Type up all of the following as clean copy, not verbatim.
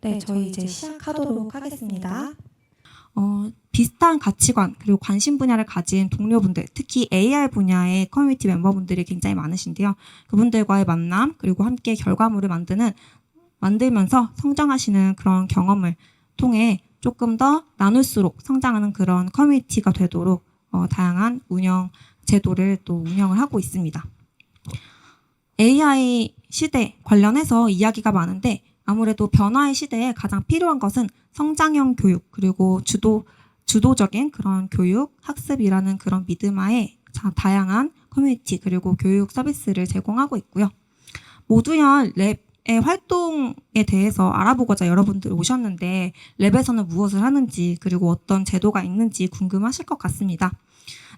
네, 저희 이제 시작하도록 하겠습니다. 비슷한 가치관 그리고 관심 분야를 가진 동료분들, 특히 AR 분야의 커뮤니티 멤버분들이 굉장히 많으신데요. 그분들과의 만남 그리고 함께 결과물을 만들면서 성장하시는 그런 경험을 통해 조금 더 나눌수록 성장하는 그런 커뮤니티가 되도록 다양한 운영 제도를 또 운영을 하고 있습니다. AI 시대 관련해서 이야기가 많은데 아무래도 변화의 시대에 가장 필요한 것은 성장형 교육 그리고 주도적인 그런 교육, 학습이라는 그런 믿음하에 다양한 커뮤니티 그리고 교육 서비스를 제공하고 있고요. 모두연 랩의 활동에 대해서 알아보고자 여러분들 오셨는데 랩에서는 무엇을 하는지 그리고 어떤 제도가 있는지 궁금하실 것 같습니다.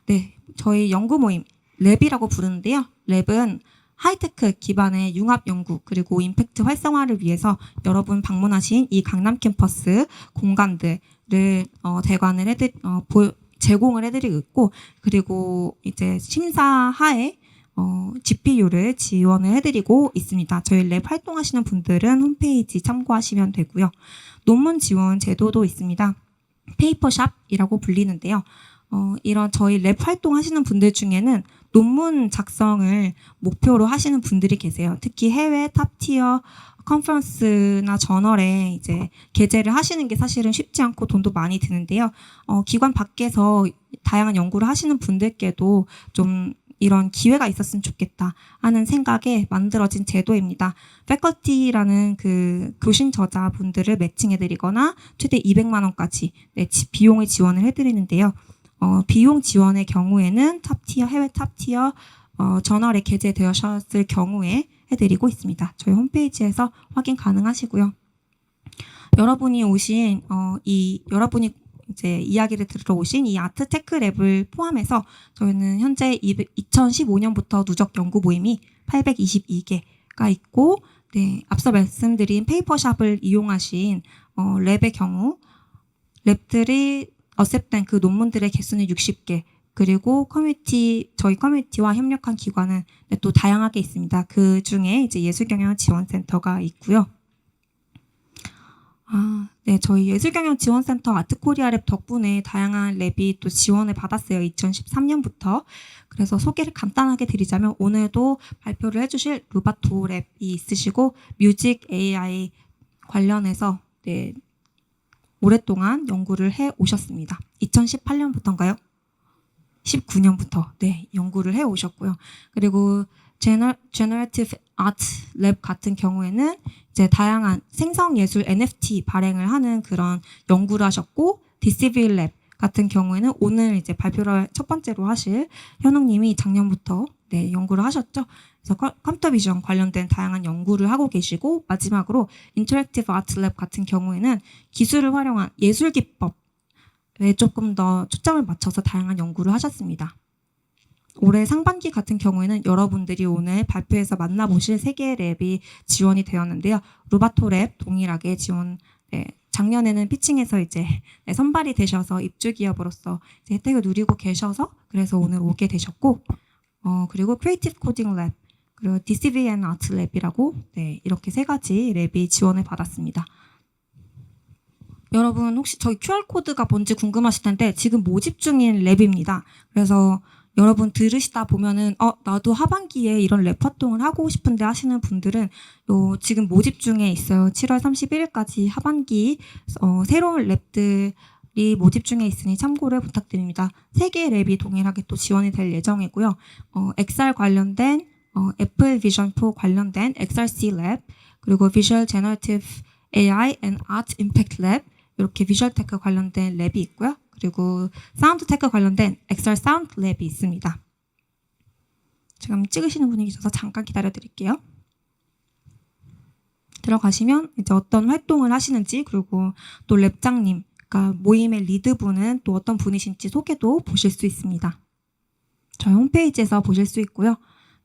네, 저희 연구 모임 랩이라고 부르는데요. 랩은 하이테크 기반의 융합 연구 그리고 임팩트 활성화를 위해서 여러분 방문하신 이 강남 캠퍼스 공간들을 대관을 제공을 해드리고 있고 그리고 이제 심사하에 GPU를 지원을 해드리고 있습니다. 저희 랩 활동하시는 분들은 홈페이지 참고하시면 되고요. 논문 지원 제도도 있습니다. 페이퍼샵이라고 불리는데요. 이런 저희 랩 활동하시는 분들 중에는 논문 작성을 목표로 하시는 분들이 계세요. 특히 해외 탑티어 컨퍼런스나 저널에 이제 게재를 하시는 게 사실은 쉽지 않고 돈도 많이 드는데요. 기관 밖에서 다양한 연구를 하시는 분들께도 좀 이런 기회가 있었으면 좋겠다 하는 생각에 만들어진 제도입니다. 패컬티라는 그 교신 저자분들을 매칭해드리거나 최대 200만 원까지 비용을 지원을 해드리는데요. 비용 지원의 경우에는 해외 탑티어 저널에 게재되셨을 경우에 해드리고 있습니다. 저희 홈페이지에서 확인 가능하시고요. 여러분이 이제 이야기를 들으러 오신 이 아트테크 랩을 포함해서 저희는 현재 2015년부터 누적 연구 모임이 822개가 있고, 네, 앞서 말씀드린 페이퍼샵을 이용하신 랩의 경우 랩들이 어셉된 그 논문들의 개수는 60개 그리고 저희 커뮤니티와 협력한 기관은 또 다양하게 있습니다. 그 중에 이제 예술경영지원센터가 있고요. 네, 저희 예술경영지원센터 아트코리아 랩 덕분에 다양한 랩이 또 지원을 받았어요. 2013년부터. 그래서 소개를 간단하게 드리자면 오늘도 발표를 해주실 루바토 랩이 있으시고 뮤직 AI 관련해서 네, 오랫동안 연구를 해 오셨습니다. 2018년부터인가요? 19년부터 네, 연구를 해 오셨고요. 그리고 Generative Art Lab 같은 경우에는 이제 다양한 생성 예술 NFT 발행을 하는 그런 연구를 하셨고, DCV Lab 같은 경우에는 오늘 이제 발표를 첫 번째로 하실 현웅님이 작년부터 네, 연구를 하셨죠. 그래서 컴퓨터 비전 관련된 다양한 연구를 하고 계시고, 마지막으로 인터랙티브 아트 랩 같은 경우에는 기술을 활용한 예술 기법에 조금 더 초점을 맞춰서 다양한 연구를 하셨습니다. 올해 상반기 같은 경우에는 여러분들이 오늘 발표에서 만나보실 3개의 랩이 지원이 되었는데요. 루바토 랩 동일하게 지원, 작년에는 피칭에서 이제 선발이 되셔서 입주 기업으로서 이제 혜택을 누리고 계셔서 그래서 오늘 오게 되셨고, 그리고 크리에이티브 코딩 랩, 그리고 DCVN 아트 랩이라고 네, 이렇게 3가지 랩이 지원을 받았습니다. 여러분 혹시 저희 QR코드가 뭔지 궁금하실 텐데 지금 모집 중인 랩입니다. 그래서 여러분 들으시다 보면은 나도 하반기에 이런 랩 활동을 하고 싶은데 하시는 분들은 지금 모집 중에 있어요. 7월 31일까지 하반기 새로운 랩들이 모집 중에 있으니 참고를 부탁드립니다. 3개의 랩이 동일하게 또 지원이 될 예정이고요. XR 관련된 애플 비전 4 관련된 XRC 랩, 그리고 비주얼 제너러티브 AI and Art Impact 랩, 이렇게 비주얼 테크 관련된 랩이 있고요. 그리고 사운드 테크 관련된 XR 사운드 랩이 있습니다. 지금 찍으시는 분이 계셔서 잠깐 기다려 드릴게요. 들어가시면 이제 어떤 활동을 하시는지, 그리고 또 랩장님, 그러니까 모임의 리드분은 또 어떤 분이신지 소개도 보실 수 있습니다. 저희 홈페이지에서 보실 수 있고요.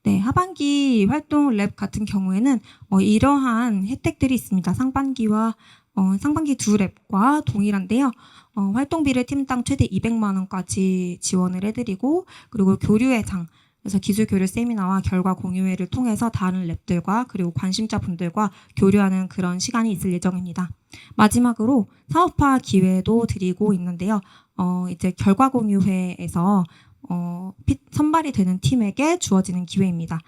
네, 하반기 활동 랩 같은 경우에는 이러한 혜택들이 있습니다. 상반기 2랩과 동일한데요. 활동비를 팀당 최대 200만 원까지 지원을 해드리고, 그리고 교류회장, 그래서 기술 교류 세미나와 결과 공유회를 통해서 다른 랩들과 그리고 관심자분들과 교류하는 그런 시간이 있을 예정입니다. 마지막으로 사업화 기회도 드리고 있는데요. 이제 결과 공유회에서 선발이 되는 팀에게 주어지는 기회입니다.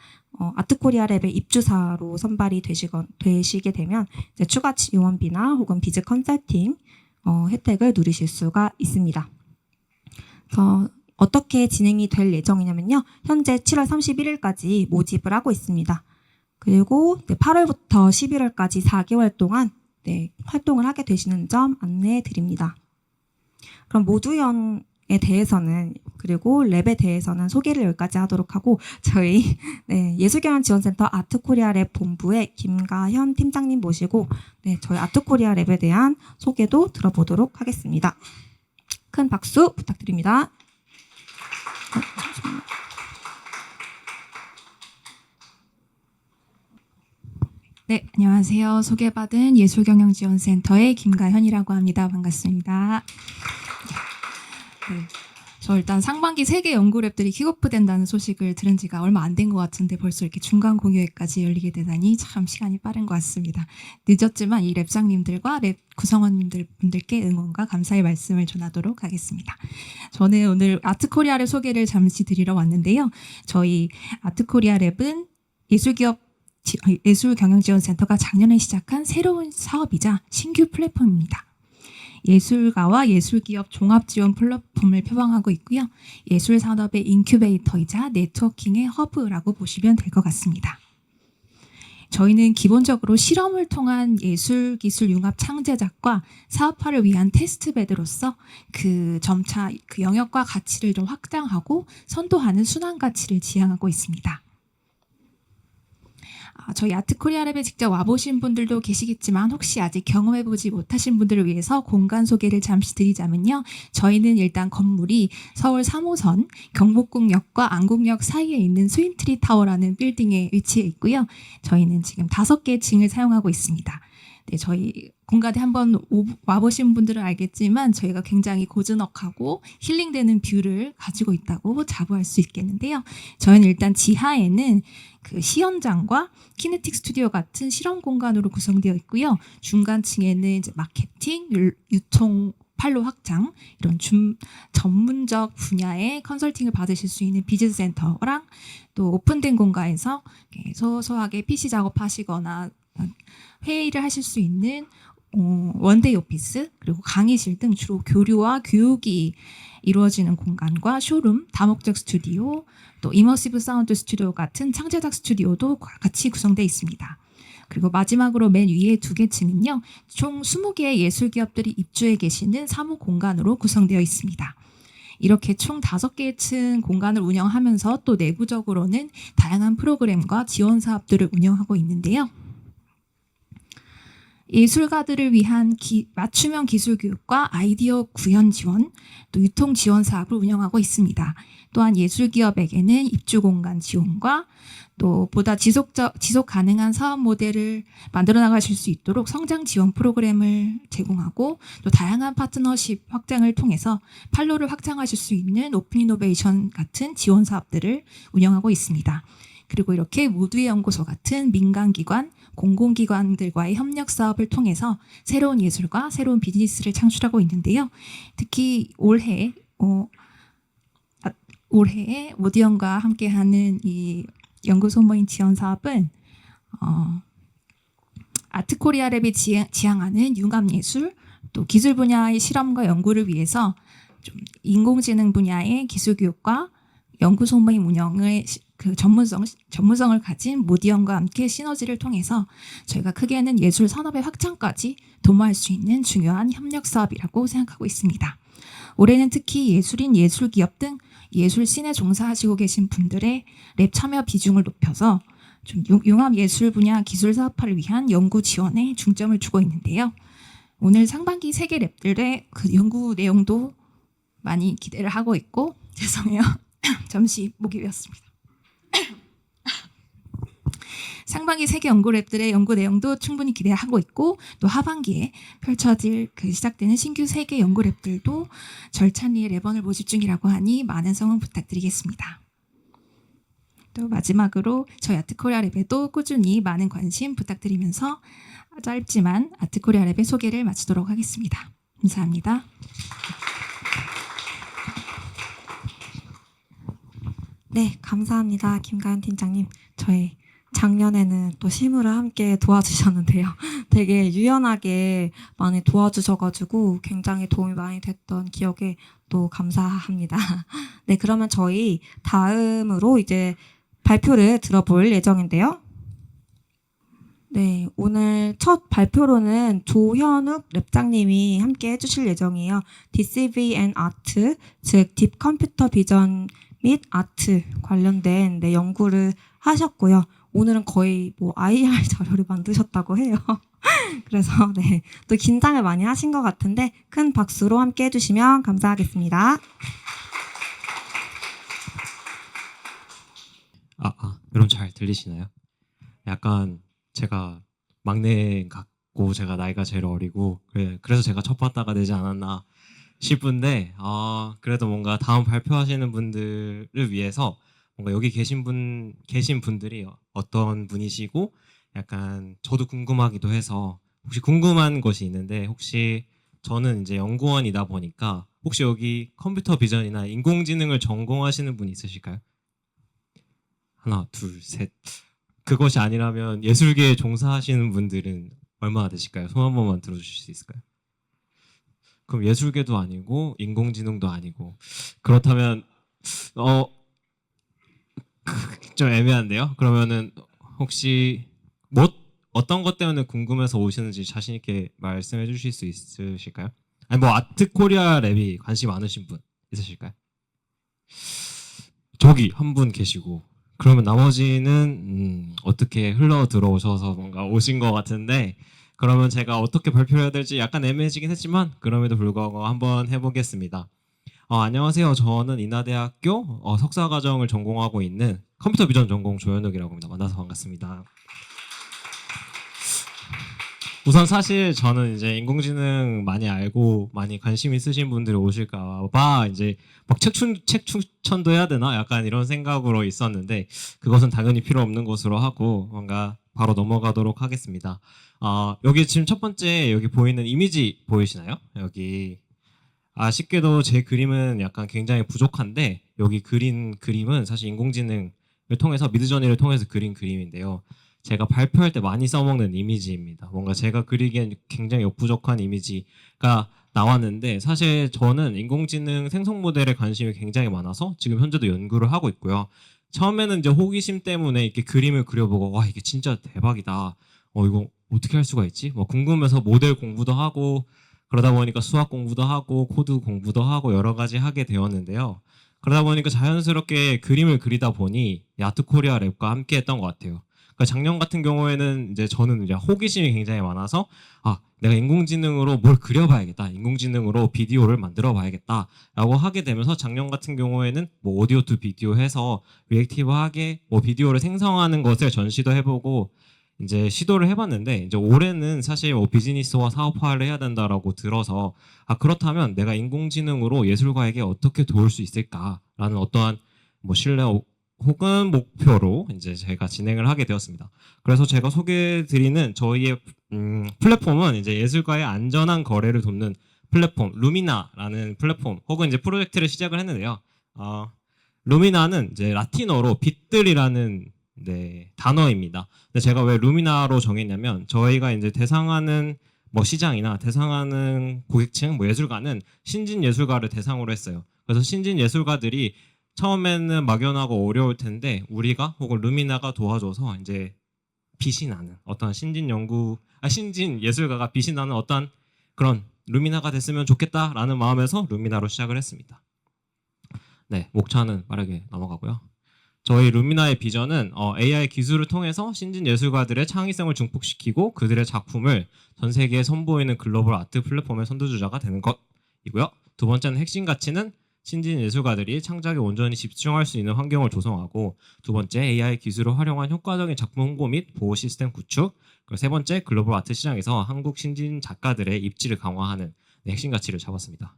아트코리아 랩의 입주사로 선발이 되시게 되면 이제 추가 지원비나 혹은 비즈 컨설팅 혜택을 누리실 수가 있습니다. 그래서 어떻게 진행이 될 예정이냐면요. 현재 7월 31일까지 모집을 하고 있습니다. 그리고 8월부터 11월까지 4개월 동안 활동을 하게 되시는 점 안내해 드립니다. 그럼 모두연에 대해서는 그리고 랩에 대해서는 소개를 여기까지 하도록 하고 저희 예술경영지원센터 아트코리아 랩 본부의 김가현 팀장님 모시고 저희 아트코리아 랩에 대한 소개도 들어보도록 하겠습니다. 큰 박수 부탁드립니다. 네, 안녕하세요. 소개받은 예술경영지원센터의 김가현이라고 합니다. 반갑습니다. 네, 저 일단 상반기 3개 연구랩들이 킥오프된다는 소식을 들은 지가 얼마 안 된 것 같은데 벌써 이렇게 중간 공유회까지 열리게 되다니 참 시간이 빠른 것 같습니다. 늦었지만 이 랩상님들과 랩 구성원분들께 응원과 감사의 말씀을 전하도록 하겠습니다. 저는 오늘 아트코리아 랩 소개를 잠시 드리러 왔는데요. 저희 아트코리아 랩은 예술경영지원센터가 작년에 시작한 새로운 사업이자 신규 플랫폼입니다. 예술가와 예술기업 종합지원 플랫폼을 표방하고 있고요. 예술산업의 인큐베이터이자 네트워킹의 허브라고 보시면 될 것 같습니다. 저희는 기본적으로 실험을 통한 예술기술 융합 창제작과 사업화를 위한 테스트베드로서 점차 그 영역과 가치를 좀 확장하고 선도하는 순환 가치를 지향하고 있습니다. 저희 아트코리아 랩에 직접 와보신 분들도 계시겠지만 혹시 아직 경험해보지 못하신 분들을 위해서 공간 소개를 잠시 드리자면요. 저희는 일단 건물이 서울 3호선 경복궁역과 안국역 사이에 있는 스윈트리 타워라는 빌딩에 위치해 있고요. 저희는 지금 5개의 층을 사용하고 있습니다. 네, 저희 공간에 한번 와보신 분들은 알겠지만 저희가 굉장히 고즈넉하고 힐링되는 뷰를 가지고 있다고 자부할 수 있겠는데요. 저희는 일단 지하에는 그 시연장과 키네틱 스튜디오 같은 실험 공간으로 구성되어 있고요. 중간층에는 이제 마케팅, 유통, 판로 확장 이런 전문적 분야의 컨설팅을 받으실 수 있는 비즈니스 센터랑 또 오픈된 공간에서 소소하게 PC 작업하시거나 회의를 하실 수 있는 원데이 오피스 그리고 강의실 등 주로 교류와 교육이 이루어지는 공간과 쇼룸, 다목적 스튜디오, 또 이머시브 사운드 스튜디오 같은 창제작 스튜디오도 같이 구성되어 있습니다. 그리고 마지막으로 맨 위에 2개 층은요. 총 20개의 예술기업들이 입주해 계시는 사무 공간으로 구성되어 있습니다. 이렇게 총 5개의 층 공간을 운영하면서 또 내부적으로는 다양한 프로그램과 지원 사업들을 운영하고 있는데요. 예술가들을 위한 맞춤형 기술 교육과 아이디어 구현 지원, 또 유통 지원 사업을 운영하고 있습니다. 또한 예술기업에게는 입주 공간 지원과 또 보다 지속 가능한 사업 모델을 만들어 나가실 수 있도록 성장 지원 프로그램을 제공하고 또 다양한 파트너십 확장을 통해서 판로를 확장하실 수 있는 오픈 이노베이션 같은 지원 사업들을 운영하고 있습니다. 그리고 이렇게 모두의 연구소 같은 민간기관, 공공기관들과의 협력 사업을 통해서 새로운 예술과 새로운 비즈니스를 창출하고 있는데요. 특히 올해 모디언과 함께하는 이 연구소 모임 지원 사업은 아트코리아 랩이 지향하는 융합예술, 또 기술 분야의 실험과 연구를 위해서 좀 인공지능 분야의 기술 교육과 연구소 모임 운영의 그 전문성을 가진 모디언과 함께 시너지를 통해서 저희가 크게는 예술 산업의 확장까지 도모할 수 있는 중요한 협력 사업이라고 생각하고 있습니다. 올해는 특히 예술인, 예술기업 등 예술씬에 종사하시고 계신 분들의 랩 참여 비중을 높여서 좀 융합 예술 분야 기술 사업화를 위한 연구 지원에 중점을 두고 있는데요. 오늘 상반기 3개 랩들의 그 연구 내용도 많이 기대를 하고 있고 죄송해요. 잠시 목이 베었습니다. 상반기 3개 연구 랩들의 연구 내용도 충분히 기대하고 있고 또 하반기에 펼쳐질 시작되는 신규 3개 연구 랩들도 절찬리의 랩원을 모집 중이라고 하니 많은 성원 부탁드리겠습니다. 또 마지막으로 저희 아트코리아 랩에도 꾸준히 많은 관심 부탁드리면서 짧지만 아트코리아 랩의 소개를 마치도록 하겠습니다. 감사합니다. 네, 감사합니다. 김가연 팀장님. 저희 작년에는 또 실무를 함께 도와주셨는데요. 되게 유연하게 많이 도와주셔가지고 굉장히 도움이 많이 됐던 기억에 또 감사합니다. 네, 그러면 저희 다음으로 이제 발표를 들어볼 예정인데요. 네, 오늘 첫 발표로는 조현욱 랩장님이 함께 해주실 예정이에요. DCV and Art, 즉 딥 컴퓨터 비전 및 아트 관련된 연구를 하셨고요. 오늘은 거의 뭐 IR 자료를 만드셨다고 해요. 그래서 네, 또 긴장을 많이 하신 것 같은데 큰 박수로 함께 해주시면 감사하겠습니다. 여러분 잘 들리시나요? 약간 제가 막내 같고 제가 나이가 제일 어리고 그래서 제가 첫 봤다가 되지 않았나 싶은데 그래도 뭔가 다음 발표하시는 분들을 위해서 뭔가 여기 계신 분들이 어떤 분이시고 약간 저도 궁금하기도 해서 혹시 궁금한 것이 있는데 혹시 저는 이제 연구원이다 보니까 혹시 여기 컴퓨터 비전이나 인공지능을 전공하시는 분 있으실까요? 하나, 둘, 셋. 그것이 아니라면 예술계에 종사하시는 분들은 얼마나 되실까요? 손 한 번만 들어주실 수 있을까요? 그럼 예술계도 아니고 인공지능도 아니고 그렇다면 좀 애매한데요. 그러면은 혹시 어떤 것 때문에 궁금해서 오시는지 자신 있게 말씀해 주실 수 있으실까요? 아니 뭐 아트 코리아 랩이 관심 많으신 분 있으실까요? 저기 한 분 계시고 그러면 나머지는 어떻게 흘러 들어오셔서 뭔가 오신 것 같은데 그러면 제가 어떻게 발표해야 될지 약간 애매해지긴 했지만 그럼에도 불구하고 한번 해보겠습니다. 안녕하세요. 저는 인하대학교 석사과정을 전공하고 있는 컴퓨터 비전 전공 조현욱이라고 합니다. 만나서 반갑습니다. 우선 사실 저는 이제 인공지능 많이 알고 많이 관심 있으신 분들이 오실까 봐 이제 막 책 추천도 해야 되나 약간 이런 생각으로 있었는데 그것은 당연히 필요 없는 것으로 하고 뭔가 바로 넘어가도록 하겠습니다. 여기 지금 첫 번째 여기 보이는 이미지 보이시나요? 여기 아쉽게도 제 그림은 약간 굉장히 부족한데 여기 그린 그림은 사실 인공지능을 통해서 미드저니를 통해서 그린 그림인데요. 제가 발표할 때 많이 써먹는 이미지입니다. 뭔가 제가 그리기엔 굉장히 역부족한 이미지가 나왔는데 사실 저는 인공지능 생성 모델에 관심이 굉장히 많아서 지금 현재도 연구를 하고 있고요. 처음에는 이제 호기심 때문에 이렇게 그림을 그려보고 와 이게 진짜 대박이다. 이거 어떻게 할 수가 있지? 뭐 궁금해서 모델 공부도 하고 그러다 보니까 수학 공부도 하고 코드 공부도 하고 여러 가지 하게 되었는데요. 그러다 보니까 자연스럽게 그림을 그리다 보니 아트코리아 랩과 함께 했던 것 같아요. 그러니까 작년 같은 경우에는 이제 저는 이제 호기심이 굉장히 많아서 내가 인공지능으로 뭘 그려봐야겠다. 인공지능으로 비디오를 만들어 봐야겠다라고 하게 되면서 작년 같은 경우에는 뭐 오디오 투 비디오 해서 리액티브하게 뭐 비디오를 생성하는 것을 전시도 해보고 이제 시도를 해봤는데 이제 올해는 사실 뭐 비즈니스와 사업화를 해야 된다라고 들어서 그렇다면 내가 인공지능으로 예술가에게 어떻게 도울 수 있을까라는 어떠한 뭐 신뢰 혹은 목표로 이제 제가 진행을 하게 되었습니다. 그래서 제가 소개해드리는 저희의 플랫폼은 이제 예술가의 안전한 거래를 돕는 플랫폼 루미나라는 플랫폼 혹은 이제 프로젝트를 시작을 했는데요. 루미나는 이제 라틴어로 빛들이라는 단어입니다. 근데 제가 왜 루미나로 정했냐면 저희가 이제 대상하는 뭐 시장이나 대상하는 고객층, 뭐 예술가는 신진 예술가를 대상으로 했어요. 그래서 신진 예술가들이 처음에는 막연하고 어려울 텐데 우리가 혹은 루미나가 도와줘서 이제 빛이 나는 어떤 신진 예술가가 빛이 나는 어떤 그런 루미나가 됐으면 좋겠다라는 마음에서 루미나로 시작을 했습니다. 네, 목차는 빠르게 넘어가고요. 저희 루미나의 비전은 AI 기술을 통해서 신진 예술가들의 창의성을 증폭시키고 그들의 작품을 전 세계에 선보이는 글로벌 아트 플랫폼의 선두주자가 되는 것이고요. 두 번째는 핵심 가치는 신진 예술가들이 창작에 온전히 집중할 수 있는 환경을 조성하고 두 번째 AI 기술을 활용한 효과적인 작품 홍보 및 보호 시스템 구축 그리고 세 번째 글로벌 아트 시장에서 한국 신진 작가들의 입지를 강화하는 핵심 가치를 잡았습니다.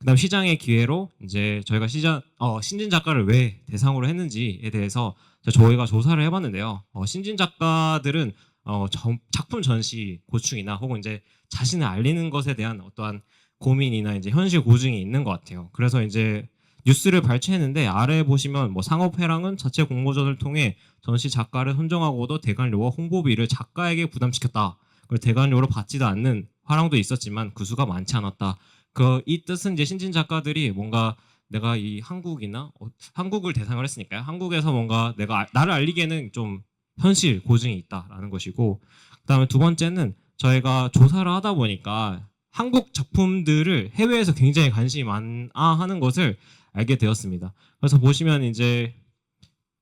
그다음 시장의 기회로 이제 저희가 신진 작가를 왜 대상으로 했는지에 대해서 저희가 조사를 해봤는데요. 신진 작가들은 작품 전시 고충이나 혹은 이제 자신을 알리는 것에 대한 어떠한 고민이나 이제 현실 고증이 있는 것 같아요. 그래서 이제 뉴스를 발췌했는데 아래 보시면 뭐 상업회랑은 자체 공모전을 통해 전시 작가를 선정하고도 대관료와 홍보비를 작가에게 부담시켰다. 그리고 대관료로 받지도 않는 화랑도 있었지만 그 수가 많지 않았다. 이 뜻은 이제 신진 작가들이 뭔가 내가 이 한국이나 한국을 대상을 했으니까요. 한국에서 뭔가 나를 알리기에는 좀 현실 고증이 있다라는 것이고, 그다음에 두 번째는 저희가 조사를 하다 보니까 한국 작품들을 해외에서 굉장히 관심이 많아 하는 것을 알게 되었습니다. 그래서 보시면 이제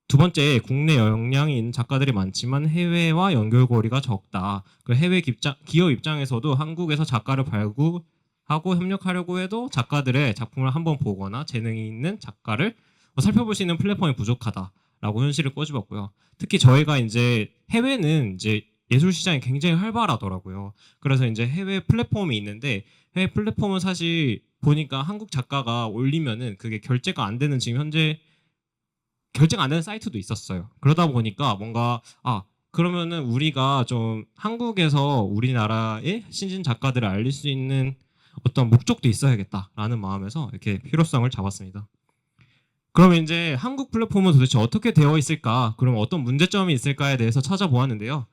두 번째, 국내 역량이 있는 작가들이 많지만 해외와 연결고리가 적다. 그 해외 기업 입장에서도 한국에서 작가를 발굴하고 협력하려고 해도 작가들의 작품을 한번 보거나 재능이 있는 작가를 살펴볼 수 있는 플랫폼이 부족하다라고 현실을 꼬집었고요. 특히 저희가 이제 해외는 이제 예술 시장이 굉장히 활발하더라고요. 그래서 이제 해외 플랫폼이 있는데 해외 플랫폼은 사실 보니까 한국 작가가 올리면은 그게 결제가 안 되는 지금 현재 결제가 안 되는 사이트도 있었어요. 그러다 보니까 뭔가 그러면은 우리가 좀 한국에서 우리나라의 신진 작가들을 알릴 수 있는 어떤 목적도 있어야겠다라는 마음에서 이렇게 필요성을 잡았습니다. 그러면 이제 한국 플랫폼은 도대체 어떻게 되어 있을까? 그럼 어떤 문제점이 있을까에 대해서 찾아보았는데요.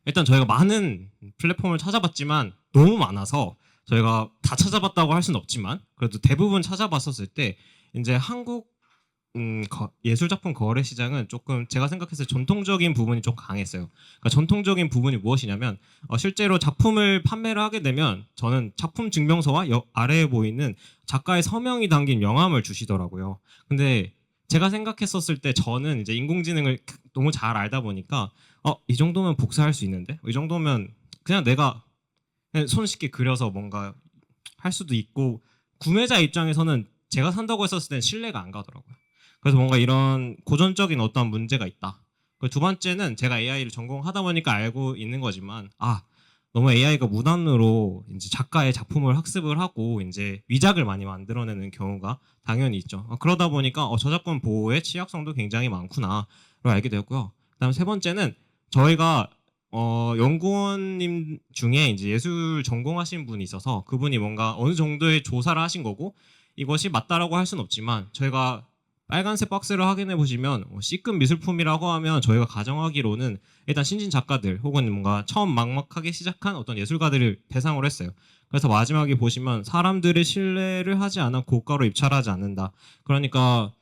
일단 저희가 많은 플랫폼을 찾아봤지만 너무 많아서 저희가 다 찾아봤다고 할 수는 없지만 그래도 대부분 찾아봤었을 때 이제 한국 예술작품 거래 시장은 조금 제가 생각했을 때 전통적인 부분이 좀 강했어요. 그러니까 전통적인 부분이 무엇이냐면 실제로 작품을 판매를 하게 되면 저는 작품 증명서와 아래에 보이는 작가의 서명이 담긴 명함을 주시더라고요. 근데 제가 생각했었을 때 저는 이제 인공지능을 너무 잘 알다 보니까 이 정도면 복사할 수 있는데 이 정도면 그냥 내가 손쉽게 그려서 뭔가 할 수도 있고 구매자 입장에서는 제가 산다고 했었을 땐 신뢰가 안 가더라고요. 그래서 뭔가 이런 고전적인 어떤 문제가 있다. 두 번째는 제가 AI를 전공하다 보니까 알고 있는 거지만 너무 AI가 무단으로 이제 작가의 작품을 학습을 하고 이제 위작을 많이 만들어내는 경우가 당연히 있죠. 그러다 보니까 저작권 보호의 취약성도 굉장히 많구나를 알게 되었고요. 그다음 세 번째는 저희가 연구원님 중에 이제 예술 전공하신 분이 있어서 그분이 뭔가 어느 정도의 조사를 하신 거고 이것이 맞다라고 할 수는 없지만 저희가 빨간색 박스를 확인해 보시면 C급 미술품이라고 하면 저희가 가정하기로는 일단 신진 작가들 혹은 뭔가 처음 막막하게 시작한 어떤 예술가들을 대상으로 했어요. 그래서 마지막에 보시면 사람들의 신뢰를 하지 않아 고가로 입찰하지 않는다. 그러니까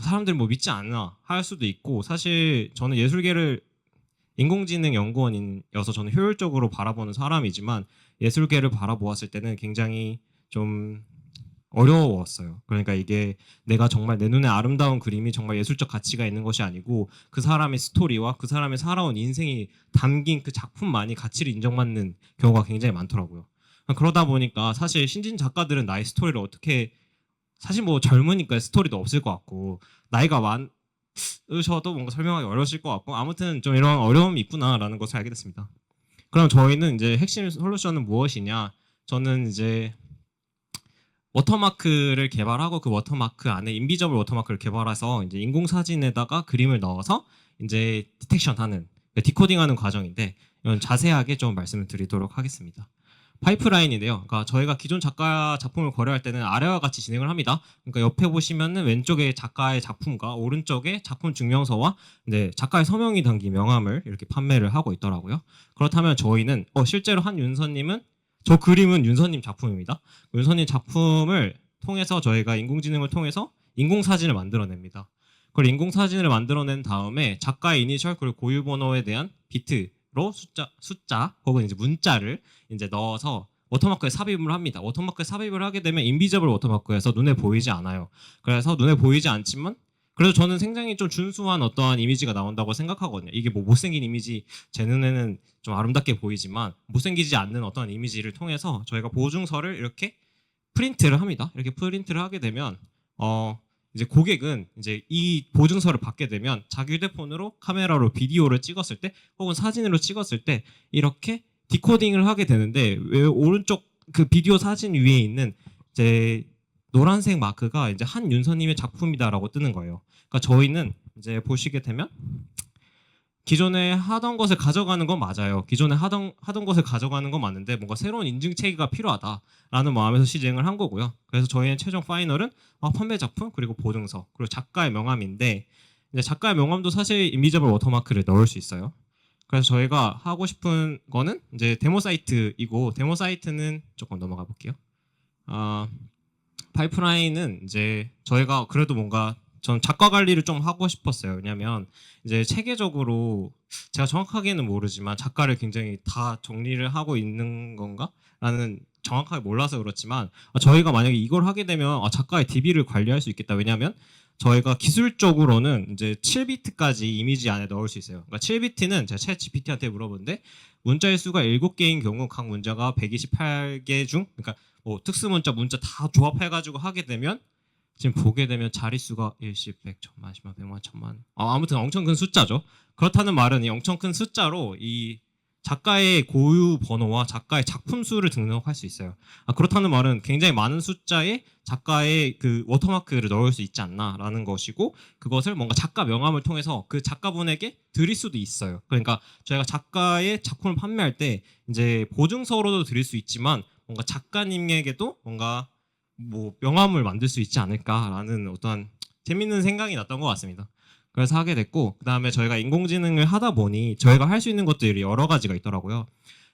사람들이 뭐 믿지 않나 할 수도 있고 사실 저는 예술계를 인공지능 연구원이어서 저는 효율적으로 바라보는 사람이지만 예술계를 바라보았을 때는 굉장히 좀 어려웠어요. 그러니까 이게 내가 정말 내 눈에 아름다운 그림이 정말 예술적 가치가 있는 것이 아니고 그 사람의 스토리와 그 사람의 살아온 인생이 담긴 그 작품만이 가치를 인정받는 경우가 굉장히 많더라고요. 그러다 보니까 사실 신진 작가들은 나의 스토리를 어떻게 사실 뭐 젊으니까 스토리도 없을 것 같고 나이가 많으셔도 뭔가 설명하기 어려우실 것 같고 아무튼 좀 이런 어려움이 있구나라는 것을 알게 됐습니다. 그럼 저희는 이제 핵심 솔루션은 무엇이냐? 저는 이제 워터마크를 개발하고 그 워터마크 안에 인비저블 워터마크를 개발해서 이제 인공사진에다가 그림을 넣어서 이제 디텍션하는 디코딩하는 과정인데 이건 자세하게 좀 말씀을 드리도록 하겠습니다. 파이프라인인데요. 그러니까 저희가 기존 작가 작품을 거래할 때는 아래와 같이 진행을 합니다. 그러니까 옆에 보시면은 왼쪽에 작가의 작품과 오른쪽에 작품 증명서와 작가의 서명이 담긴 명함을 이렇게 판매를 하고 있더라고요. 그렇다면 저희는 실제로 한 윤서님은 저 그림은 윤서님 작품입니다. 윤서님 작품을 통해서 저희가 인공지능을 통해서 인공사진을 만들어냅니다. 그걸 인공사진을 만들어낸 다음에 작가의 이니셜 그리고 고유번호에 대한 비트로 숫자 혹은 이제 문자를 이제 넣어서 워터마크에 삽입을 합니다. 워터마크에 삽입을 하게 되면 인비저블 워터마크에서 눈에 보이지 않아요. 그래서 눈에 보이지 않지만 그래서 저는 굉장히 좀 준수한 어떠한 이미지가 나온다고 생각하거든요. 이게 뭐 못생긴 이미지 제 눈에는 좀 아름답게 보이지만 못생기지 않는 어떤 이미지를 통해서 저희가 보증서를 이렇게 프린트를 합니다. 이렇게 프린트를 하게 되면 이제 고객은 이제 이 보증서를 받게 되면 자기 휴대폰으로 카메라로 비디오를 찍었을 때 혹은 사진으로 찍었을 때 이렇게 디코딩을 하게 되는데 왜 오른쪽 그 비디오 사진 위에 있는 이제 노란색 마크가 이제 한윤서님의 작품이다라고 뜨는 거예요. 그러니까 저희는 이제 보시게 되면 기존에 하던 것을 가져가는 건 맞아요. 기존에 하던 것을 가져가는 건 맞는데 뭔가 새로운 인증 체계가 필요하다라는 마음에서 시행을 한 거고요. 그래서 저희의 최종 파이널은 판매 작품 그리고 보증서 그리고 작가의 명함인데 이제 작가의 명함도 사실 인비저블 워터마크를 넣을 수 있어요. 그래서 저희가 하고 싶은 거는 이제 데모 사이트이고 데모 사이트는 조금 넘어가 볼게요. 파이프라인은 이제 저희가 그래도 뭔가 전 작가 관리를 좀 하고 싶었어요. 왜냐면 이제 체계적으로 제가 정확하게는 모르지만 작가를 굉장히 다 정리를 하고 있는 건가라는 정확하게 몰라서 그렇지만 저희가 만약에 이걸 하게 되면 작가의 DB를 관리할 수 있겠다. 왜냐면 저희가 기술적으로는 이제 7비트까지 이미지 안에 넣을 수 있어요. 그러니까 7비트는 제가 챗 GPT한테 물어봤는데 문자의 수가 7개인 경우 각 문자가 128개 중 그러니까 뭐 특수 문자 다 조합해가지고 하게 되면 지금 보게 되면 자릿수가 1, 10, 100, 1000만, 10만, 100만, 1000만 아무튼 엄청 큰 숫자죠. 그렇다는 말은 이 엄청 큰 숫자로 이 작가의 고유 번호와 작가의 작품 수를 등록할 수 있어요. 그렇다는 말은 굉장히 많은 숫자의 작가의 그 워터마크를 넣을 수 있지 않나라는 것이고 그것을 뭔가 작가 명함을 통해서 그 작가분에게 드릴 수도 있어요. 그러니까 저희가 작가의 작품을 판매할 때 이제 보증서로도 드릴 수 있지만 뭔가 작가님에게도 뭔가 뭐 명함을 만들 수 있지 않을까라는 어떤 재밌는 생각이 났던 것 같습니다. 그래서 하게 됐고 그다음에 저희가 인공지능을 하다 보니 저희가 할 수 있는 것들이 여러 가지가 있더라고요.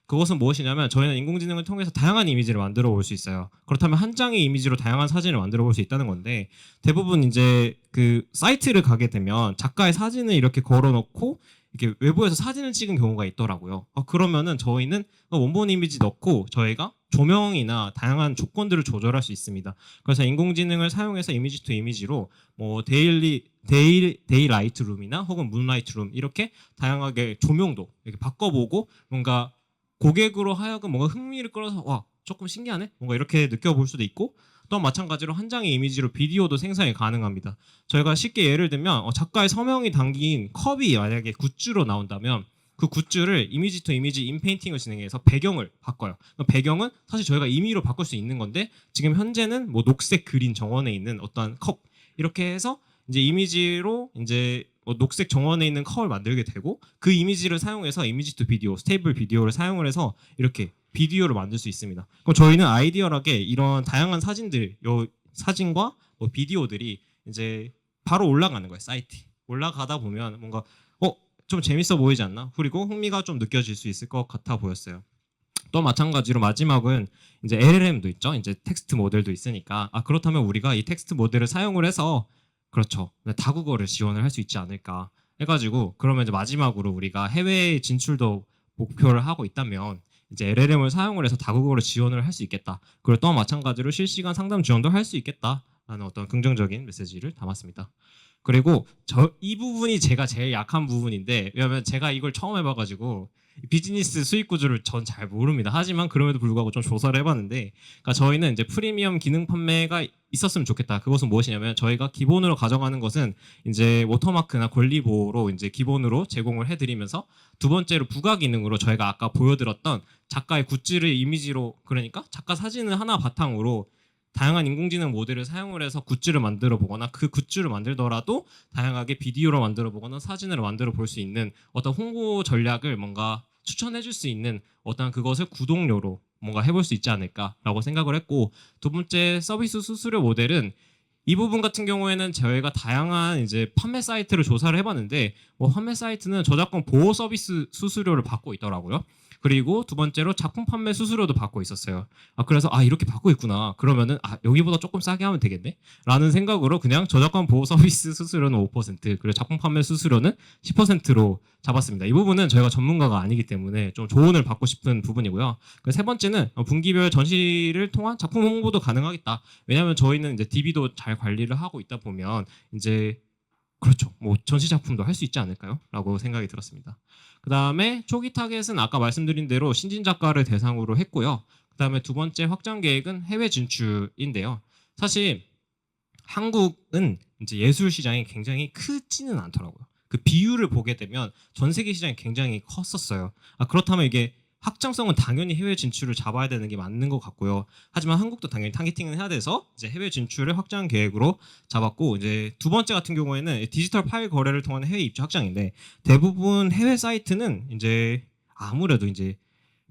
그것은 무엇이냐면 저희는 인공지능을 통해서 다양한 이미지를 만들어 볼 수 있어요. 그렇다면 한 장의 이미지로 다양한 사진을 만들어 볼 수 있다는 건데 대부분 이제 그 사이트를 가게 되면 작가의 사진을 이렇게 걸어놓고 이렇게 외부에서 사진을 찍은 경우가 있더라고요. 그러면은 저희는 원본 이미지 넣고 저희가 조명이나 다양한 조건들을 조절할 수 있습니다. 그래서 인공지능을 사용해서 이미지 투 이미지로 뭐 데이라이트 룸이나 혹은 문라이트 룸 이렇게 다양하게 조명도 이렇게 바꿔보고 뭔가 고객으로 하여금 뭔가 흥미를 끌어서 와 조금 신기하네 뭔가 이렇게 느껴볼 수도 있고 또 마찬가지로 한 장의 이미지로 비디오도 생성이 가능합니다. 저희가 쉽게 예를 들면 작가의 서명이 담긴 컵이 만약에 굿즈로 나온다면 그 굿즈를 이미지 투 이미지 인페인팅을 진행해서 배경을 바꿔요. 배경은 사실 저희가 임의로 바꿀 수 있는 건데 지금 현재는 뭐 녹색 그린 정원에 있는 어떠한 컵 이렇게 해서 이제 이미지로 이제 녹색 정원에 있는 컵을 만들게 되고 그 이미지를 사용해서 이미지 투 비디오, 스테이블 비디오를 사용을 해서 이렇게 비디오를 만들 수 있습니다. 그럼 저희는 아이디어하게 이런 다양한 사진들, 사진과 뭐 비디오들이 이제 바로 올라가는 거예요. 사이트에 올라가다 보면 뭔가 좀 재밌어 보이지 않나? 그리고 흥미가 좀 느껴질 수 있을 것 같아 보였어요. 또 마찬가지로 마지막은 이제 LLM도 있죠. 이제 텍스트 모델도 있으니까 그렇다면 우리가 이 텍스트 모델을 사용을 해서 그렇죠. 다국어를 지원을 할 수 있지 않을까 해가지고 그러면 이제 마지막으로 우리가 해외 진출도 목표를 하고 있다면 이제 LLM을 사용을 해서 다국어를 지원을 할 수 있겠다. 그리고 또 마찬가지로 실시간 상담 지원도 할 수 있겠다라는 어떤 긍정적인 메시지를 담았습니다. 그리고 이 부분이 제가 제일 약한 부분인데 왜냐하면 제가 이걸 처음 해봐가지고 비즈니스 수익 구조를 전 잘 모릅니다. 하지만 그럼에도 불구하고 좀 조사를 해봤는데 그러니까 저희는 이제 프리미엄 기능 판매가 있었으면 좋겠다. 그것은 무엇이냐면 저희가 기본으로 가져가는 것은 이제 워터마크나 권리 보호로 이제 기본으로 제공을 해드리면서 두 번째로 부가 기능으로 저희가 아까 보여드렸던 작가의 굿즈를 이미지로 그러니까 작가 사진을 하나 바탕으로 다양한 인공지능 모델을 사용을 해서 굿즈를 만들어 보거나 그 굿즈를 만들더라도 다양하게 비디오로 만들어 보거나 사진으로 만들어 볼 수 있는 어떤 홍보 전략을 뭔가 추천해 줄 수 있는 어떤 그것을 구독료로 뭔가 해볼 수 있지 않을까라고 생각을 했고 두 번째 서비스 수수료 모델은 이 부분 같은 경우에는 저희가 다양한 이제 판매 사이트를 조사를 해봤는데 판매 사이트는 저작권 보호 서비스 수수료를 받고 있더라고요. 그리고 두 번째로 작품 판매 수수료도 받고 있었어요. 그래서 이렇게 받고 있구나. 그러면은 여기보다 조금 싸게 하면 되겠네? 라는 생각으로 그냥 저작권 보호 서비스 수수료는 5% 그리고 작품 판매 수수료는 10%로 잡았습니다. 이 부분은 저희가 전문가가 아니기 때문에 좀 조언을 받고 싶은 부분이고요. 세 번째는 분기별 전시를 통한 작품 홍보도 가능하겠다. 왜냐하면 저희는 이제 DB도 잘 관리를 하고 있다 보면 이제 그렇죠. 뭐 전시 작품도 할 수 있지 않을까요? 라고 생각이 들었습니다. 그 다음에 초기 타겟은 아까 말씀드린 대로 신진 작가를 대상으로 했고요. 그 다음에 두 번째 확장 계획은 해외 진출인데요. 사실 한국은 이제 예술 시장이 굉장히 크지는 않더라고요. 그 비율을 보게 되면 전 세계 시장이 굉장히 컸었어요. 그렇다면 이게 확장성은 당연히 해외 진출을 잡아야 되는 게 맞는 것 같고요. 하지만 한국도 당연히 타겟팅은 해야 돼서 이제 해외 진출을 확장 계획으로 잡았고, 이제 두 번째 같은 경우에는 디지털 파일 거래를 통한 해외 입주 확장인데, 대부분 해외 사이트는 이제 아무래도 이제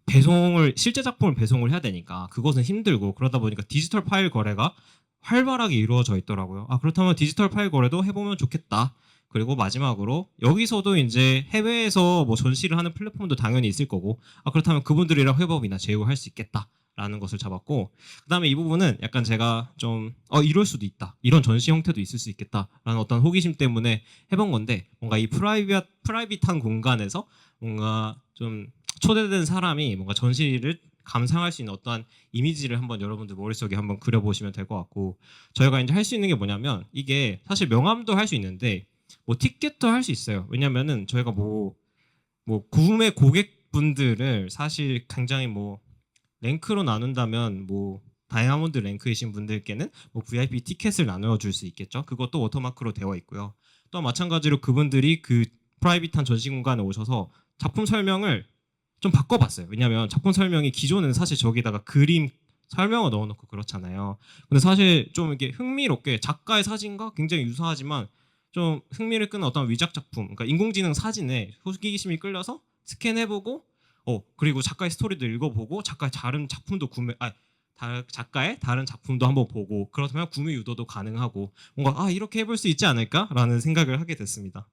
배송을 실제 작품을 배송을 해야 되니까 그것은 힘들고, 그러다 보니까 디지털 파일 거래가 활발하게 이루어져 있더라고요. 그렇다면 디지털 파일 거래도 해보면 좋겠다. 그리고 마지막으로 여기서도 이제 해외에서 뭐 전시를 하는 플랫폼도 당연히 있을 거고, 그렇다면 그분들이랑 회법이나 제휴할 수 있겠다라는 것을 잡았고, 그다음에 이 부분은 약간 제가 좀 이럴 수도 있다, 이런 전시 형태도 있을 수 있겠다라는 어떤 호기심 때문에 해본 건데, 뭔가 이 프라이빗한 공간에서 뭔가 좀 초대된 사람이 뭔가 전시를 감상할 수 있는 어떠한 이미지를 한번 여러분들 머릿속에 한번 그려보시면 될 것 같고, 저희가 이제 할 수 있는 게 뭐냐면, 이게 사실 명함도 할 수 있는데 뭐 티켓도 할 수 있어요. 왜냐면은 저희가 뭐 구매 고객분들을 사실 굉장히 뭐 랭크로 나눈다면 뭐 다이아몬드 랭크이신 분들께는 뭐 VIP 티켓을 나눠줄 수 있겠죠. 그것도 워터마크로 되어 있고요. 또 마찬가지로 그분들이 그 프라이빗한 전시 공간에 오셔서 작품 설명을 좀 바꿔봤어요. 왜냐하면 작품 설명이 기존에는 사실 저기다가 그림 설명을 넣어놓고 그렇잖아요. 근데 사실 좀 이게 흥미롭게 작가의 사진과 굉장히 유사하지만 좀 흥미를 끄는 어떤 위작 작품, 그러니까 인공지능 사진에 호기심이 끌려서 스캔해보고, 그리고 작가의 스토리도 읽어보고, 작가의 다른 작품도 작가의 다른 작품도 한번 보고, 그렇다면 구매 유도도 가능하고, 뭔가 이렇게 해볼 수 있지 않을까라는 생각을 하게 됐습니다.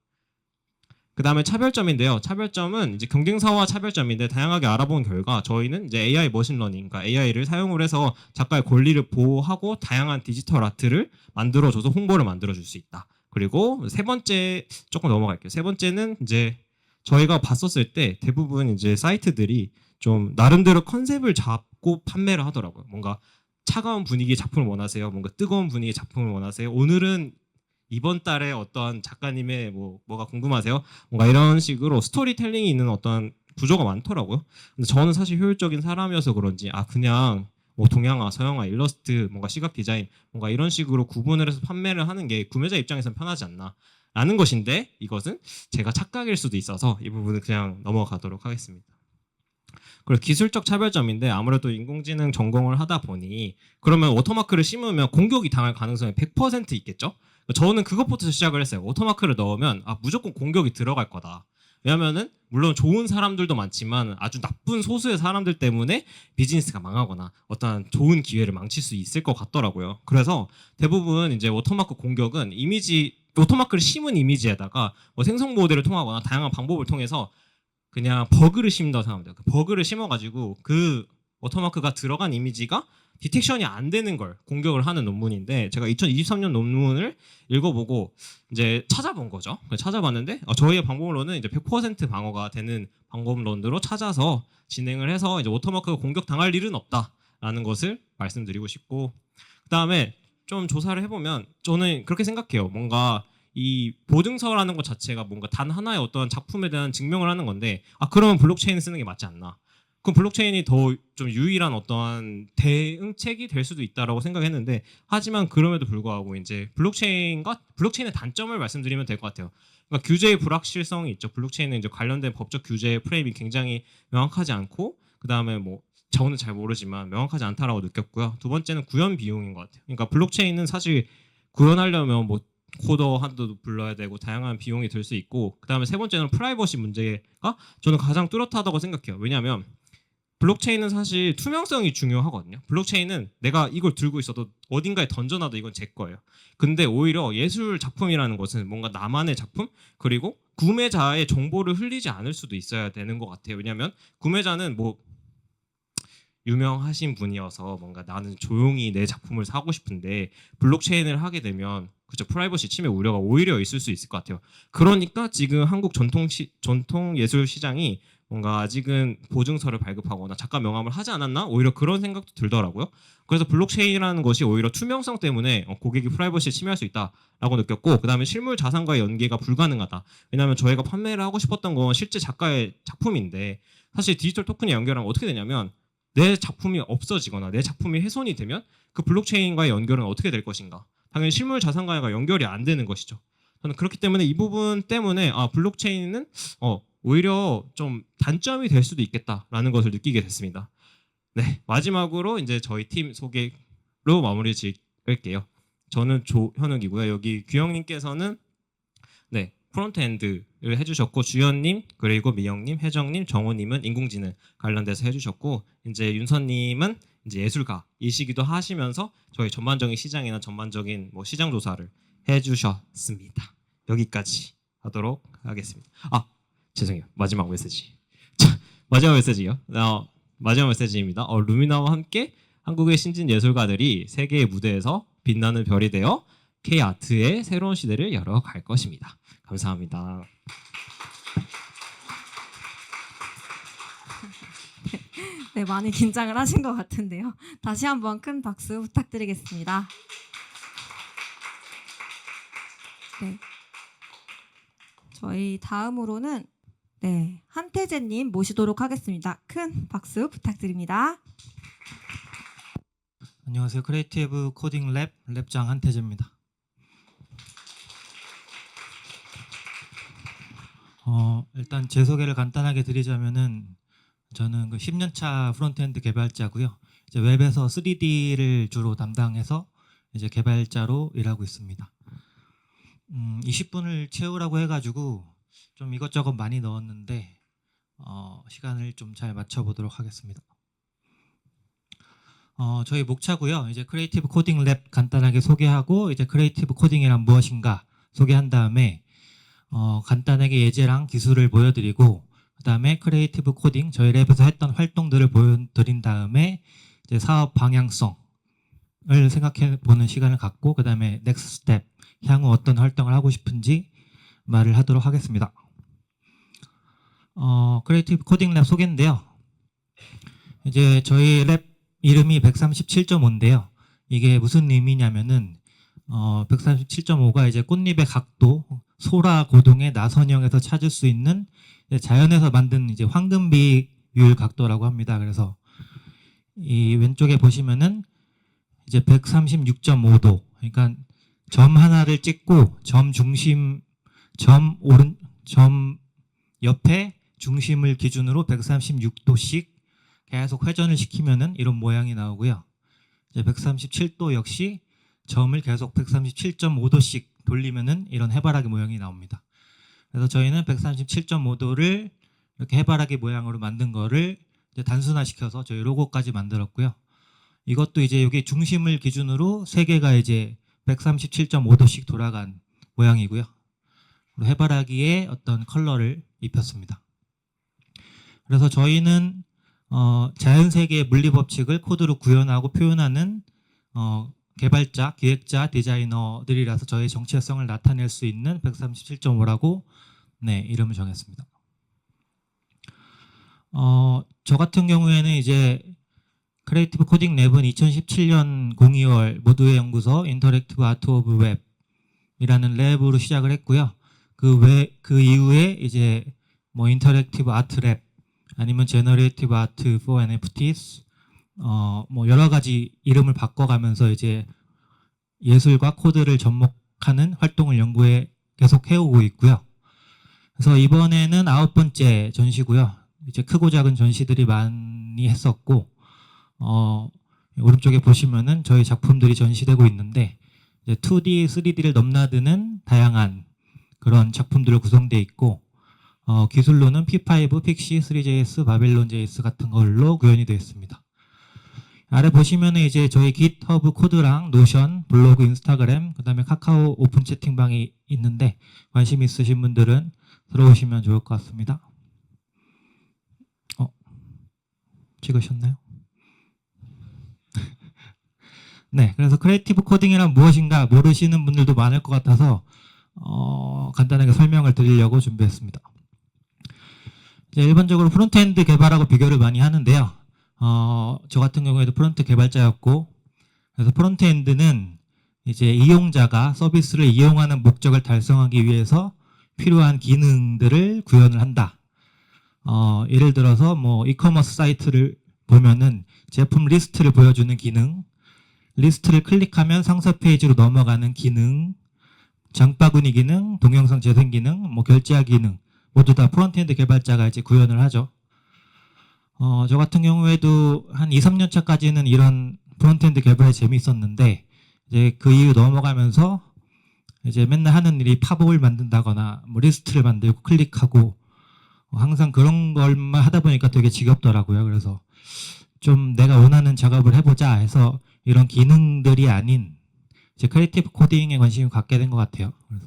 그 다음에 차별점인데요. 차별점은 이제 경쟁사와 차별점인데, 다양하게 알아본 결과 저희는 이제 AI 머신러닝, 그러니까 AI를 사용을 해서 작가의 권리를 보호하고 다양한 디지털 아트를 만들어줘서 홍보를 만들어줄 수 있다. 그리고 세 번째 조금 넘어갈게요. 세 번째는 이제 저희가 봤었을 때 대부분 이제 사이트들이 좀 나름대로 컨셉을 잡고 판매를 하더라고요. 뭔가 차가운 분위기의 작품을 원하세요? 뭔가 뜨거운 분위기의 작품을 원하세요? 오늘은 이번 달에 어떤 작가님의 뭐가 궁금하세요? 뭔가 이런 식으로 스토리텔링이 있는 어떤 구조가 많더라고요. 근데 저는 사실 효율적인 사람이어서 그런지 그냥 뭐 동양화, 서양화, 일러스트, 뭔가 시각 디자인, 뭔가 이런 식으로 구분을 해서 판매를 하는 게 구매자 입장에서는 편하지 않나라는 것인데, 이것은 제가 착각일 수도 있어서 이 부분은 그냥 넘어가도록 하겠습니다. 그리고 기술적 차별점인데, 아무래도 인공지능 전공을 하다 보니 그러면 워터마크를 심으면 공격이 당할 가능성이 100% 있겠죠? 저는 그것부터 시작을 했어요. 워터마크를 넣으면 무조건 공격이 들어갈 거다. 왜냐면은 물론 좋은 사람들도 많지만 아주 나쁜 소수의 사람들 때문에 비즈니스가 망하거나 어떤 좋은 기회를 망칠 수 있을 것 같더라고요. 그래서 대부분 이제 워터마크 공격은 워터마크를 심은 이미지에다가 뭐 생성 모델을 통하거나 다양한 방법을 통해서 그냥 버그를 심는다고 생각합니다. 그 버그를 심어가지고 그 워터마크가 들어간 이미지가 디텍션이 안 되는 걸 공격을 하는 논문인데, 제가 2023년 논문을 읽어보고 이제 찾아본 거죠. 찾아봤는데 저희의 방법론은 이제 100% 방어가 되는 방법론으로 찾아서 진행을 해서 이제 워터마크가 공격당할 일은 없다라는 것을 말씀드리고 싶고, 그 다음에 좀 조사를 해보면 저는 그렇게 생각해요. 뭔가 이 보증서라는 것 자체가 뭔가 단 하나의 어떤 작품에 대한 증명을 하는 건데, 그러면 블록체인을 쓰는 게 맞지 않나? 그럼 블록체인이 더 좀 유일한 어떠한 대응책이 될 수도 있다라고 생각했는데, 하지만 그럼에도 불구하고 이제 블록체인의 단점을 말씀드리면 될 것 같아요. 그러니까 규제의 불확실성이 있죠. 블록체인은 이제 관련된 법적 규제의 프레임이 굉장히 명확하지 않고, 그 다음에 뭐 저는 잘 모르지만 명확하지 않다라고 느꼈고요. 두 번째는 구현 비용인 것 같아요. 그러니까 블록체인은 사실 구현하려면 뭐 코더 한도 불러야 되고 다양한 비용이 들 수 있고, 그 다음에 세 번째는 프라이버시 문제가 저는 가장 뚜렷하다고 생각해요. 왜냐하면 블록체인은 사실 투명성이 중요하거든요. 블록체인은 내가 이걸 들고 있어도 어딘가에 던져놔도 이건 제 거예요. 근데 오히려 예술 작품이라는 것은 뭔가 나만의 작품, 그리고 구매자의 정보를 흘리지 않을 수도 있어야 되는 것 같아요. 왜냐하면 구매자는 뭐 유명하신 분이어서 뭔가 나는 조용히 내 작품을 사고 싶은데, 블록체인을 하게 되면 그죠, 프라이버시 침해 우려가 오히려 있을 수 있을 것 같아요. 그러니까 지금 한국 전통 예술 시장이 뭔가 아직은 보증서를 발급하거나 작가 명함을 하지 않았나? 오히려 그런 생각도 들더라고요. 그래서 블록체인이라는 것이 오히려 투명성 때문에 고객이 프라이버시에 침해할 수 있다라고 느꼈고, 그 다음에 실물 자산과의 연계가 불가능하다. 왜냐하면 저희가 판매를 하고 싶었던 건 실제 작가의 작품인데, 사실 디지털 토큰에 연결하면 어떻게 되냐면 내 작품이 없어지거나 내 작품이 훼손이 되면 그 블록체인과의 연결은 어떻게 될 것인가? 당연히 실물 자산과의 연결이 안 되는 것이죠. 저는 그렇기 때문에 이 부분 때문에 블록체인은 오히려 좀 단점이 될 수도 있겠다라는 것을 느끼게 됐습니다. 네, 마지막으로 이제 저희 팀 소개로 마무리 지을게요. 저는 조현욱이고요. 여기 규영님께서는 네, 프론트엔드를 해주셨고, 주연님, 그리고 미영님, 혜정님, 정호님은 인공지능 관련돼서 해주셨고, 이제 윤선님은 이제 예술가이시기도 하시면서 저희 전반적인 시장이나 전반적인 뭐 시장 조사를 해주셨습니다. 여기까지 하도록 하겠습니다. 아, 죄송해요. 마지막 메시지. 자, 마지막 메시지요. 마지막 메시지입니다. 루미나와 함께 한국의 신진 예술가들이 세계의 무대에서 빛나는 별이 되어 K-아트의 새로운 시대를 열어갈 것입니다. 감사합니다. 네, 많이 긴장을 하신 것 같은데요. 다시 한번 큰 박수 부탁드리겠습니다. 네. 저희 다음으로는 네, 한태재님 모시도록 하겠습니다. 큰 박수 부탁드립니다. 안녕하세요. 크리에이티브 코딩 랩장 한태재입니다. 일단 제 소개를 간단하게 드리자면은 저는 그 10년차 프론트엔드 개발자고요. 이제 웹에서 3D를 주로 담당해서 이제 개발자로 일하고 있습니다. 20분을 채우라고 해가지고 좀 이것저것 많이 넣었는데 시간을 좀 잘 맞춰보도록 하겠습니다. 저희 목차고요. 이제 크리에이티브 코딩 랩 간단하게 소개하고 이제 크리에이티브 코딩이란 무엇인가 소개한 다음에 간단하게 예제랑 기술을 보여드리고 그 다음에 크리에이티브 코딩 저희 랩에서 했던 활동들을 보여드린 다음에 이제 사업 방향성을 생각해 보는 시간을 갖고 그 다음에 넥스트 스텝 향후 어떤 활동을 하고 싶은지 말을 하도록 하겠습니다. 크리에이티브 코딩 랩 소개인데요. 이제 저희 랩 이름이 137.5인데요. 이게 무슨 의미냐면은 137.5가 이제 꽃잎의 각도, 소라 고동의 나선형에서 찾을 수 있는 자연에서 만든 이제 황금 비율 각도라고 합니다. 그래서 이 왼쪽에 보시면은 이제 136.5도, 그러니까 점 하나를 찍고 점 옆에 중심을 기준으로 136도씩 계속 회전을 시키면은 이런 모양이 나오고요. 이제 137도 역시 점을 계속 137.5도씩 돌리면은 이런 해바라기 모양이 나옵니다. 그래서 저희는 137.5도를 이렇게 해바라기 모양으로 만든 거를 이제 단순화시켜서 저희 로고까지 만들었고요. 이것도 이제 여기 중심을 기준으로 세 개가 이제 137.5도씩 돌아간 모양이고요. 해바라기에 어떤 컬러를 입혔습니다. 그래서 저희는 자연세계의 물리법칙을 코드로 구현하고 표현하는 개발자, 기획자, 디자이너들이라서 저의 정체성을 나타낼 수 있는 137.5라고 네, 이름을 정했습니다. 저 같은 경우에는 이제 크리에이티브 코딩 랩은 2017년 02월 모두의 연구소 인터랙티브 아트 오브 웹이라는 랩으로 시작을 했고요. 그 이후에 이제 뭐 인터랙티브 아트 랩 아니면 제너레이티브 아트 for NFTs 뭐 여러 가지 이름을 바꿔가면서 이제 예술과 코드를 접목하는 활동을 연구해 계속 해오고 있고요. 그래서 이번에는 9번째 전시고요. 이제 크고 작은 전시들이 많이 했었고 오른쪽에 보시면은 저희 작품들이 전시되고 있는데 이제 2D, 3D를 넘나드는 다양한 그런 작품들로 구성되어 있고 기술로는 P5, 픽시, 3JS, 바빌론 JS 같은 걸로 구현이 되어 있습니다. 아래 보시면은 이제 저희 GitHub 코드랑 노션, 블로그, 인스타그램, 그 다음에 카카오 오픈 채팅방이 있는데 관심 있으신 분들은 들어오시면 좋을 것 같습니다. 찍으셨나요? 네, 그래서 크리에이티브 코딩이란 무엇인가 모르시는 분들도 많을 것 같아서 간단하게 설명을 드리려고 준비했습니다. 이제 일반적으로 프론트엔드 개발하고 비교를 많이 하는데요. 저 같은 경우에도 프론트 개발자였고, 그래서 프론트엔드는 이제 이용자가 서비스를 이용하는 목적을 달성하기 위해서 필요한 기능들을 구현을 한다. 예를 들어서 뭐 이커머스 사이트를 보면은 제품 리스트를 보여주는 기능, 리스트를 클릭하면 상세 페이지로 넘어가는 기능, 장바구니 기능, 동영상 재생 기능, 뭐 결제하 기능 모두 다 프론트엔드 개발자가 이제 구현을 하죠. 저 같은 경우에도 한 2, 3년 차까지는 이런 프론트엔드 개발이 재미있었는데 이제 그 이후 넘어가면서 이제 맨날 하는 일이 팝업을 만든다거나 뭐 리스트를 만들고 클릭하고 항상 그런 걸만 하다 보니까 되게 지겹더라고요. 그래서 좀 내가 원하는 작업을 해보자 해서 이런 기능들이 아닌 이제 크리에이티브 코딩에 관심을 갖게 된 것 같아요. 그래서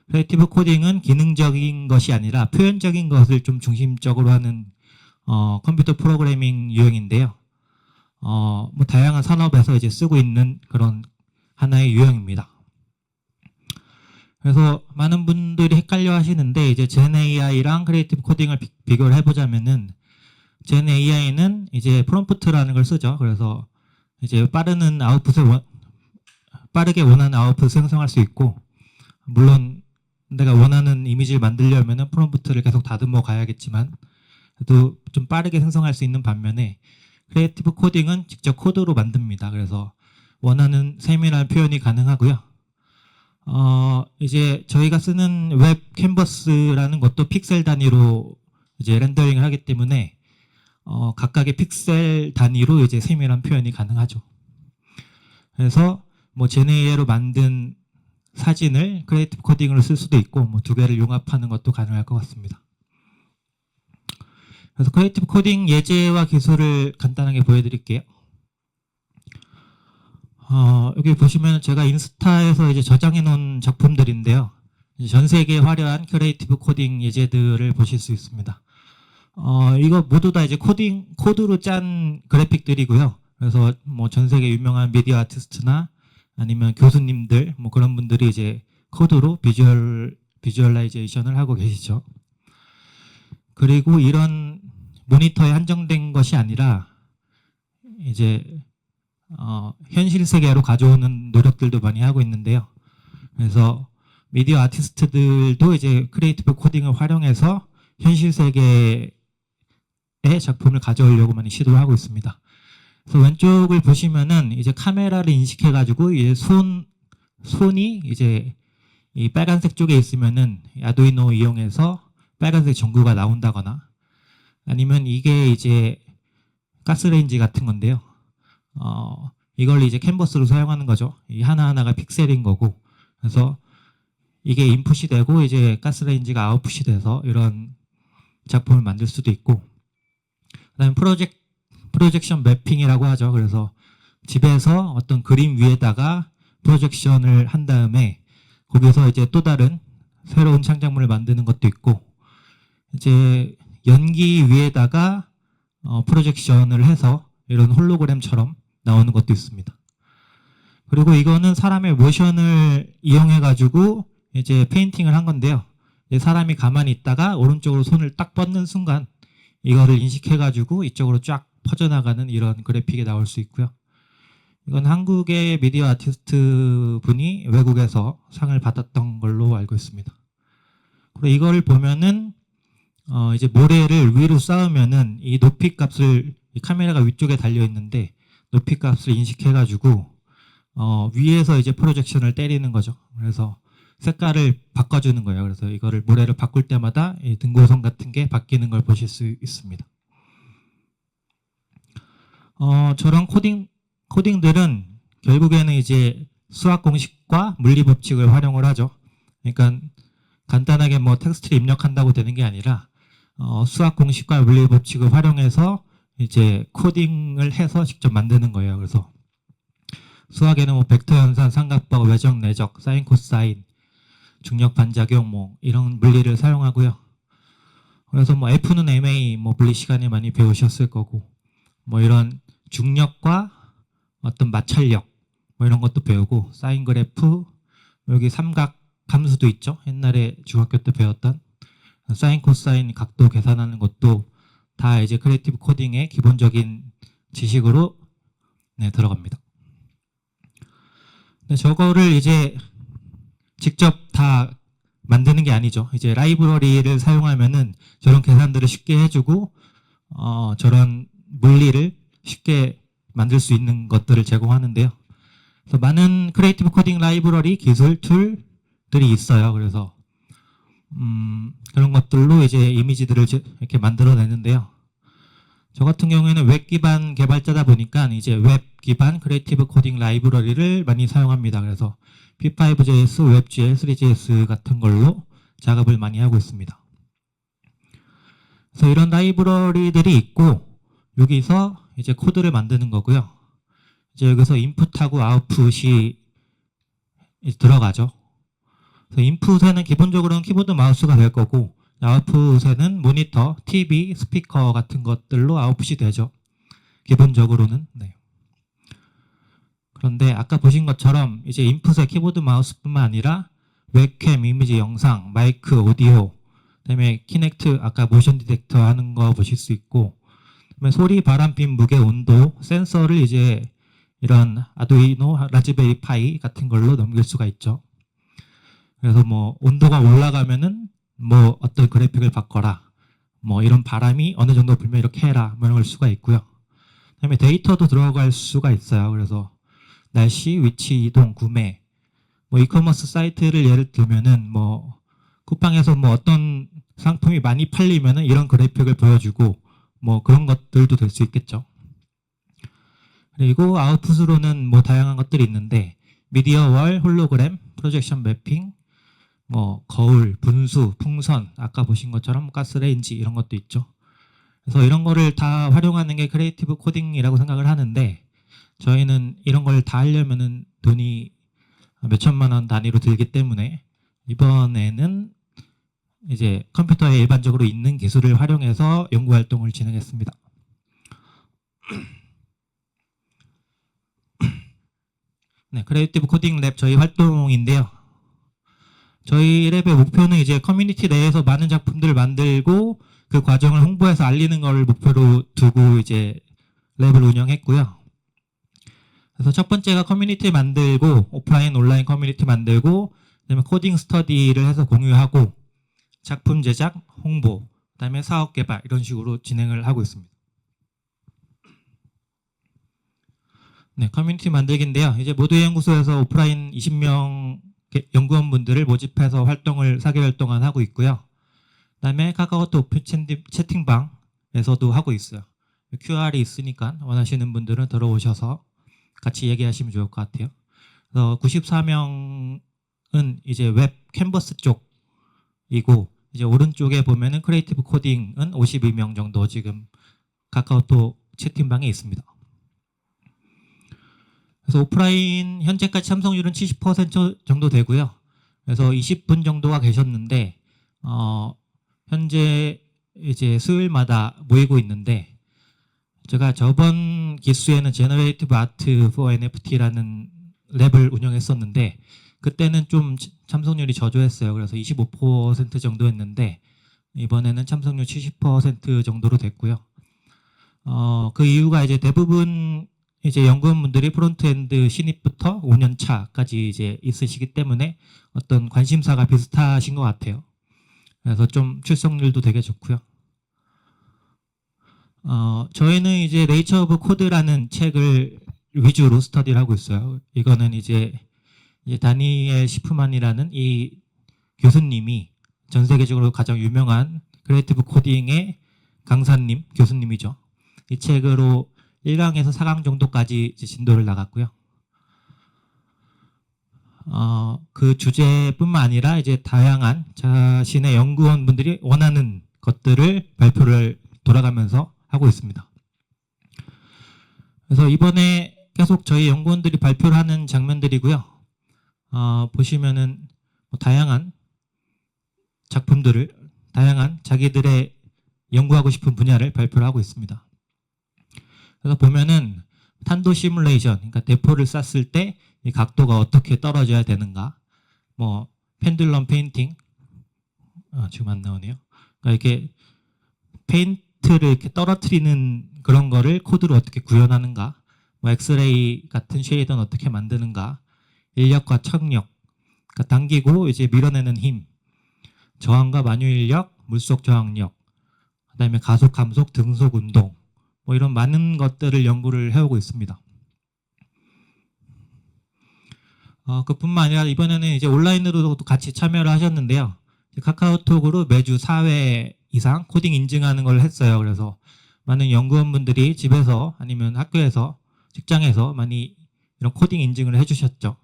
크리에이티브 코딩은 기능적인 것이 아니라 표현적인 것을 좀 중심적으로 하는 컴퓨터 프로그래밍 유형인데요. 뭐 다양한 산업에서 이제 쓰고 있는 그런 하나의 유형입니다. 그래서 많은 분들이 헷갈려 하시는데 이제 젠 AI랑 크리에이티브 코딩을 비교를 해보자면은 젠 AI는 이제 프롬프트라는 걸 쓰죠. 그래서 이제 빠르게 원하는 아웃풋을 생성할 수 있고, 물론 내가 원하는 이미지를 만들려면은 프롬프트를 계속 다듬어 가야겠지만 그래도 좀 빠르게 생성할 수 있는 반면에 크리에이티브 코딩은 직접 코드로 만듭니다. 그래서 원하는 세밀한 표현이 가능하고요. 이제 저희가 쓰는 웹 캔버스라는 것도 픽셀 단위로 이제 렌더링을 하기 때문에 각각의 픽셀 단위로 이제 세밀한 표현이 가능하죠. 그래서 뭐 제네이로 만든 사진을 크리에이티브 코딩으로 쓸 수도 있고 뭐 두 개를 용합하는 것도 가능할 것 같습니다. 그래서 크리에이티브 코딩 예제와 기술을 간단하게 보여드릴게요. 여기 보시면 제가 인스타에서 이제 저장해 놓은 작품들인데요. 전 세계에 화려한 크리에이티브 코딩 예제들을 보실 수 있습니다. 이거 모두 다 이제 코드로 짠 그래픽들이고요. 그래서 뭐 전 세계 유명한 미디어 아티스트나 아니면 교수님들 뭐 그런 분들이 이제 코드로 비주얼라이제이션을 하고 계시죠. 그리고 이런 모니터에 한정된 것이 아니라 이제 현실 세계로 가져오는 노력들도 많이 하고 있는데요. 그래서 미디어 아티스트들도 이제 크리에이티브 코딩을 활용해서 현실 세계의 작품을 가져오려고 많이 시도를 하고 있습니다. 그래서 왼쪽을 보시면은 이제 카메라를 인식해가지고 이제 손이 이제 이 빨간색 쪽에 있으면은 아두이노 이용해서 빨간색 전구가 나온다거나 아니면 이게 이제 가스레인지 같은 건데요. 이걸 이제 캔버스로 사용하는 거죠. 이 하나하나가 픽셀인 거고. 그래서 이게 인풋이 되고 이제 가스레인지가 아웃풋이 돼서 이런 작품을 만들 수도 있고. 그다음에 프로젝션 매핑이라고 하죠. 그래서 집에서 어떤 그림 위에다가 프로젝션을 한 다음에 거기서 이제 또 다른 새로운 창작물을 만드는 것도 있고, 이제 연기 위에다가 프로젝션을 해서 이런 홀로그램처럼 나오는 것도 있습니다. 그리고 이거는 사람의 모션을 이용해 가지고 이제 페인팅을 한 건데요. 사람이 가만히 있다가 오른쪽으로 손을 딱 뻗는 순간 이거를 인식해 가지고 이쪽으로 쫙 퍼져나가는 이런 그래픽이 나올 수 있고요. 이건 한국의 미디어 아티스트 분이 외국에서 상을 받았던 걸로 알고 있습니다. 그리고 이걸 보면은 이제 모래를 위로 쌓으면은 이 높이 값을 이 카메라가 위쪽에 달려 있는데 높이 값을 인식해 가지고 위에서 이제 프로젝션을 때리는 거죠. 그래서 색깔을 바꿔주는 거예요. 그래서 이거를 모래를 바꿀 때마다 이 등고선 같은 게 바뀌는 걸 보실 수 있습니다. 저런 코딩들은 결국에는 이제 수학 공식과 물리 법칙을 활용을 하죠. 그러니까 간단하게 뭐 텍스트를 입력한다고 되는 게 아니라 수학 공식과 물리 법칙을 활용해서 이제 코딩을 해서 직접 만드는 거예요. 그래서 수학에는 뭐 벡터 연산, 삼각법, 외적, 내적, 사인, 코사인, 중력 반작용 뭐 이런 물리를 사용하고요. 그래서 뭐 F는 MA 뭐 물리 시간에 많이 배우셨을 거고 뭐 이런 중력과 어떤 마찰력 뭐 이런 것도 배우고 사인 그래프 여기 삼각 함수도 있죠. 옛날에 중학교 때 배웠던 사인 코사인 각도 계산하는 것도 다 이제 크리에이티브 코딩의 기본적인 지식으로 들어갑니다. 근데 저거를 이제 직접 다 만드는 게 아니죠. 이제 라이브러리를 사용하면은 저런 계산들을 쉽게 해주고 저런 물리를 쉽게 만들 수 있는 것들을 제공하는데요. 그래서 많은 크리에이티브 코딩 라이브러리 기술 툴들이 있어요. 그래서 그런 것들로 이제 이미지들을 이렇게 만들어내는데요. 저 같은 경우에는 웹 기반 개발자다 보니까 이제 웹 기반 크리에이티브 코딩 라이브러리를 많이 사용합니다. 그래서 P5JS, WebGL, 3JS 같은 걸로 작업을 많이 하고 있습니다. 그래서 이런 라이브러리들이 있고 여기서 이제 코드를 만드는 거고요. 이제 여기서 인풋하고 아웃풋이 이제 들어가죠. 그래서 인풋에는 기본적으로는 키보드 마우스가 될 거고 아웃풋에는 모니터, TV, 스피커 같은 것들로 아웃풋이 되죠. 기본적으로는. 네. 그런데 아까 보신 것처럼 이제 인풋에 키보드 마우스뿐만 아니라 웹캠, 이미지, 영상, 마이크, 오디오, 그다음에 키넥트 아까 모션 디텍터 하는 거 보실 수 있고, 그다음에 소리, 바람빛, 무게, 온도, 센서를 이제 이런 아두이노, 라즈베리 파이 같은 걸로 넘길 수가 있죠. 그래서 뭐 온도가 올라가면은 뭐 어떤 그래픽을 바꿔라, 뭐 이런 바람이 어느 정도 불면 이렇게 해라, 뭐 이런 걸 수가 있고요. 그다음에 데이터도 들어갈 수가 있어요. 그래서 날씨, 위치, 이동, 구매, 뭐 이커머스 사이트를 예를 들면은 뭐 쿠팡에서 뭐 어떤 상품이 많이 팔리면은 이런 그래픽을 보여주고 뭐 그런 것들도 될 수 있겠죠. 그리고 아웃풋으로는 뭐 다양한 것들이 있는데 미디어 월, 홀로그램, 프로젝션 매핑, 뭐 거울, 분수, 풍선, 아까 보신 것처럼 가스레인지 이런 것도 있죠. 그래서 이런 거를 다 활용하는 게 크리에이티브 코딩이라고 생각을 하는데 저희는 이런 걸 다 하려면은 돈이 몇천만 원 단위로 들기 때문에 이번에는 이제 컴퓨터에 일반적으로 있는 기술을 활용해서 연구 활동을 진행했습니다. 네, 크리에이티브 코딩 랩 저희 활동인데요. 저희 랩의 목표는 이제 커뮤니티 내에서 많은 작품들을 만들고 그 과정을 홍보해서 알리는 걸 목표로 두고 이제 랩을 운영했고요. 그래서 첫 번째가 커뮤니티 만들고 오프라인, 온라인 커뮤니티 만들고 그다음에 코딩 스터디를 해서 공유하고 작품 제작, 홍보, 그다음에 사업 개발 이런 식으로 진행을 하고 있습니다. 네, 커뮤니티 만들기인데요. 이제 모두의 연구소에서 오프라인 20명 연구원분들을 모집해서 활동을 4개월 동안 하고 있고요. 그다음에 카카오톡 오픈 채팅방에서도 하고 있어요. QR이 있으니까 원하시는 분들은 들어오셔서 같이 얘기하시면 좋을 것 같아요. 그래서 94명은 이제 웹 캔버스 쪽이고 이제 오른쪽에 보면은 크리에이티브 코딩은 52명 정도 지금 카카오톡 채팅방에 있습니다. 그래서 오프라인 현재까지 참석률은 70% 정도 되고요. 그래서 20분 정도가 계셨는데 현재 이제 수요일마다 모이고 있는데 제가 저번 기수에는 제너레이티브 아트 for NFT라는 랩을 운영했었는데 그때는 좀 참석률이 저조했어요. 그래서 25% 정도 했는데 이번에는 참석률 70% 정도로 됐고요. 그 이유가 이제 대부분 이제 연구원분들이 프론트엔드 신입부터 5년 차까지 이제 있으시기 때문에 어떤 관심사가 비슷하신 것 같아요. 그래서 좀 출석률도 되게 좋고요. 저희는 이제 네이처 오브 코드라는 책을 위주로 스터디를 하고 있어요. 이거는 이제 다니엘 시프만이라는 이 교수님이 전 세계적으로 가장 유명한 크리에이티브 코딩의 강사님, 교수님이죠. 이 책으로 1강에서 4강 정도까지 진도를 나갔고요. 그 주제뿐만 아니라 이제 다양한 자신의 연구원분들이 원하는 것들을 발표를 돌아가면서 하고 있습니다. 그래서 이번에 계속 저희 연구원들이 발표를 하는 장면들이고요. 보시면은 뭐 다양한 작품들을, 다양한 자기들의 연구하고 싶은 분야를 발표를 하고 있습니다. 그래서 보면은 탄도 시뮬레이션, 그러니까 대포를 쐈을 때 이 각도가 어떻게 떨어져야 되는가, 뭐 펜듈럼 페인팅, 지금 안 나오네요. 그러니까 이렇게 페인트를 이렇게 떨어뜨리는 그런 거를 코드로 어떻게 구현하는가, 뭐 엑스레이 같은 쉐이더는 어떻게 만드는가, 인력과 척력, 그러니까 당기고 이제 밀어내는 힘, 저항과 만유 인력, 물속 저항력, 그다음에 가속, 감속, 등속 운동, 뭐 이런 많은 것들을 연구를 해오고 있습니다. 그뿐만 아니라 이번에는 이제 온라인으로도 같이 참여를 하셨는데요. 카카오톡으로 매주 4회 이상 코딩 인증하는 걸 했어요. 그래서 많은 연구원분들이 집에서 아니면 학교에서 직장에서 많이 이런 코딩 인증을 해주셨죠.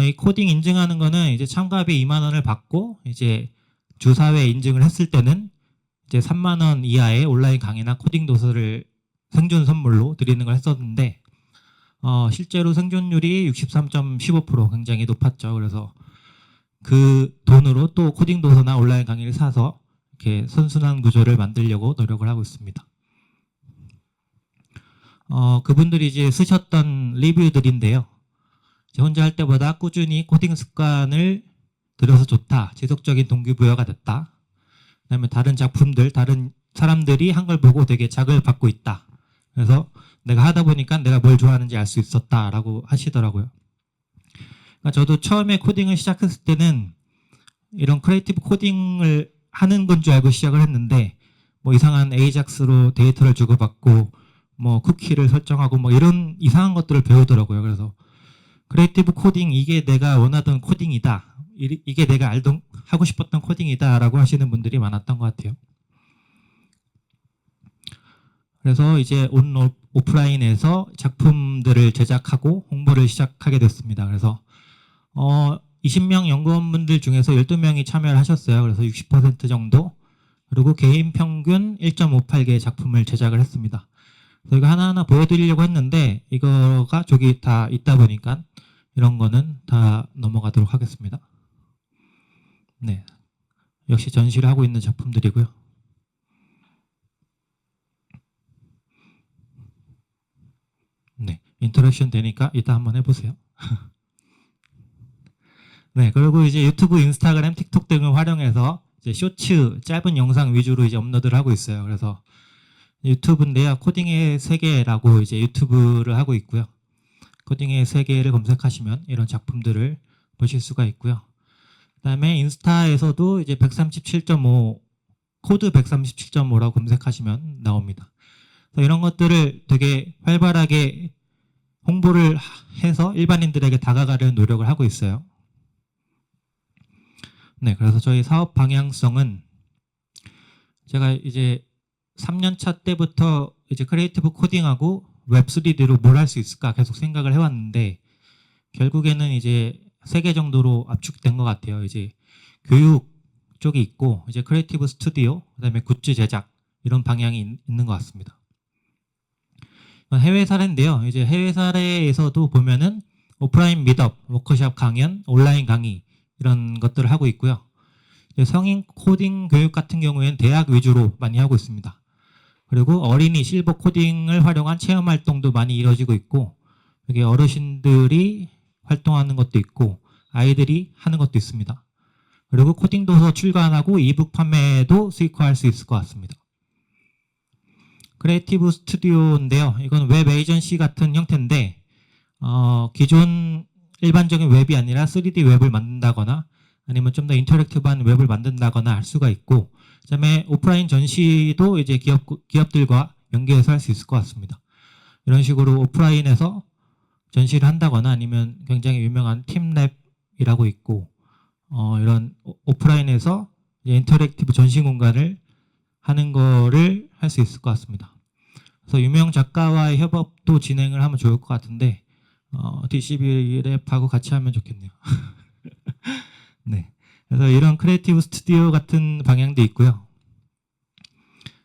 이 코딩 인증하는 거는 이제 참가비 2만 원을 받고 이제 주 4회 인증을 했을 때는 이제 3만 원 이하의 온라인 강의나 코딩 도서를 생존 선물로 드리는 걸 했었는데 실제로 생존율이 63.15% 굉장히 높았죠. 그래서 그 돈으로 또 코딩 도서나 온라인 강의를 사서 이렇게 선순환 구조를 만들려고 노력을 하고 있습니다. 그분들이 이제 쓰셨던 리뷰들인데요. 혼자 할 때보다 꾸준히 코딩 습관을 들여서 좋다. 지속적인 동기부여가 됐다. 그다음에 다른 작품들, 다른 사람들이 한 걸 보고 되게 자극을 받고 있다. 그래서 내가 하다 보니까 내가 뭘 좋아하는지 알 수 있었다라고 하시더라고요. 그러니까 저도 처음에 코딩을 시작했을 때는 이런 크리에이티브 코딩을 하는 건 줄 알고 시작을 했는데 뭐 이상한 에이작스로 데이터를 주고받고 뭐 쿠키를 설정하고 뭐 이런 이상한 것들을 배우더라고요. 그래서 크리에이티브 코딩 이게 내가 원하던 코딩이다. 이게 내가 하고 싶었던 코딩이다라고 하시는 분들이 많았던 것 같아요. 그래서 이제 오프라인에서 작품들을 제작하고 홍보를 시작하게 됐습니다. 그래서 20명 연구원분들 중에서 12명이 참여를 하셨어요. 그래서 60% 정도. 그리고 개인 평균 1.58개의 작품을 제작을 했습니다. 그래서 이거 하나하나 보여드리려고 했는데 이거가 저기 다 있다 보니까 이런 거는 다 넘어가도록 하겠습니다. 네, 역시 전시를 하고 있는 작품들이고요. 네, 인터랙션 되니까 이따 한번 해보세요. 네, 그리고 이제 유튜브, 인스타그램, 틱톡 등을 활용해서 이제 쇼츠, 짧은 영상 위주로 이제 업로드를 하고 있어요. 그래서 유튜브인데요, 코딩의 세계라고 이제 유튜브를 하고 있고요. 코딩의 세계를 검색하시면 이런 작품들을 보실 수가 있고요. 그다음에 인스타에서도 이제 137.5 코드 137.5라고 검색하시면 나옵니다. 그래서 이런 것들을 되게 활발하게 홍보를 해서 일반인들에게 다가가려는 노력을 하고 있어요. 네, 그래서 저희 사업 방향성은 제가 이제 3년차 때부터 이제 크리에이티브 코딩하고 웹 3D로 뭘 할 수 있을까 계속 생각을 해왔는데 결국에는 이제 3개 정도로 압축된 것 같아요. 이제 교육 쪽이 있고 이제 크리에이티브 스튜디오, 그다음에 굿즈 제작 이런 방향이 있는 것 같습니다. 해외 사례인데요. 이제 해외 사례에서도 보면은 오프라인 미트업, 워크숍 강연, 온라인 강의 이런 것들을 하고 있고요. 성인 코딩 교육 같은 경우에는 대학 위주로 많이 하고 있습니다. 그리고 어린이 실버 코딩을 활용한 체험 활동도 많이 이루어지고 있고 여기 어르신들이 활동하는 것도 있고 아이들이 하는 것도 있습니다. 그리고 코딩 도서 출간하고 이북 판매도 수익화할 수 있을 것 같습니다. 크리에이티브 스튜디오인데요. 이건 웹 에이전시 같은 형태인데 기존 일반적인 웹이 아니라 3D 웹을 만든다거나 아니면 좀 더 인터랙티브한 웹을 만든다거나 할 수가 있고 그다음에 오프라인 전시도 이제 기업들과 연계해서 할 수 있을 것 같습니다. 이런 식으로 오프라인에서 전시를 한다거나 아니면 굉장히 유명한 팀랩이라고 있고 이런 오프라인에서 이제 인터랙티브 전시 공간을 하는 거를 할 수 있을 것 같습니다. 그래서 유명 작가와의 협업도 진행을 하면 좋을 것 같은데 DCB 랩하고 같이 하면 좋겠네요. 네, 그래서 이런 크리에이티브 스튜디오 같은 방향도 있고요.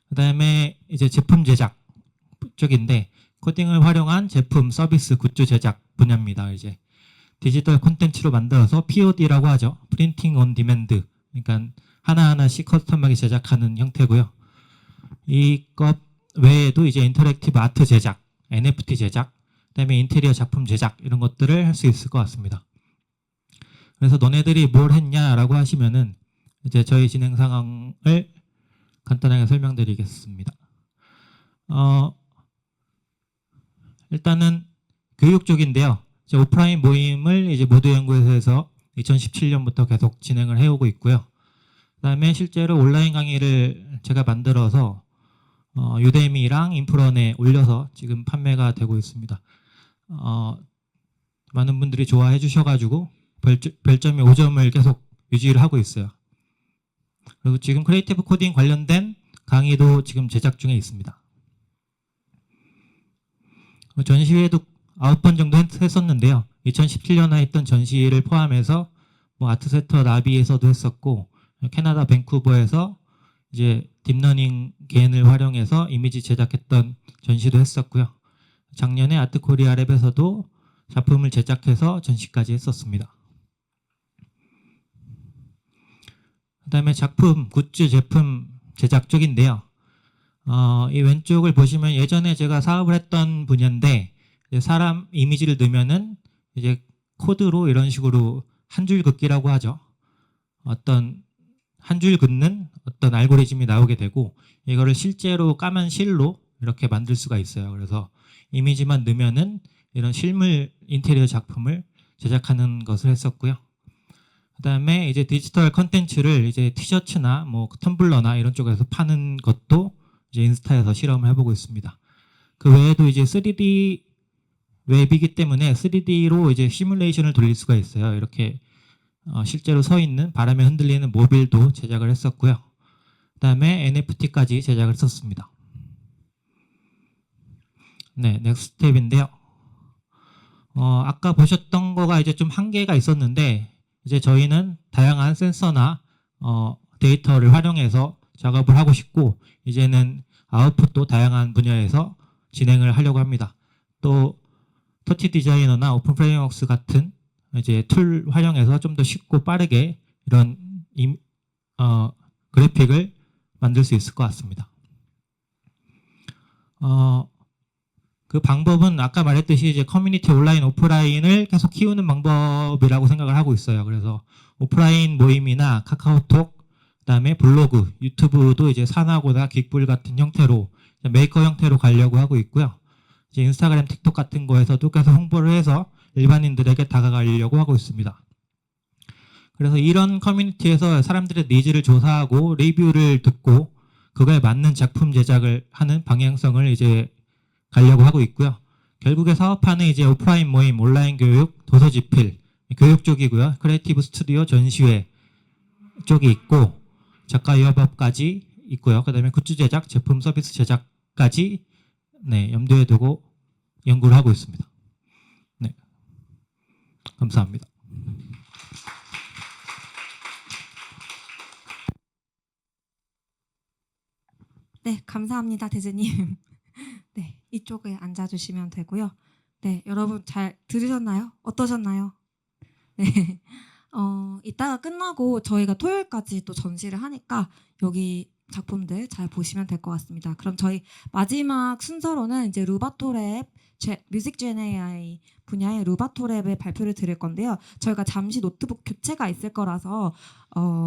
그다음에 이제 제품 제작 쪽인데 코딩을 활용한 제품, 서비스, 굿즈 제작 분야입니다. 이제 디지털 콘텐츠로 만들어서 POD라고 하죠. 프린팅 온 디맨드. 그러니까 하나하나씩 커스텀하게 제작하는 형태고요. 이것 외에도 이제 인터랙티브 아트 제작, NFT 제작, 그다음에 인테리어 작품 제작 이런 것들을 할 수 있을 것 같습니다. 그래서 너네들이 뭘 했냐라고 하시면은 이제 저희 진행 상황을 간단하게 설명드리겠습니다. 일단은 교육 쪽인데요. 이제 오프라인 모임을 이제 모두연구소에서 2017년부터 계속 진행을 해오고 있고요. 그다음에 실제로 온라인 강의를 제가 만들어서 유데미랑 인프런에 올려서 지금 판매가 되고 있습니다. 많은 분들이 좋아해 주셔가지고 별점이 5점을 계속 유지를 하고 있어요. 그리고 지금 크리에이티브 코딩 관련된 강의도 지금 제작 중에 있습니다. 전시회도 9번 정도 했었는데요. 2017년에 했던 전시회를 포함해서 뭐 아트센터 나비에서도 했었고, 캐나다 밴쿠버에서 이제 딥러닝 개인을 활용해서 이미지 제작했던 전시도 했었고요. 작년에 아트코리아 랩에서도 작품을 제작해서 전시까지 했었습니다. 그다음에 작품, 굿즈, 제품 제작 쪽인데요. 이 왼쪽을 보시면 예전에 제가 사업을 했던 분야인데, 이제 사람 이미지를 넣으면은 이제 코드로 이런 식으로 한 줄 긋기라고 하죠. 어떤 한 줄 긋는 어떤 알고리즘이 나오게 되고, 이거를 실제로 까만 실로 이렇게 만들 수가 있어요. 그래서 이미지만 넣으면은 이런 실물 인테리어 작품을 제작하는 것을 했었고요. 그다음에 이제 디지털 컨텐츠를 이제 티셔츠나 뭐 텀블러나 이런 쪽에서 파는 것도 이제 인스타에서 실험을 해보고 있습니다. 그 외에도 이제 3D 웹이기 때문에 3D로 이제 시뮬레이션을 돌릴 수가 있어요. 이렇게 실제로 서 있는 바람에 흔들리는 모빌도 제작을 했었고요. 그다음에 NFT까지 제작을 했었습니다. 네, 넥스트 스텝인데요. 아까 보셨던 거가 이제 좀 한계가 있었는데, 이제 저희는 다양한 센서나 데이터를 활용해서 작업을 하고 싶고, 이제는 아웃풋도 다양한 분야에서 진행을 하려고 합니다. 또 터치 디자이너나 오픈 프레임워크스 같은 이제 툴 활용해서 좀 더 쉽고 빠르게 이런 그래픽을 만들 수 있을 것 같습니다. 그 방법은 아까 말했듯이 이제 커뮤니티 온라인 오프라인을 계속 키우는 방법이라고 생각을 하고 있어요. 그래서 오프라인 모임이나 카카오톡, 그다음에 블로그, 유튜브도 이제 산하고나 긱불 같은 형태로 메이커 형태로 가려고 하고 있고요. 이제 인스타그램, 틱톡 같은 거에서도 계속 홍보를 해서 일반인들에게 다가가려고 하고 있습니다. 그래서 이런 커뮤니티에서 사람들의 니즈를 조사하고 리뷰를 듣고 그거에 맞는 작품 제작을 하는 방향성을 이제 가려고 하고 있고요. 결국에 사업화는 이제 오프라인 모임, 온라인 교육, 도서 집필, 교육 쪽이고요. 크리에이티브 스튜디오, 전시회 쪽이 있고, 작가 유아법까지 있고요. 그다음에 굿즈 제작, 제품 서비스 제작까지 네, 염두에 두고 연구를 하고 있습니다. 네, 감사합니다. 네, 감사합니다, 대주님. 네, 이쪽에 앉아주시면 되고요. 네, 여러분 잘 들으셨나요? 어떠셨나요? 네, 이따가 끝나고 저희가 토요일까지 또 전시를 하니까 여기 작품들 잘 보시면 될 것 같습니다. 그럼 저희 마지막 순서로는 이제 루바토랩 뮤직 젠 AI 분야의 루바토랩의 발표를 드릴 건데요. 저희가 잠시 노트북 교체가 있을 거라서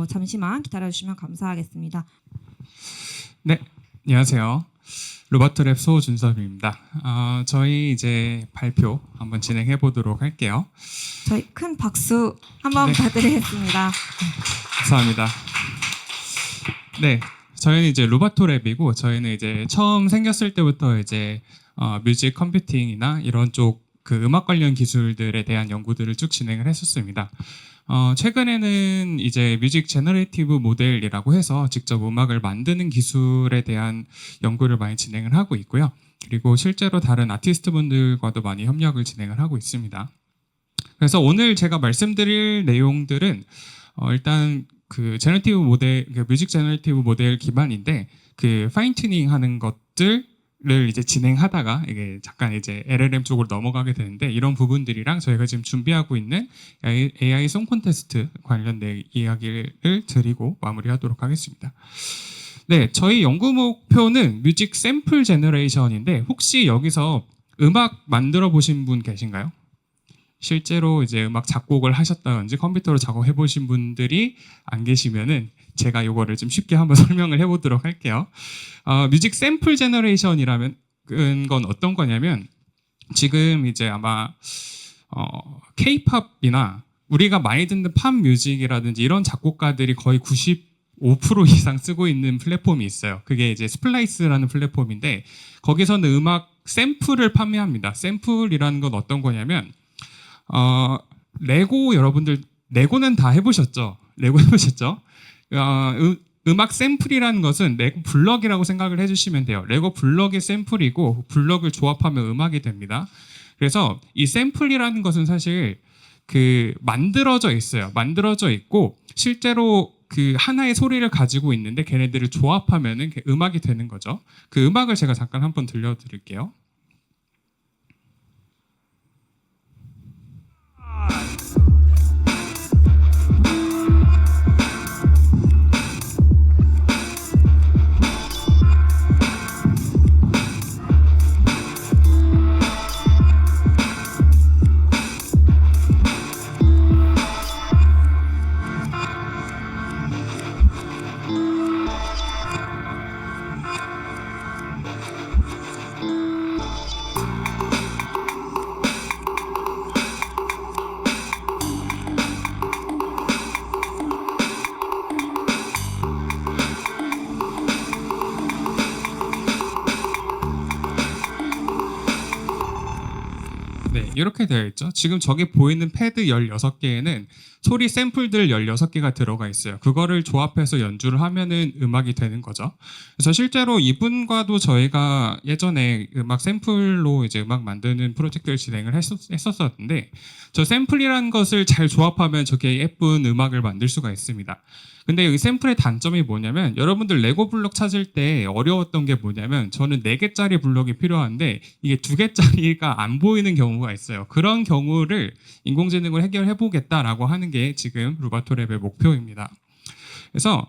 잠시만 기다려주시면 감사하겠습니다. 네, 안녕하세요. 루바토랩 소준섭입니다. 저희 이제 발표 한번 진행해 보도록 할게요. 저희 큰 박수 한번 네. 부탁드리겠습니다. 감사합니다. 네, 저희는 이제 루바토랩이고 저희는 이제 처음 생겼을 때부터 이제 뮤직 컴퓨팅이나 이런 쪽 그 음악 관련 기술들에 대한 연구들을 쭉 진행을 했었습니다. 최근에는 이제 뮤직 제너레이티브 모델이라고 해서 직접 음악을 만드는 기술에 대한 연구를 많이 진행을 하고 있고요. 그리고 실제로 다른 아티스트 분들과도 많이 협력을 진행을 하고 있습니다. 그래서 오늘 제가 말씀드릴 내용들은 일단 그 제너레이티브 모델, 그 뮤직 제너레이티브 모델 기반인데 그 파인 튜닝 하는 것들을 이제 진행하다가 이게 잠깐 이제 LLM 쪽으로 넘어가게 되는데 이런 부분들이랑 저희가 지금 준비하고 있는 AI 송 콘테스트 관련된 이야기를 드리고 마무리하도록 하겠습니다. 네, 저희 연구 목표는 뮤직 샘플 제너레이션인데 혹시 여기서 음악 만들어 보신 분 계신가요? 실제로 이제 음악 작곡을 하셨다든지 컴퓨터로 작업해 보신 분들이 안 계시면은 제가 이거를 좀 쉽게 한번 설명을 해보도록 할게요. 뮤직 샘플 제너레이션이라면 건 어떤 거냐면 지금 이제 아마 K-팝이나 우리가 많이 듣는 팝 뮤직이라든지 이런 작곡가들이 거의 95% 이상 쓰고 있는 플랫폼이 있어요. 그게 이제 스플라이스라는 플랫폼인데 거기서는 음악 샘플을 판매합니다. 샘플이라는 건 어떤 거냐면 레고 여러분들 레고는 다 해보셨죠? 레고 해보셨죠? 음악 샘플이라는 것은 레고 블럭이라고 생각을 해주시면 돼요. 레고 블럭이 샘플이고 블럭을 조합하면 음악이 됩니다. 그래서 이 샘플이라는 것은 사실 그 만들어져 있어요. 만들어져 있고 실제로 그 하나의 소리를 가지고 있는데 걔네들을 조합하면은 음악이 되는 거죠. 그 음악을 제가 잠깐 한번 들려드릴게요. 네, 이렇게 되어 있죠. 지금 저기 보이는 패드 16개에는 소리 샘플들 16개가 들어가 있어요. 그거를 조합해서 연주를 하면은 음악이 되는 거죠. 그래서 실제로 이분과도 저희가 예전에 음악 샘플로 이제 음악 만드는 프로젝트를 진행을 했었었는데 저 샘플이라는 것을 잘 조합하면 저게 예쁜 음악을 만들 수가 있습니다. 근데 이 샘플의 단점이 뭐냐면 여러분들 레고 블록 찾을 때 어려웠던 게 뭐냐면 저는 4개짜리 블록이 필요한데 이게 2개짜리가 안 보이는 경우가 있어요. 그런 경우를 인공지능을 해결해 보겠다라고 하는 게 지금 루바토랩의 목표입니다. 그래서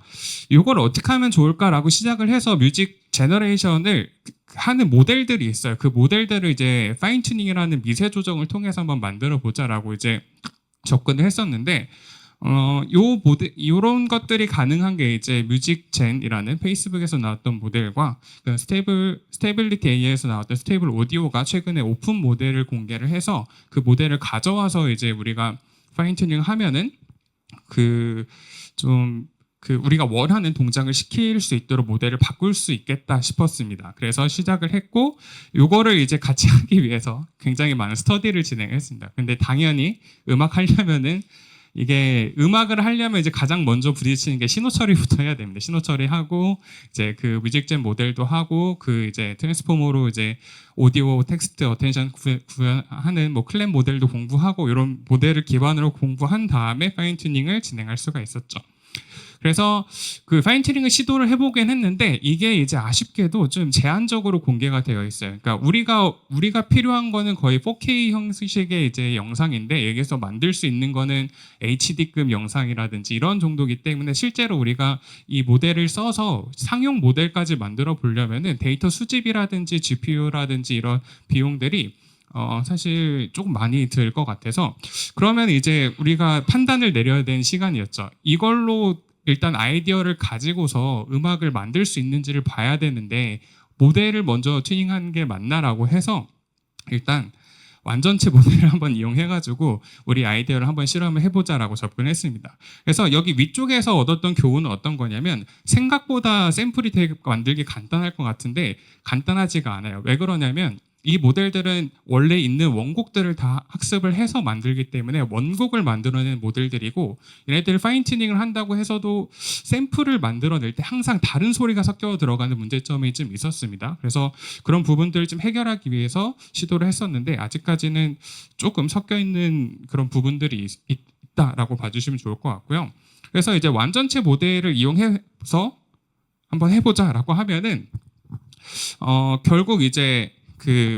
이걸 어떻게 하면 좋을까라고 시작을 해서 뮤직 제너레이션을 하는 모델들이 있어요. 그 모델들을 이제 파인 튜닝이라는 미세 조정을 통해서 한번 만들어 보자라고 이제 접근을 했었는데 요런 것들이 가능한 게 이제 뮤직젠이라는 페이스북에서 나왔던 모델과 그 스테이블리티 AI에서 나왔던 스테이블 오디오가 최근에 오픈 모델을 공개를 해서 그 모델을 가져와서 이제 우리가 파인 튜닝 하면은 우리가 원하는 동작을 시킬 수 있도록 모델을 바꿀 수 있겠다 싶었습니다. 그래서 시작을 했고 요거를 이제 같이 하기 위해서 굉장히 많은 스터디를 진행했습니다. 근데 당연히 음악 하려면은 이게 음악을 하려면 이제 가장 먼저 부딪히는 게 신호 처리부터 해야 됩니다. 신호 처리하고 이제 그 뮤직젠 모델도 하고 그 이제 트랜스포머로 이제 오디오, 텍스트, 어텐션 구현하는 뭐 클랩 모델도 공부하고 이런 모델을 기반으로 공부한 다음에 파인 튜닝을 진행할 수가 있었죠. 그래서 그 파인 튜닝을 시도를 해보긴 했는데 이게 이제 아쉽게도 좀 제한적으로 공개가 되어 있어요. 그러니까 우리가 필요한 거는 거의 4K 형식의 이제 영상인데 여기서 만들 수 있는 거는 HD급 영상이라든지 이런 정도이기 때문에 실제로 우리가 이 모델을 써서 상용 모델까지 만들어 보려면은 데이터 수집이라든지 GPU라든지 이런 비용들이 사실 조금 많이 들 것 같아서 그러면 이제 우리가 판단을 내려야 되는 시간이었죠. 이걸로 일단 아이디어를 가지고서 음악을 만들 수 있는지를 봐야 되는데 모델을 먼저 튜닝하는 게 맞나라고 해서 일단 완전체 모델을 한번 이용해가지고 우리 아이디어를 한번 실험을 해보자라고 접근했습니다. 그래서 여기 위쪽에서 얻었던 교훈은 어떤 거냐면 생각보다 샘플이 되게 만들기 간단할 것 같은데 간단하지가 않아요. 왜 그러냐면 이 모델들은 원래 있는 원곡들을 다 학습을 해서 만들기 때문에 원곡을 만들어내는 모델들이고 얘네들 파인 튜닝을 한다고 해서도 샘플을 만들어낼 때 항상 다른 소리가 섞여 들어가는 문제점이 좀 있었습니다. 그래서 그런 부분들을 좀 해결하기 위해서 시도를 했었는데 아직까지는 조금 섞여 있는 그런 부분들이 있다라고 봐주시면 좋을 것 같고요. 그래서 이제 완전체 모델을 이용해서 한번 해보자라고 하면은 결국 이제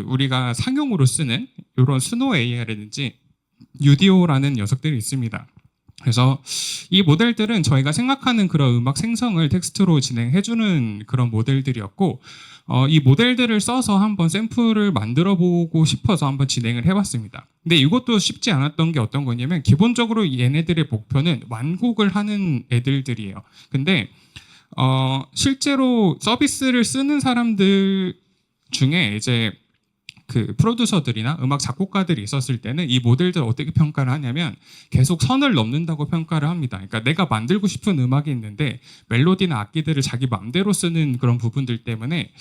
우리가 상용으로 쓰는 이런 스노우 AI라든지 UDO라는 녀석들이 있습니다. 그래서 이 모델들은 저희가 생각하는 그런 음악 생성을 텍스트로 진행해주는 그런 모델들이었고 이 모델들을 써서 한번 샘플을 만들어 보고 싶어서 한번 진행을 해봤습니다. 근데 이것도 쉽지 않았던 게 어떤 거냐면 기본적으로 얘네들의 목표는 완곡을 하는 애들이에요. 근데 실제로 서비스를 쓰는 사람들 중에 이제 그 프로듀서들이나 음악 작곡가들이 있었을 때는 이 모델들을 어떻게 평가를 하냐면 계속 선을 넘는다고 평가를 합니다. 그러니까 내가 만들고 싶은 음악이 있는데 멜로디나 악기들을 자기 맘대로 쓰는 그런 부분들 때문에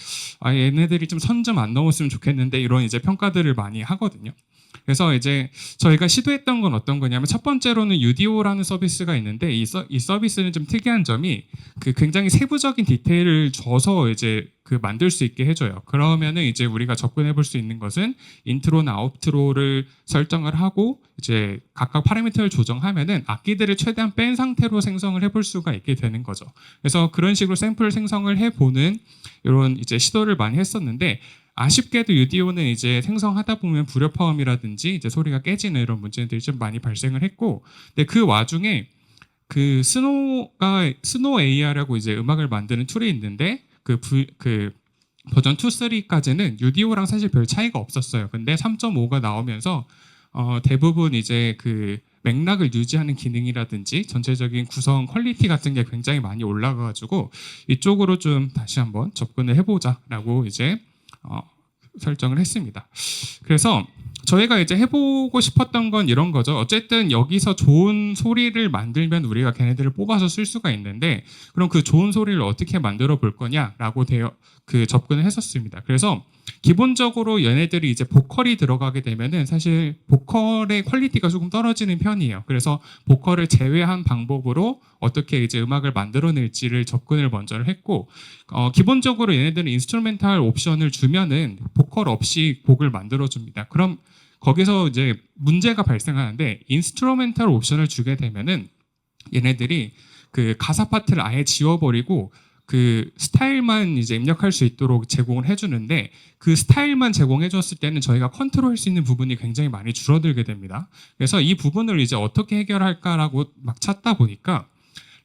얘네들이 좀 선 좀 안 넘었으면 좋겠는데 이런 이제 평가들을 많이 하거든요. 그래서 이제 저희가 시도했던 건 어떤 거냐면 첫 번째로는 UDO라는 서비스가 있는데 이 서비스는 좀 특이한 점이 그 굉장히 세부적인 디테일을 줘서 이제 그 만들 수 있게 해줘요. 그러면은 이제 우리가 접근해 볼 수 있는 것은 인트로나 아웃트로를 설정을 하고 이제 각각 파라미터를 조정하면은 악기들을 최대한 뺀 상태로 생성을 해볼 수가 있게 되는 거죠. 그래서 그런 식으로 샘플 생성을 해보는 이런 이제 시도를 많이 했었는데 아쉽게도 UDO는 이제 생성하다 보면 불협화음이라든지 이제 소리가 깨지는 이런 문제들이 좀 많이 발생을 했고, 근데 그 와중에 그 스노 AR이라고 이제 음악을 만드는 툴이 있는데 그 버전 2, 3까지는 UDO랑 사실 별 차이가 없었어요. 근데 3.5가 나오면서 대부분 이제 그 맥락을 유지하는 기능이라든지 전체적인 구성 퀄리티 같은 게 굉장히 많이 올라가가지고 이쪽으로 좀 다시 한번 접근을 해보자라고 이제 설정을 했습니다. 그래서 저희가 이제 해보고 싶었던 건 이런 거죠. 어쨌든 여기서 좋은 소리를 만들면 우리가 걔네들을 뽑아서 쓸 수가 있는데 그럼 그 좋은 소리를 어떻게 만들어 볼 거냐라고 접근을 했었습니다. 그래서 기본적으로 얘네들이 이제 보컬이 들어가게 되면은 사실 보컬의 퀄리티가 조금 떨어지는 편이에요. 그래서 보컬을 제외한 방법으로 어떻게 이제 음악을 만들어낼지를 접근을 먼저 했고, 기본적으로 얘네들은 인스트루멘탈 옵션을 주면은 보컬 없이 곡을 만들어줍니다. 그럼 거기서 이제 문제가 발생하는데 인스트루멘탈 옵션을 주게 되면은 얘네들이 그 가사 파트를 아예 지워버리고 그 스타일만 이제 입력할 수 있도록 제공을 해주는데 그 스타일만 제공해줬을 때는 저희가 컨트롤할 수 있는 부분이 굉장히 많이 줄어들게 됩니다. 그래서 이 부분을 이제 어떻게 해결할까라고 막 찾다 보니까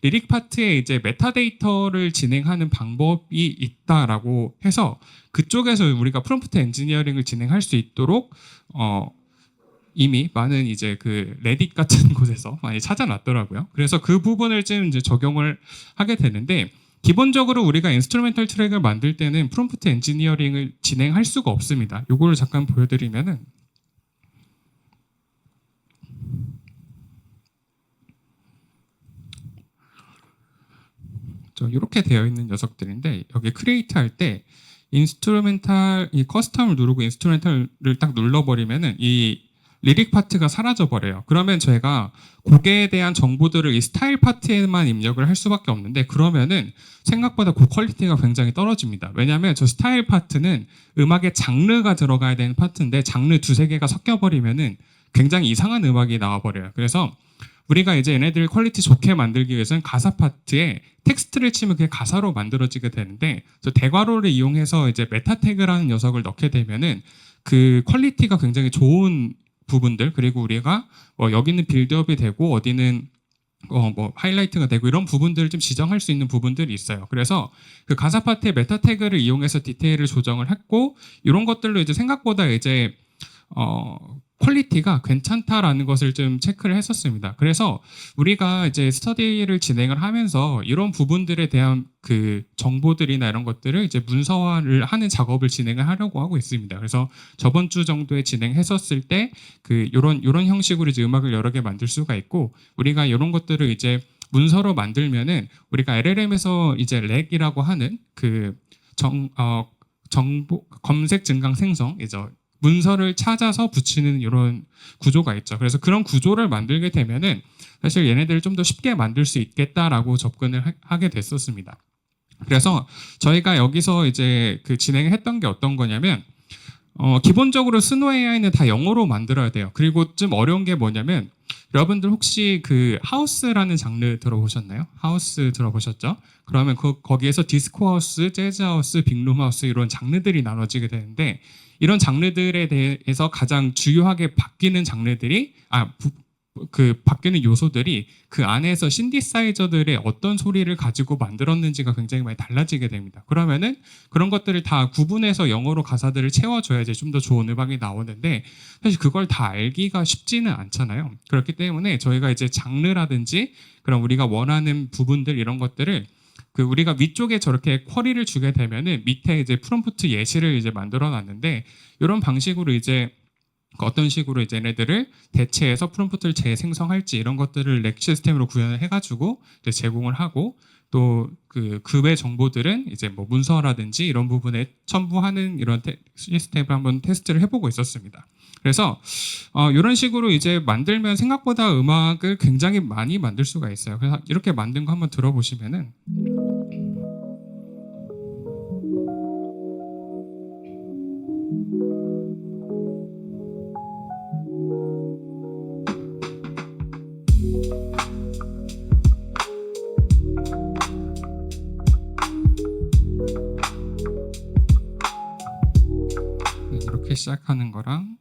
리릭 파트에 이제 메타데이터를 진행하는 방법이 있다라고 해서 그쪽에서 우리가 프롬프트 엔지니어링을 진행할 수 있도록 이미 많은 이제 그 레딧 같은 곳에서 많이 찾아놨더라고요. 그래서 그 부분을 좀 이제 적용을 하게 되는데 기본적으로 우리가 인스트루멘탈 트랙을 만들 때는 프롬프트 엔지니어링을 진행할 수가 없습니다. 요거를 잠깐 보여드리면은 이렇게 되어 있는 녀석들인데 여기 크리에이트 할 때 인스트루멘탈 이 커스텀을 누르고 인스트루멘탈을 딱 눌러버리면은 이 리릭 파트가 사라져 버려요. 그러면 저희가 곡에 대한 정보들을 이 스타일 파트에만 입력을 할 수밖에 없는데 그러면은 생각보다 곡 퀄리티가 굉장히 떨어집니다. 왜냐하면 저 스타일 파트는 음악의 장르가 들어가야 되는 파트인데 장르 두세 개가 섞여버리면은 굉장히 이상한 음악이 나와버려요. 그래서 우리가 이제 얘네들 퀄리티 좋게 만들기 위해서는 가사 파트에 텍스트를 치면 그게 가사로 만들어지게 되는데 저 대괄호를 이용해서 이제 메타 태그라는 녀석을 넣게 되면은 그 퀄리티가 굉장히 좋은 부분들 그리고 우리가 여기는 빌드업이 되고 어디는 하이라이트가 되고 이런 부분들을 좀 지정할 수 있는 부분들이 있어요. 그래서 그 가사 파트의 메타 태그를 이용해서 디테일을 조정을 했고 이런 것들로 이제 생각보다 이제 퀄리티가 괜찮다라는 것을 좀 체크를 했었습니다. 그래서 우리가 이제 스터디를 진행을 하면서 이런 부분들에 대한 그 정보들이나 이런 것들을 이제 문서화를 하는 작업을 진행을 하려고 하고 있습니다. 그래서 저번 주 정도에 진행했었을 때 그 요런 형식으로 이제 음악을 여러 개 만들 수가 있고 우리가 이런 것들을 이제 문서로 만들면은 우리가 LLM에서 이제 렉이라고 하는 그 정보 검색 증강 생성 문서를 찾아서 붙이는 이런 구조가 있죠. 그래서 그런 구조를 만들게 되면은 사실 얘네들을 좀 더 쉽게 만들 수 있겠다라고 접근을 하게 됐었습니다. 그래서 저희가 여기서 이제 그 진행했던 게 어떤 거냐면 기본적으로 스노 AI는 다 영어로 만들어야 돼요. 그리고 좀 어려운 게 뭐냐면 여러분들 혹시 그 하우스라는 장르 들어보셨나요? 하우스 들어보셨죠? 그러면 거기에서 디스코 하우스, 재즈 하우스, 빅룸 하우스 이런 장르들이 나눠지게 되는데 이런 장르들에 대해서 가장 주요하게 바뀌는 장르들이 바뀌는 요소들이 그 안에서 신디사이저들의 어떤 소리를 가지고 만들었는지가 굉장히 많이 달라지게 됩니다. 그러면은 그런 것들을 다 구분해서 영어로 가사들을 채워줘야지 좀 더 좋은 음악이 나오는데 사실 그걸 다 알기가 쉽지는 않잖아요. 그렇기 때문에 저희가 이제 장르라든지 그런 우리가 원하는 부분들 이런 것들을 그 우리가 위쪽에 저렇게 쿼리를 주게 되면은 밑에 이제 프롬프트 예시를 이제 만들어 놨는데 이런 방식으로 이제 어떤 식으로 이제 얘네들을 대체해서 프롬프트를 재생성할지 이런 것들을 렉 시스템으로 구현을 해가지고 이제 제공을 하고 또 그 외 정보들은 이제 뭐 문서라든지 이런 부분에 첨부하는 이런 시스템을 한번 테스트를 해보고 있었습니다. 그래서 이런 식으로 이제 만들면 생각보다 음악을 굉장히 많이 만들 수가 있어요. 그래서 이렇게 만든 거 한번 들어보시면은. 이렇게 시작하는 거랑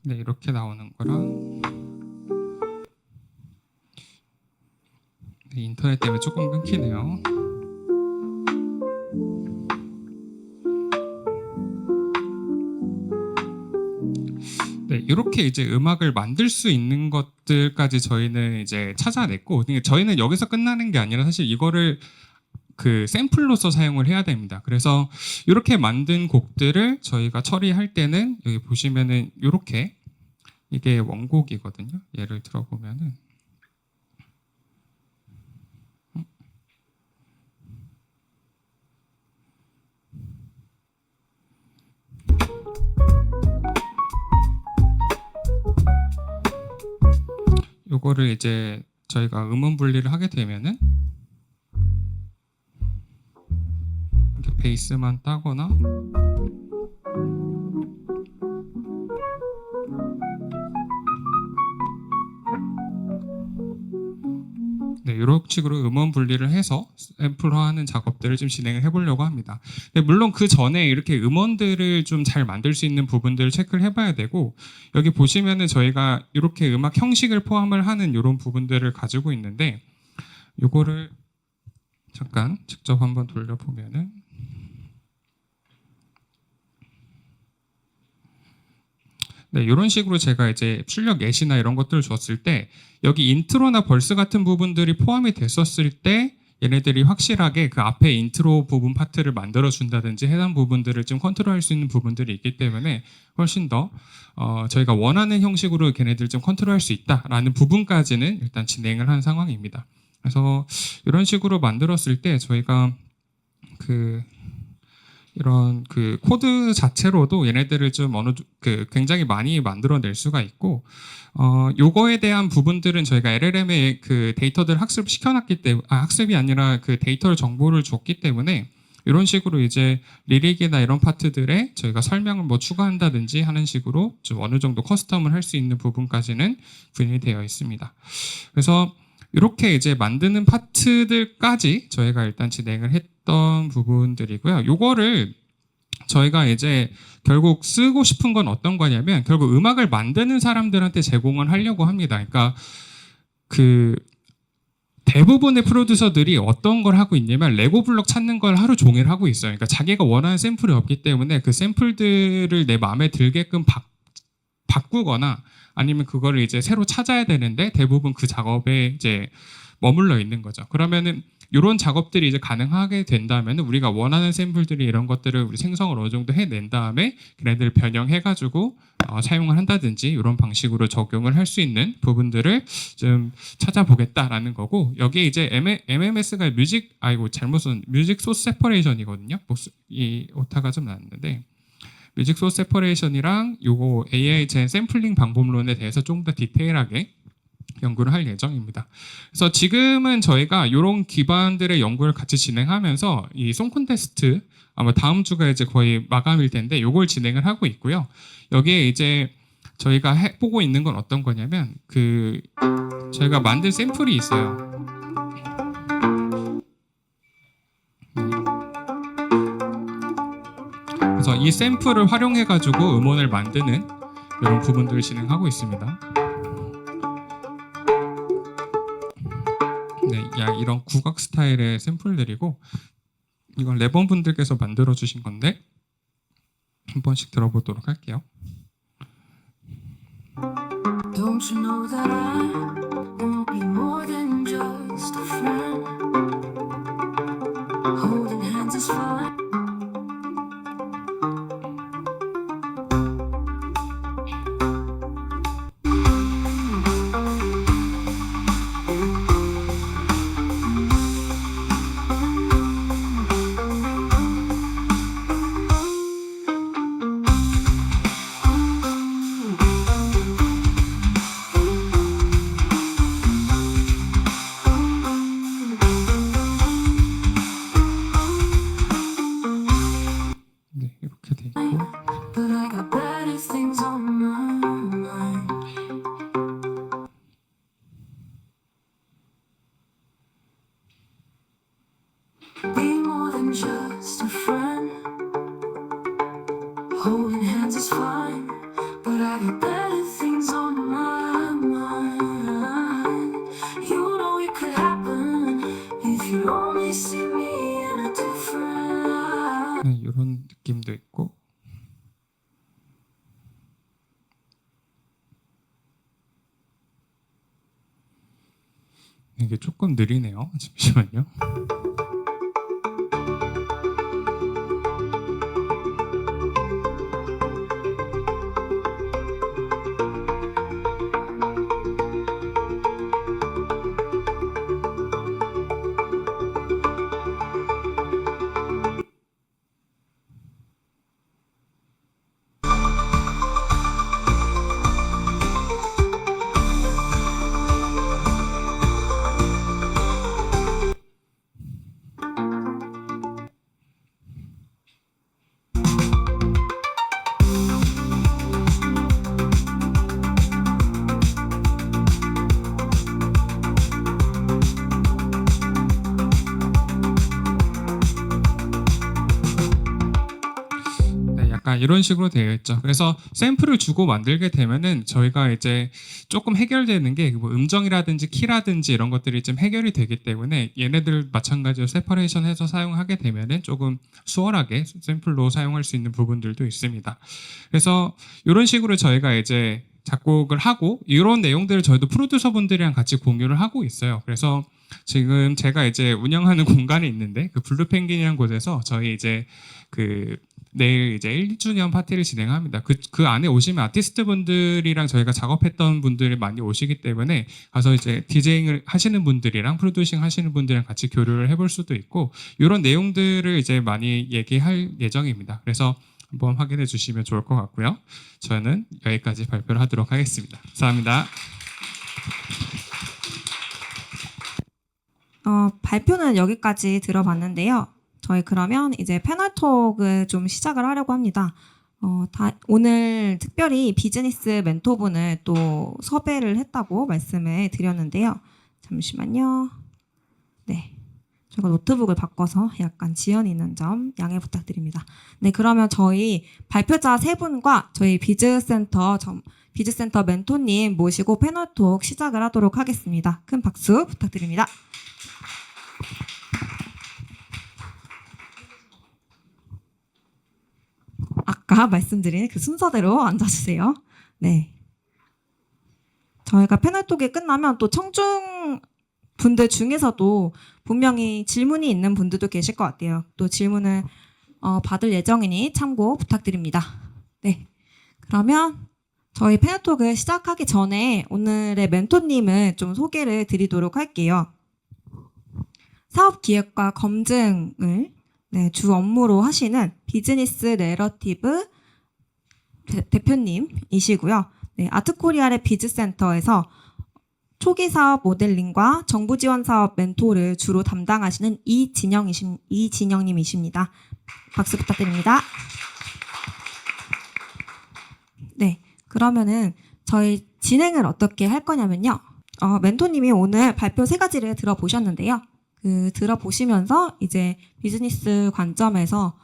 네, 이렇게 나오는 거랑 네, 인터넷 때문에 조금 끊기네요. 네, 이렇게 이제 음악을 만들 수 있는 것들까지 저희는 이제 찾아냈고, 근데 저희는 여기서 끝나는 게 아니라 사실 이거를 그 샘플로서 사용을 해야 됩니다. 그래서 이렇게 만든 곡들을 저희가 처리할 때는 여기 보시면은 이렇게 이게 원곡이거든요. 예를 들어 보면은 요거를 이제 저희가 음원 분리를 하게 되면은 이렇게 베이스만 따거나 네, 이런 식으로 음원 분리를 해서 샘플화하는 작업들을 좀 진행을 해보려고 합니다. 물론 그 전에 이렇게 음원들을 좀 잘 만들 수 있는 부분들을 체크를 해봐야 되고, 여기 보시면은 저희가 이렇게 음악 형식을 포함을 하는 이런 부분들을 가지고 있는데, 요거를 잠깐 직접 한번 돌려보면은 네, 이런 식으로 제가 이제 출력 예시나 이런 것들을 줬을 때 여기 인트로나 벌스 같은 부분들이 포함이 됐었을 때 얘네들이 확실하게 그 앞에 인트로 부분 파트를 만들어 준다든지 해당 부분들을 좀 컨트롤할 수 있는 부분들이 있기 때문에 훨씬 더 저희가 원하는 형식으로 걔네들 좀 컨트롤할 수 있다라는 부분까지는 일단 진행을 한 상황입니다. 그래서 이런 식으로 만들었을 때 저희가 이런 그 코드 자체로도 얘네들을 좀 굉장히 많이 만들어낼 수가 있고, 요거에 대한 부분들은 저희가 LLM에 그 데이터들 학습시켜놨기 때문에, 학습이 아니라 그 데이터를 정보를 줬기 때문에 이런 식으로 이제 리릭이나 이런 파트들에 저희가 설명을 뭐 추가한다든지 하는 식으로 좀 어느 정도 커스텀을 할 수 있는 부분까지는 구현이 되어 있습니다. 그래서 이렇게 이제 만드는 파트들까지 저희가 일단 진행을 했던 부분들이고요. 요거를 저희가 이제 결국 쓰고 싶은 건 어떤 거냐면 결국 음악을 만드는 사람들한테 제공을 하려고 합니다. 그러니까 그 대부분의 프로듀서들이 어떤 걸 하고 있냐면 레고 블록 찾는 걸 하루 종일 하고 있어요. 그러니까 자기가 원하는 샘플이 없기 때문에 그 샘플들을 내 마음에 들게끔 바꾸거나 아니면 그거를 이제 새로 찾아야 되는데 대부분 그 작업에 이제 머물러 있는 거죠. 그러면은 이런 작업들이 이제 가능하게 된다면 우리가 원하는 샘플들이 이런 것들을 우리 생성을 어느 정도 해낸 다음에 걔네들을 변형해가지고 사용을 한다든지 이런 방식으로 적용을 할 수 있는 부분들을 좀 찾아보겠다라는 거고, 여기에 이제 MMS가 뮤직 소스 세퍼레이션이거든요. 이 오타가 좀 났는데 뮤직 소스 세퍼레이션이랑 요거 AI 젠 샘플링 방법론에 대해서 좀 더 디테일하게 연구를 할 예정입니다. 그래서 지금은 저희가 이런 기반들의 연구를 같이 진행하면서 이 송 콘테스트 아마 다음 주가 이제 거의 마감일 텐데 요걸 진행을 하고 있고요. 여기에 이제 저희가 해보고 있는 건 어떤 거냐면 저희가 만든 샘플이 있어요. 그래서 이 샘플을 활용해가지고 음원을 만드는 이런 부분들을 진행하고 있습니다. 네, 이런 국악 스타일의 샘플들이고 이건 래번 분들께서 만들어 주신 건데 한 번씩 들어보도록 할게요. Don't you know that I won't be more than just a friend? Holding hands is fine. 네, 이렇게 돼 있고 But I got better things on my mind. Be more than just a friend. Holding hands is fine, but I got better things on my mind. You know it could happen if you only see me in a different light. 네, 이런 느낌도 있고 이게 조금 느리네요. 잠시만요. 네, 약간 이런 식으로 되어 있죠. 그래서 샘플을 주고 만들게 되면은 저희가 이제 조금 해결되는 게 뭐 음정이라든지 키라든지 이런 것들이 좀 해결이 되기 때문에 얘네들 마찬가지로 세퍼레이션해서 사용하게 되면은 조금 수월하게 샘플로 사용할 수 있는 부분들도 있습니다. 그래서 이런 식으로 저희가 이제 작곡을 하고 이런 내용들을 저희도 프로듀서 분들이랑 같이 공유를 하고 있어요. 그래서 지금 제가 이제 운영하는 공간이 있는데 그 블루펭귄이라는 곳에서 저희 이제 그 내일 이제 1주년 파티를 진행합니다. 그 안에 오시면 아티스트 분들이랑 저희가 작업했던 분들이 많이 오시기 때문에 가서 이제 디제잉을 하시는 분들이랑 프로듀싱 하시는 분들이랑 같이 교류를 해볼 수도 있고 이런 내용들을 이제 많이 얘기할 예정입니다. 그래서 한번 확인해 주시면 좋을 것 같고요. 저는 여기까지 발표를 하도록 하겠습니다. 감사합니다. 발표는 여기까지 들어봤는데요. 저희 그러면 이제 패널톡을 좀 시작을 하려고 합니다. 오늘 특별히 비즈니스 멘토분을 또 섭외를 했다고 말씀을 드렸는데요. 잠시만요. 네. 제가 노트북을 바꿔서 약간 지연이 있는 점 양해 부탁드립니다. 네, 그러면 저희 발표자 세 분과 저희 비즈센터 멘토님 모시고 패널톡 시작을 하도록 하겠습니다. 큰 박수 부탁드립니다. 아까 말씀드린 그 순서대로 앉아주세요. 네. 저희가 패널톡이 끝나면 또 청중 분들 중에서도 분명히 질문이 있는 분들도 계실 것 같아요. 또 질문을 받을 예정이니 참고 부탁드립니다. 네. 그러면 저희 패널톡을 시작하기 전에 오늘의 멘토님을 좀 소개를 드리도록 할게요. 사업 기획과 검증을 주 업무로 하시는 비즈니스 내러티브 대표님이시고요. 네, 아트코리아의 비즈센터에서 초기 사업 모델링과 정부 지원 사업 멘토를 주로 담당하시는 이진영님이십니다. 박수 부탁드립니다. 네, 그러면은 저희 진행을 어떻게 할 거냐면요. 멘토님이 오늘 발표 3가지를 들어보셨는데요. 들어보시면서 이제 비즈니스 관점에서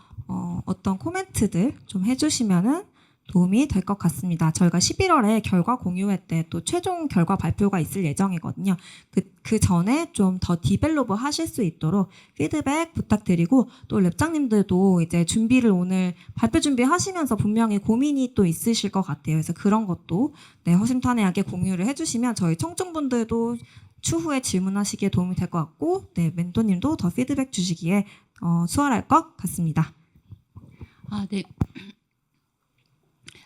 어떤 코멘트들 좀 해주시면은 도움이 될 것 같습니다. 저희가 11월에 결과 공유회 때 또 최종 결과 발표가 있을 예정이거든요. 그 전에 좀 더 디벨롭을 하실 수 있도록 피드백 부탁드리고, 또 랩장님들도 이제 준비를 오늘 발표 준비하시면서 분명히 고민이 또 있으실 것 같아요. 그래서 그런 것도 네, 허심탄회하게 공유를 해주시면 저희 청중분들도 추후에 질문하시기에 도움이 될 것 같고, 네, 멘토님도 더 피드백 주시기에 수월할 것 같습니다. 네.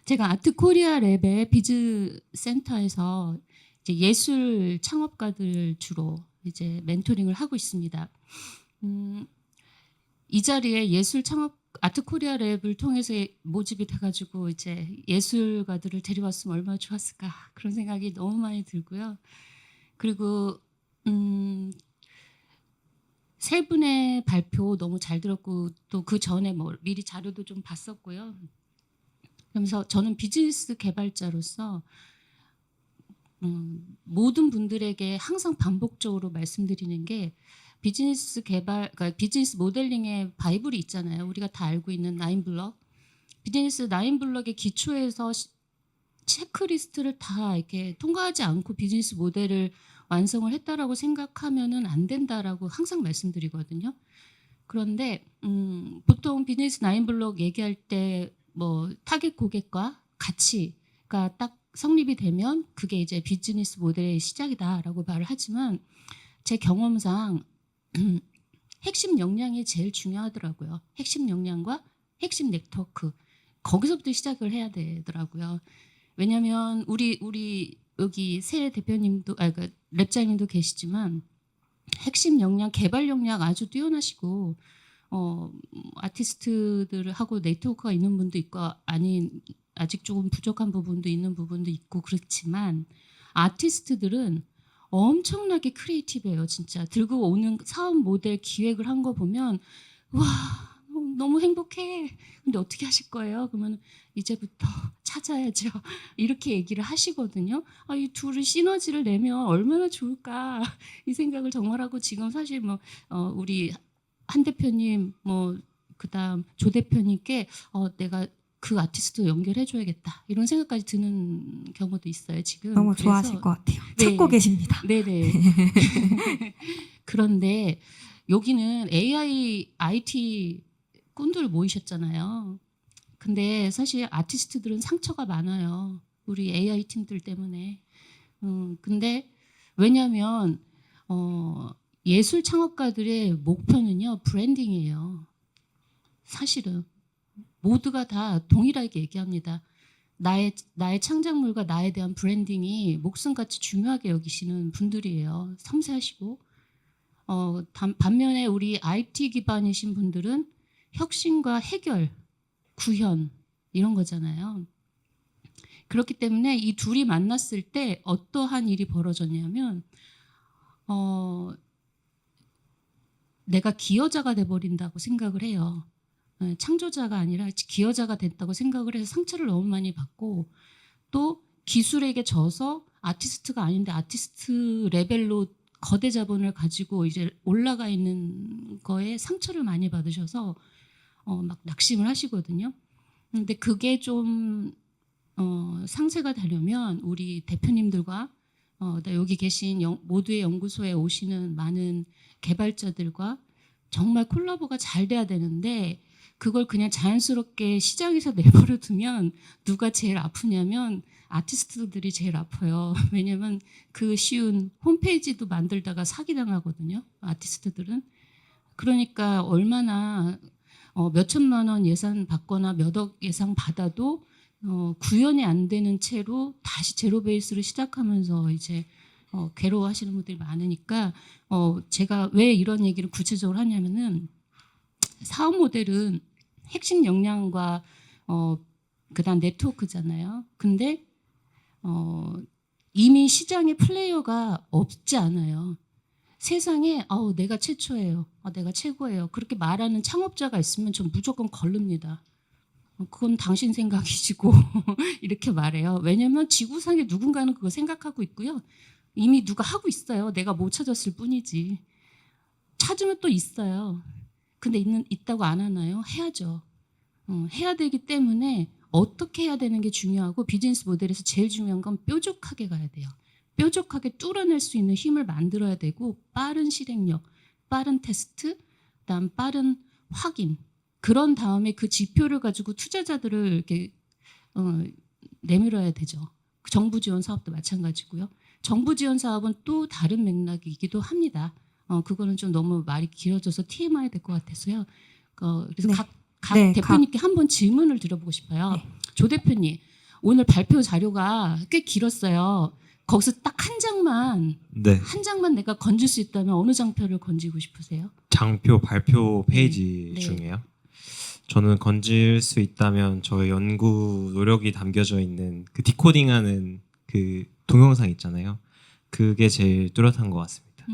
제가 아트코리아 랩의 비즈 센터에서 이제 예술 창업가들 주로 이제 멘토링을 하고 있습니다. 이 자리에 예술 창업 아트코리아 랩을 통해서 모집이 돼가지고 이제 예술가들을 데려왔으면 얼마나 좋았을까 그런 생각이 너무 많이 들고요. 그리고 세 분의 발표 너무 잘 들었고 또 그 전에 뭐 미리 자료도 좀 봤었고요. 그러면서 저는 비즈니스 개발자로서 모든 분들에게 항상 반복적으로 말씀드리는 게 비즈니스 개발, 그러니까 비즈니스 모델링의 바이블이 있잖아요. 우리가 다 알고 있는 9블럭. 비즈니스 9블럭의 기초에서 체크리스트를 다 이렇게 통과하지 않고 비즈니스 모델을 완성을 했다라고 생각하면은 안 된다라고 항상 말씀드리거든요. 그런데 보통 비즈니스 9블럭 얘기할 때 뭐 타겟 고객과 가치가 딱 성립이 되면 그게 이제 비즈니스 모델의 시작이다라고 말을 하지만 제 경험상 핵심 역량이 제일 중요하더라고요. 핵심 역량과 핵심 네트워크 거기서부터 시작을 해야 되더라고요. 왜냐하면 우리 여기 새 대표님도 그러니까 랩장님도 계시지만 핵심 역량, 개발 역량 아주 뛰어나시고 아티스트들하고 네트워크가 있는 분도 있고 아닌 아직 조금 부족한 부분도 있는 부분도 있고 그렇지만 아티스트들은 엄청나게 크리에이티브해요. 진짜 들고 오는 사업 모델 기획을 한 거 보면 와 너무 행복해. 근데 어떻게 하실 거예요? 그러면 이제부터 찾아야죠. 이렇게 얘기를 하시거든요. 이 둘이 시너지를 내면 얼마나 좋을까 이 생각을 정말 하고 지금 사실 뭐 우리 한 대표님 뭐 그다음 조 대표님께 내가 그 아티스트 연결해줘야겠다 이런 생각까지 드는 경우도 있어요. 지금 너무 그래서, 좋아하실 것 같아요. 네. 찾고 계십니다. 네네. 그런데 여기는 AI, IT 꾼들 모이셨잖아요. 근데 사실 아티스트들은 상처가 많아요. 우리 AI 팀들 때문에. 근데 왜냐하면 예술 창업가들의 목표는요 브랜딩이에요. 사실은 모두가 다 동일하게 얘기합니다. 나의 창작물과 나에 대한 브랜딩이 목숨같이 중요하게 여기시는 분들이에요. 섬세하시고 반면에 우리 IT 기반이신 분들은 혁신과 해결, 구현 이런 거잖아요. 그렇기 때문에 이 둘이 만났을 때 어떠한 일이 벌어졌냐면 내가 기여자가 돼버린다고 생각을 해요. 창조자가 아니라 기여자가 됐다고 생각을 해서 상처를 너무 많이 받고 또 기술에게 져서 아티스트가 아닌데 아티스트 레벨로 거대 자본을 가지고 이제 올라가 있는 거에 상처를 많이 받으셔서 막 낙심을 하시거든요. 근데 그게 좀 상쇄가 되려면 우리 대표님들과 여기 계신 모두의 연구소에 오시는 많은 개발자들과 정말 콜라보가 잘 돼야 되는데 그걸 그냥 자연스럽게 시장에서 내버려 두면 누가 제일 아프냐면 아티스트들이 제일 아파요. 왜냐면 그 쉬운 홈페이지도 만들다가 사기당하거든요. 아티스트들은. 그러니까 얼마나 몇 천만 원 예산 받거나 몇 억 예산 받아도 구현이 안 되는 채로 다시 제로 베이스로 시작하면서 이제 괴로워하시는 분들이 많으니까 제가 왜 이런 얘기를 구체적으로 하냐면은 사업 모델은 핵심 역량과 그다음 네트워크잖아요. 근데 이미 시장에 플레이어가 없지 않아요. 세상에 내가 최초예요. 내가 최고예요. 그렇게 말하는 창업자가 있으면 전 무조건 걸릅니다. 그건 당신 생각이시고 이렇게 말해요. 왜냐하면 지구상에 누군가는 그거 생각하고 있고요. 이미 누가 하고 있어요. 내가 못 찾았을 뿐이지. 찾으면 또 있어요. 근데 있다고 안 하나요? 해야죠. 해야 되기 때문에 어떻게 해야 되는 게 중요하고 비즈니스 모델에서 제일 중요한 건 뾰족하게 가야 돼요. 뾰족하게 뚫어낼 수 있는 힘을 만들어야 되고 빠른 실행력, 빠른 테스트, 그다음 빠른 확인. 그런 다음에 그 지표를 가지고 투자자들을 이렇게 내밀어야 되죠. 정부 지원 사업도 마찬가지고요. 정부 지원 사업은 또 다른 맥락이기도 합니다. 그거는 좀 너무 말이 길어져서 TMI 될 것 같아서요. 그래서 네. 각 네, 대표님께 한번 질문을 드려보고 싶어요. 네. 조 대표님, 오늘 발표 자료가 꽤 길었어요. 거기서 딱 한 장만 네. 한 장만 내가 건질 수 있다면 어느 장표를 건지고 싶으세요? 장표 발표 페이지 네. 중에요. 저는 건질 수 있다면 저의 연구 노력이 담겨져 있는 그 디코딩하는 그 동영상 있잖아요. 그게 제일 뚜렷한 것 같습니다.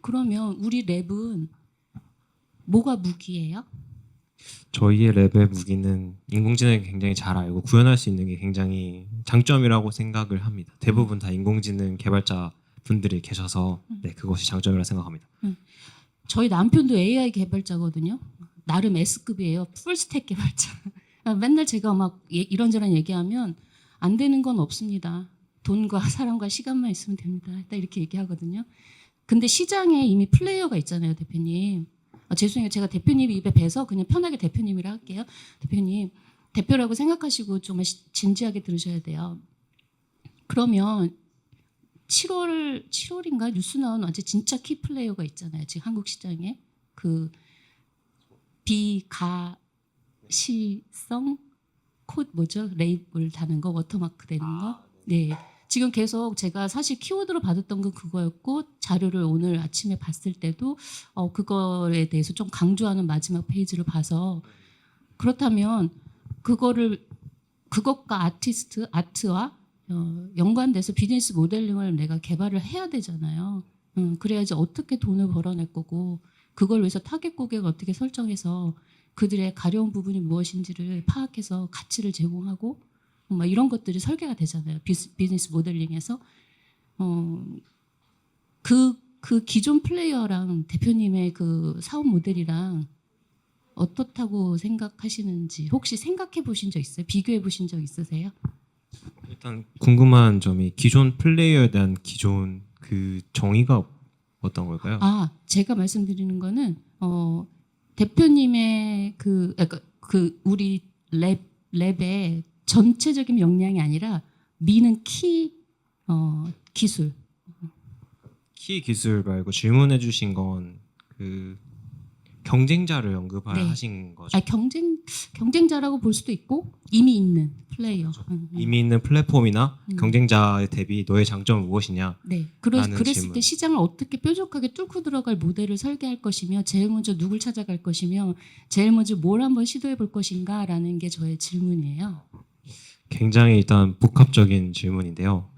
그러면 우리 랩은 뭐가 무기예요? 저희의 랩의 무기는 인공지능이 굉장히 잘 알고 구현할 수 있는 게 굉장히 장점이라고 생각을 합니다. 대부분 다 인공지능 개발자 분들이 계셔서 네, 그것이 장점이라고 생각합니다. 저희 남편도 AI 개발자거든요. 나름 S급이에요. 풀스택 개발자. 맨날 제가 막 이런저런 얘기하면 안 되는 건 없습니다. 돈과 사람과 시간만 있으면 됩니다. 딱 이렇게 얘기하거든요. 근데 시장에 이미 플레이어가 있잖아요, 대표님. 죄송해요. 제가 대표님 입에 뵈서 그냥 편하게 대표님이라 할게요. 대표님, 대표라고 생각하시고 정말 진지하게 들으셔야 돼요. 그러면 7월인가 뉴스 나온 어제 진짜 키 플레이어가 있잖아요. 지금 한국 시장에 그 비가시성 콧 뭐죠? 레이블 다는 거, 워터마크 되는 거. 네. 지금 계속 제가 사실 키워드로 받았던 건 그거였고 자료를 오늘 아침에 봤을 때도 그거에 대해서 좀 강조하는 마지막 페이지를 봐서 그렇다면 그것과 아트와 연관돼서 비즈니스 모델링을 내가 개발을 해야 되잖아요. 그래야지 어떻게 돈을 벌어낼 거고 그걸 위해서 타겟 고객을 어떻게 설정해서 그들의 가려운 부분이 무엇인지를 파악해서 가치를 제공하고 막 이런 것들이 설계가 되잖아요. 비즈니스 모델링에서 그 기존 플레이어랑 대표님의 그 사업 모델이랑 어떻다고 생각하시는지 혹시 생각해 보신 적 있어요? 비교해 보신 적 있으세요? 일단 궁금한 점이 기존 플레이어에 대한 기존 그 정의가 어떤 걸까요? 제가 말씀드리는 거는 대표님의 그 우리 랩의 전체적인 역량이 아니라 미는 키 기술. 키 기술 말고 질문해 주신 건 그 경쟁자를 언급을 네. 하신 거죠. 경쟁자라고 볼 수도 있고 이미 있는 플레이어. 이미 있는 플랫폼이나 경쟁자에 대비 너의 장점은 무엇이냐? 네. 라는 그랬을 질문. 때 시장을 어떻게 뾰족하게 뚫고 들어갈 모델을 설계할 것이며 제일 먼저 누굴 찾아갈 것이며 제일 먼저 뭘 한번 시도해 볼 것인가라는 게 저의 질문이에요. 굉장히 일단 복합적인 질문인데요.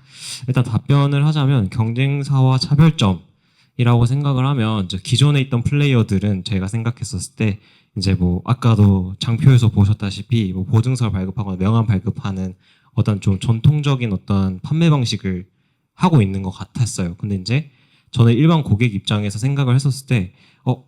일단 답변을 하자면 경쟁사와 차별점이라고 생각을 하면 이제 기존에 있던 플레이어들은 제가 생각했었을 때 이제 뭐 아까도 장표에서 보셨다시피 뭐 보증서를 발급하거나 명함 발급하는 어떤 좀 전통적인 어떤 판매 방식을 하고 있는 것 같았어요. 근데 이제 저는 일반 고객 입장에서 생각을 했었을 때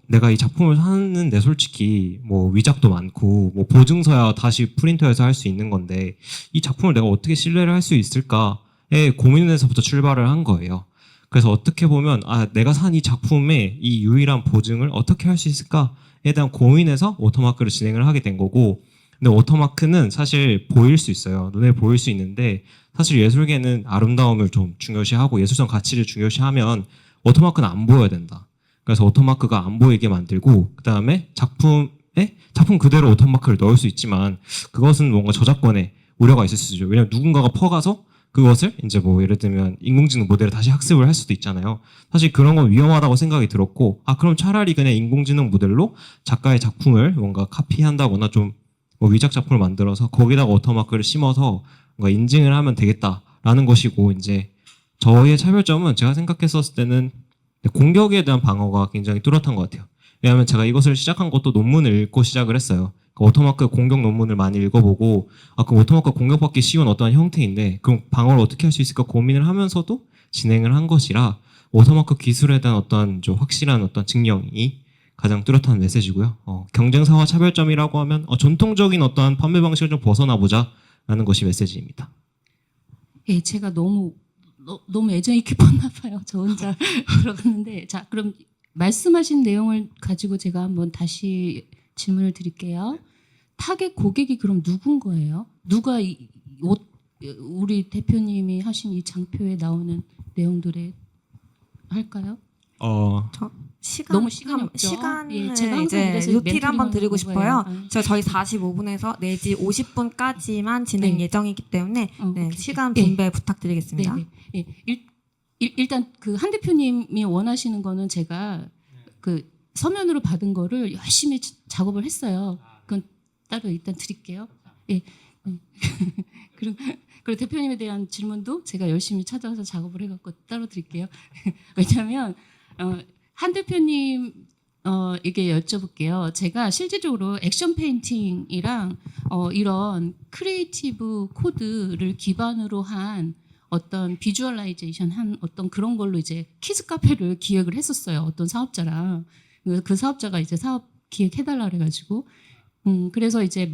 내가 이 작품을 사는데 솔직히 뭐 위작도 많고 뭐 보증서야 다시 프린터에서 할 수 있는 건데 이 작품을 내가 어떻게 신뢰를 할 수 있을까에 고민에서부터 출발을 한 거예요. 그래서 어떻게 보면 내가 산 이 작품의 이 유일한 보증을 어떻게 할 수 있을까에 대한 고민에서 워터마크를 진행을 하게 된 거고, 근데 워터마크는 사실 보일 수 있어요. 눈에 보일 수 있는데 사실 예술계는 아름다움을 좀 중요시하고 예술성 가치를 중요시하면 워터마크는 안 보여야 된다. 그래서 워터마크가 안 보이게 만들고 그 다음에 작품 그대로 워터마크를 넣을 수 있지만 그것은 뭔가 저작권에 우려가 있을 수 있죠. 왜냐면 누군가가 퍼가서 그것을 이제 뭐 예를 들면 인공지능 모델을 다시 학습을 할 수도 있잖아요. 사실 그런 건 위험하다고 생각이 들었고 그럼 차라리 그냥 인공지능 모델로 작가의 작품을 뭔가 카피한다거나 좀 뭐 위작 작품을 만들어서 거기다가 워터마크를 심어서 뭔가 인증을 하면 되겠다라는 것이고, 이제 저의 차별점은 제가 생각했었을 때는 공격에 대한 방어가 굉장히 뚜렷한 것 같아요. 왜냐하면 제가 이것을 시작한 것도 논문을 읽고 시작을 했어요. 워터마크 공격 논문을 많이 읽어보고 그럼 워터마크 공격받기 쉬운 어떠한 형태인데 그럼 방어를 어떻게 할 수 있을까 고민을 하면서도 진행을 한 것이라 워터마크 기술에 대한 어떤 좀 확실한 어떤 증명이 가장 뚜렷한 메시지고요. 경쟁사와 차별점이라고 하면 전통적인 어떠한 판매 방식을 좀 벗어나 보자라는 것이 메시지입니다. 예, 제가 너무 애정이 깊었나 봐요. 저 혼자 들어갔는데 자, 그럼 말씀하신 내용을 가지고 제가 한번 다시 질문을 드릴게요. 타겟 고객이 그럼 누군 거예요? 누가 우리 대표님이 하신 이 장표에 나오는 내용들에 할까요? 너무 시간이 없죠. 시간을 예, 제가 항상 이제 그래서 루티를 한번 멘토링하는 드리고 싶어요. 거예요. 저희 45분에서 내지 50분까지만 진행 네. 예정이기 때문에 네, 오케이. 시간 예. 분배 부탁드리겠습니다. 네, 네. 예. 일단 그 한 대표님이 원하시는 거는 제가 그 서면으로 받은 거를 열심히 작업을 했어요. 그건 따로 일단 드릴게요. 예. 그리고 대표님에 대한 질문도 제가 열심히 찾아서 작업을 해갖고 따로 드릴게요. 왜냐하면 한 대표님 이게 여쭤볼게요. 제가 실질적으로 액션 페인팅이랑 이런 크리에이티브 코드를 기반으로 한 어떤 비주얼라이제이션 한 어떤 그런 걸로 이제 키즈 카페를 기획을 했었어요. 어떤 사업자랑 그 사업자가 이제 사업 기획해달라 그래가지고 그래서 이제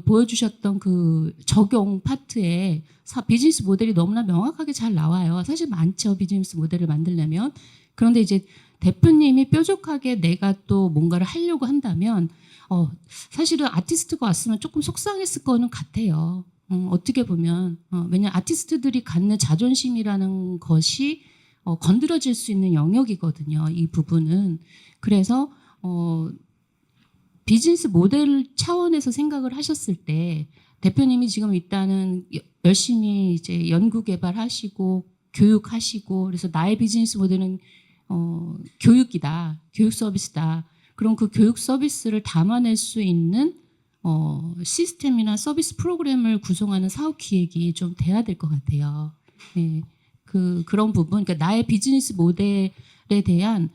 보여주셨던 그 적용 파트에 비즈니스 모델이 너무나 명확하게 잘 나와요. 사실 많죠. 비즈니스 모델을 만들려면. 그런데 이제 대표님이 뾰족하게 내가 또 뭔가를 하려고 한다면 사실은 아티스트가 왔으면 조금 속상했을 거는 같아요. 어떻게 보면 왜냐하면 아티스트들이 갖는 자존심이라는 것이 건드려질 수 있는 영역이거든요. 이 부분은. 그래서 비즈니스 모델 차원에서 생각을 하셨을 때 대표님이 지금 일단은 열심히 이제 연구 개발하시고 교육하시고 그래서 나의 비즈니스 모델은 교육이다. 교육 서비스다. 그럼 그 교육 서비스를 담아낼 수 있는 시스템이나 서비스 프로그램을 구성하는 사업 기획이 좀 돼야 될 것 같아요. 네. 그런 부분, 그러니까 나의 비즈니스 모델에 대한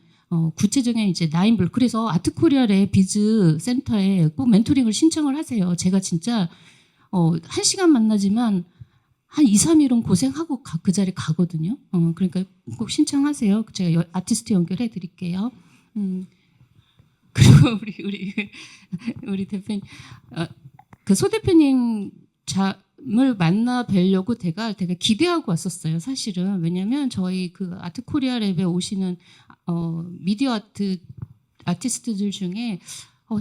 구체적인 이제 나인블. 그래서 아트코리아의 비즈 센터에 꼭 멘토링을 신청을 하세요. 제가 진짜 1시간 만나지만 한 2, 3일은 고생하고 그 자리에 가거든요. 그러니까 꼭 신청하세요. 제가 아티스트 연결해 드릴게요. 그리고 우리 대표님, 그 소 대표님 을 만나 뵈려고 제가 되게 기대하고 왔었어요. 사실은 왜냐하면 저희 그 아트 코리아 랩에 오시는 미디어 아티스트들 중에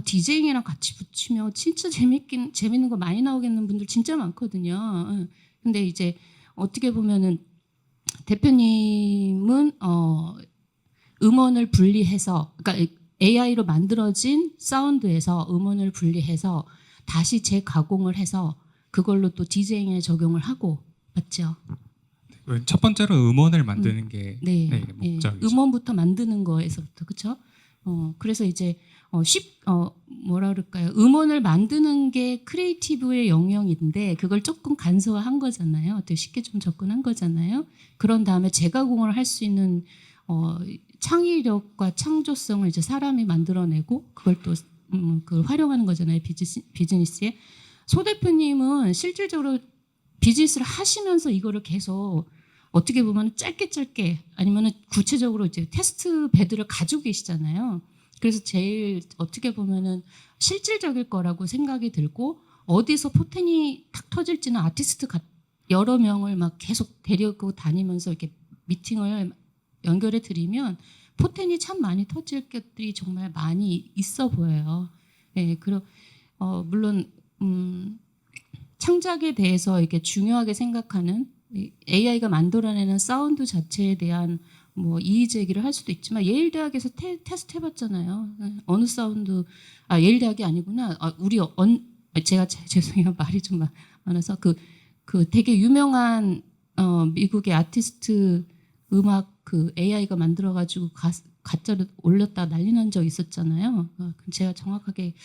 디제잉이랑 같이 붙이면 진짜 재밌는 거 많이 나오겠는 분들 진짜 많거든요. 근데 이제 어떻게 보면은 대표님은 음원을 분리해서, 그러니까 AI로 만들어진 사운드에서 음원을 분리해서 다시 재가공을 해서 그걸로 또 디제잉에 적용을 하고, 맞죠? 첫 번째로 음원을 만드는 게 네, 목적이죠. 음원부터 만드는 거에서부터, 그렇죠? 그래서 이제 뭐라 그럴까요? 음원을 만드는 게 크리에이티브의 영역인데 그걸 조금 간소화한 거잖아요. 어떻게 쉽게 좀 접근한 거잖아요. 그런 다음에 재가공을 할 수 있는 창의력과 창조성을 이제 사람이 만들어내고 그걸 또 그걸 활용하는 거잖아요. 비즈니스에. 소 대표님은 실질적으로 비즈니스를 하시면서 이거를 계속 어떻게 보면 짧게 아니면 구체적으로 이제 테스트 베드를 가지고 계시잖아요. 그래서 제일 어떻게 보면은 실질적일 거라고 생각이 들고, 어디서 포텐이 탁 터질지는 아티스트 여러 명을 막 계속 데리고 다니면서 이렇게 미팅을 연결해 드리면 포텐이 참 많이 터질 것들이 정말 많이 있어 보여요. 네, 물론 창작에 대해서 이렇게 중요하게 생각하는 AI가 만들어내는 사운드 자체에 대한 이의 제기를 할 수도 있지만, 예일 대학에서 테스트 해봤잖아요. 어느 사운드, 예일 대학이 아니구나. 제가 죄송해요, 말이 좀 많아서 그 되게 유명한 미국의 아티스트 음악 그 AI가 만들어가지고 가짜로 올렸다 난리 난 적 있었잖아요. 제가 정확하게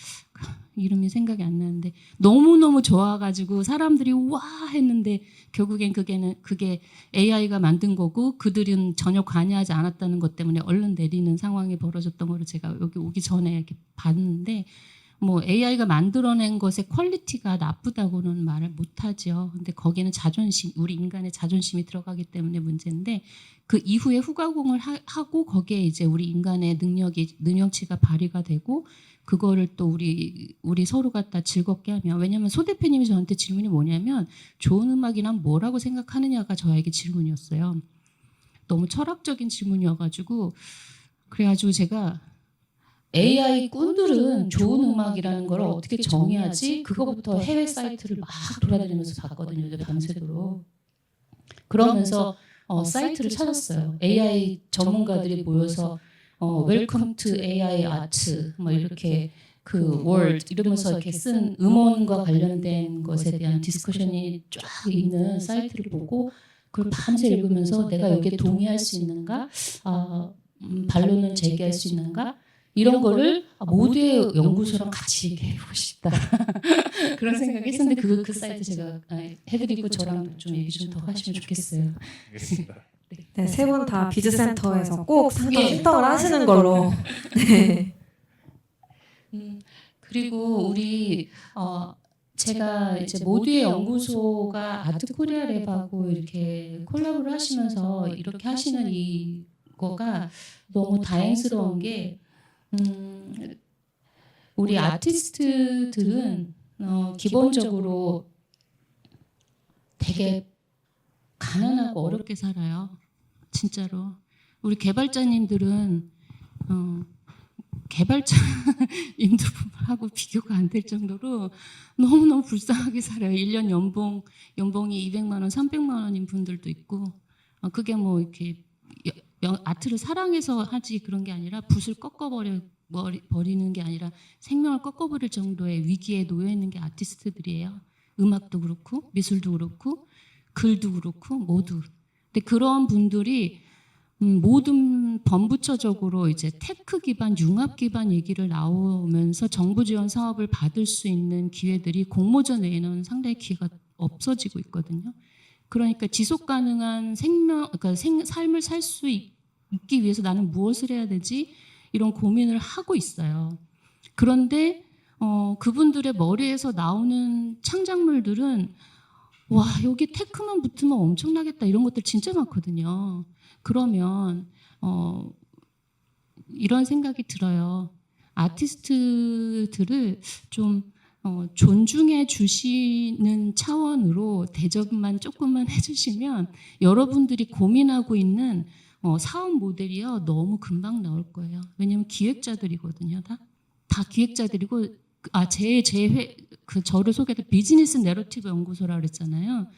이름이 생각이 안 나는데 너무너무 좋아가지고 사람들이 와 했는데 결국엔 그게 AI가 만든 거고 그들은 전혀 관여하지 않았다는 것 때문에 얼른 내리는 상황이 벌어졌던 거를 제가 여기 오기 전에 이렇게 봤는데, 뭐 AI가 만들어낸 것의 퀄리티가 나쁘다고는 말을 못하죠. 근데 거기에는 자존심, 우리 인간의 자존심이 들어가기 때문에 문제인데 그 이후에 후가공을 하고 거기에 이제 우리 인간의 능력치가 발휘가 되고 그거를 또 우리 서로가 다 즐겁게 하면 왜냐하면 소 대표님이 저한테 질문이 뭐냐면 좋은 음악이란 뭐라고 생각하느냐가 저에게 질문이었어요. 너무 철학적인 질문이어가지고 그래가지고 제가 AI 꾼들은 좋은 음악이라는 걸 어떻게 정의하지? 그거부터 해외 사이트를 막 돌아다니면서 봤거든요. 밤새도록. 그러면서 사이트를 찾았어요. AI 전문가들이 모여서 Welcome to AI Art 뭐 이렇게 그 World 이러면서 이렇게 쓴 음원과 관련된 것에 대한 디스커션이 쫙 있는 사이트를 보고 그걸 밤새 읽으면서 내가 여기에 동의할 수 있는가? 반론을 제기할 수 있는가? 이런 거를 모두의 연구소랑 같이 얘기해보고 싶다. 그런 생각이 했었는데 그 사이트 제가 해드리고 저랑 좀 얘기 좀 더 하시면 좋겠어요. 알겠습니다. 네, 세 분 다 비즈센터에서 꼭 상담 신청을 하시는 걸로. 네. 그리고 우리 제가 이제 모두의 연구소가 아트코리아 랩하고 이렇게 콜라보를 하시면서 이렇게 하시는 이거가 너무 다행스러운 게 우리 아티스트들은 기본적으로 되게 가난하고 어렵게 살아요. 진짜로. 우리 개발자님들은 개발자님들하고 비교가 안 될 정도로 너무너무 불쌍하게 살아요. 1년 연봉이 200만 원, 300만 원인 분들도 있고 그게 뭐 이렇게 아트를 사랑해서 하지 그런 게 아니라 붓을 버리는 게 아니라 생명을 꺾어버릴 정도의 위기에 놓여 있는 게 아티스트들이에요. 음악도 그렇고 미술도 그렇고 글도 그렇고 모두. 근데 그런 분들이 모든 범부처적으로 이제 테크 기반, 융합 기반 얘기를 나오면서 정부 지원 사업을 받을 수 있는 기회들이 공모전 외에는 상당히 기회가 없어지고 있거든요. 그러니까 지속 가능한 그러니까 삶을 살 수 있기 위해서 나는 무엇을 해야 되지? 이런 고민을 하고 있어요. 그런데 그분들의 머리에서 나오는 창작물들은 와 여기 테크만 붙으면 엄청나겠다 이런 것들 진짜 많거든요. 그러면 이런 생각이 들어요. 아티스트들을 좀 존중해 주시는 차원으로 대접만 조금만 해주시면 여러분들이 고민하고 있는 사업 모델이요 너무 금방 나올 거예요. 왜냐하면 기획자들이거든요. 다 기획자들이고 저를 소개할 때 비즈니스 내러티브 연구소라 그랬잖아요.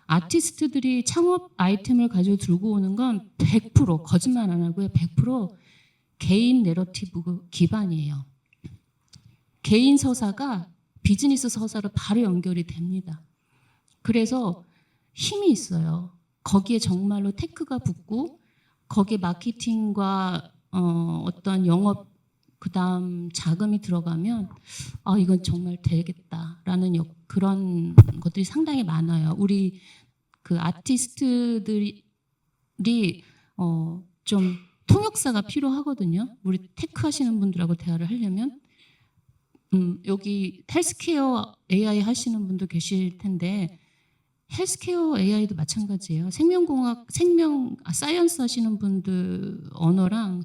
아티스트들이 창업 아이템을 가지고 들고 오는 건 100% 거짓말 안 하고요. 100% 개인 내러티브 기반이에요. 개인 서사가 비즈니스 서사로 바로 연결이 됩니다. 그래서 힘이 있어요. 거기에 정말로 테크가 붙고 거기에 마케팅과 어떤 영업 그다음 자금이 들어가면 이건 정말 되겠다라는 그런 것들이 상당히 많아요. 우리 그 아티스트들이 좀 통역사가 필요하거든요. 우리 테크 하시는 분들하고 대화를 하려면 여기 헬스케어 AI 하시는 분도 계실 텐데 헬스케어 AI도 마찬가지예요. 사이언스 하시는 분들 언어랑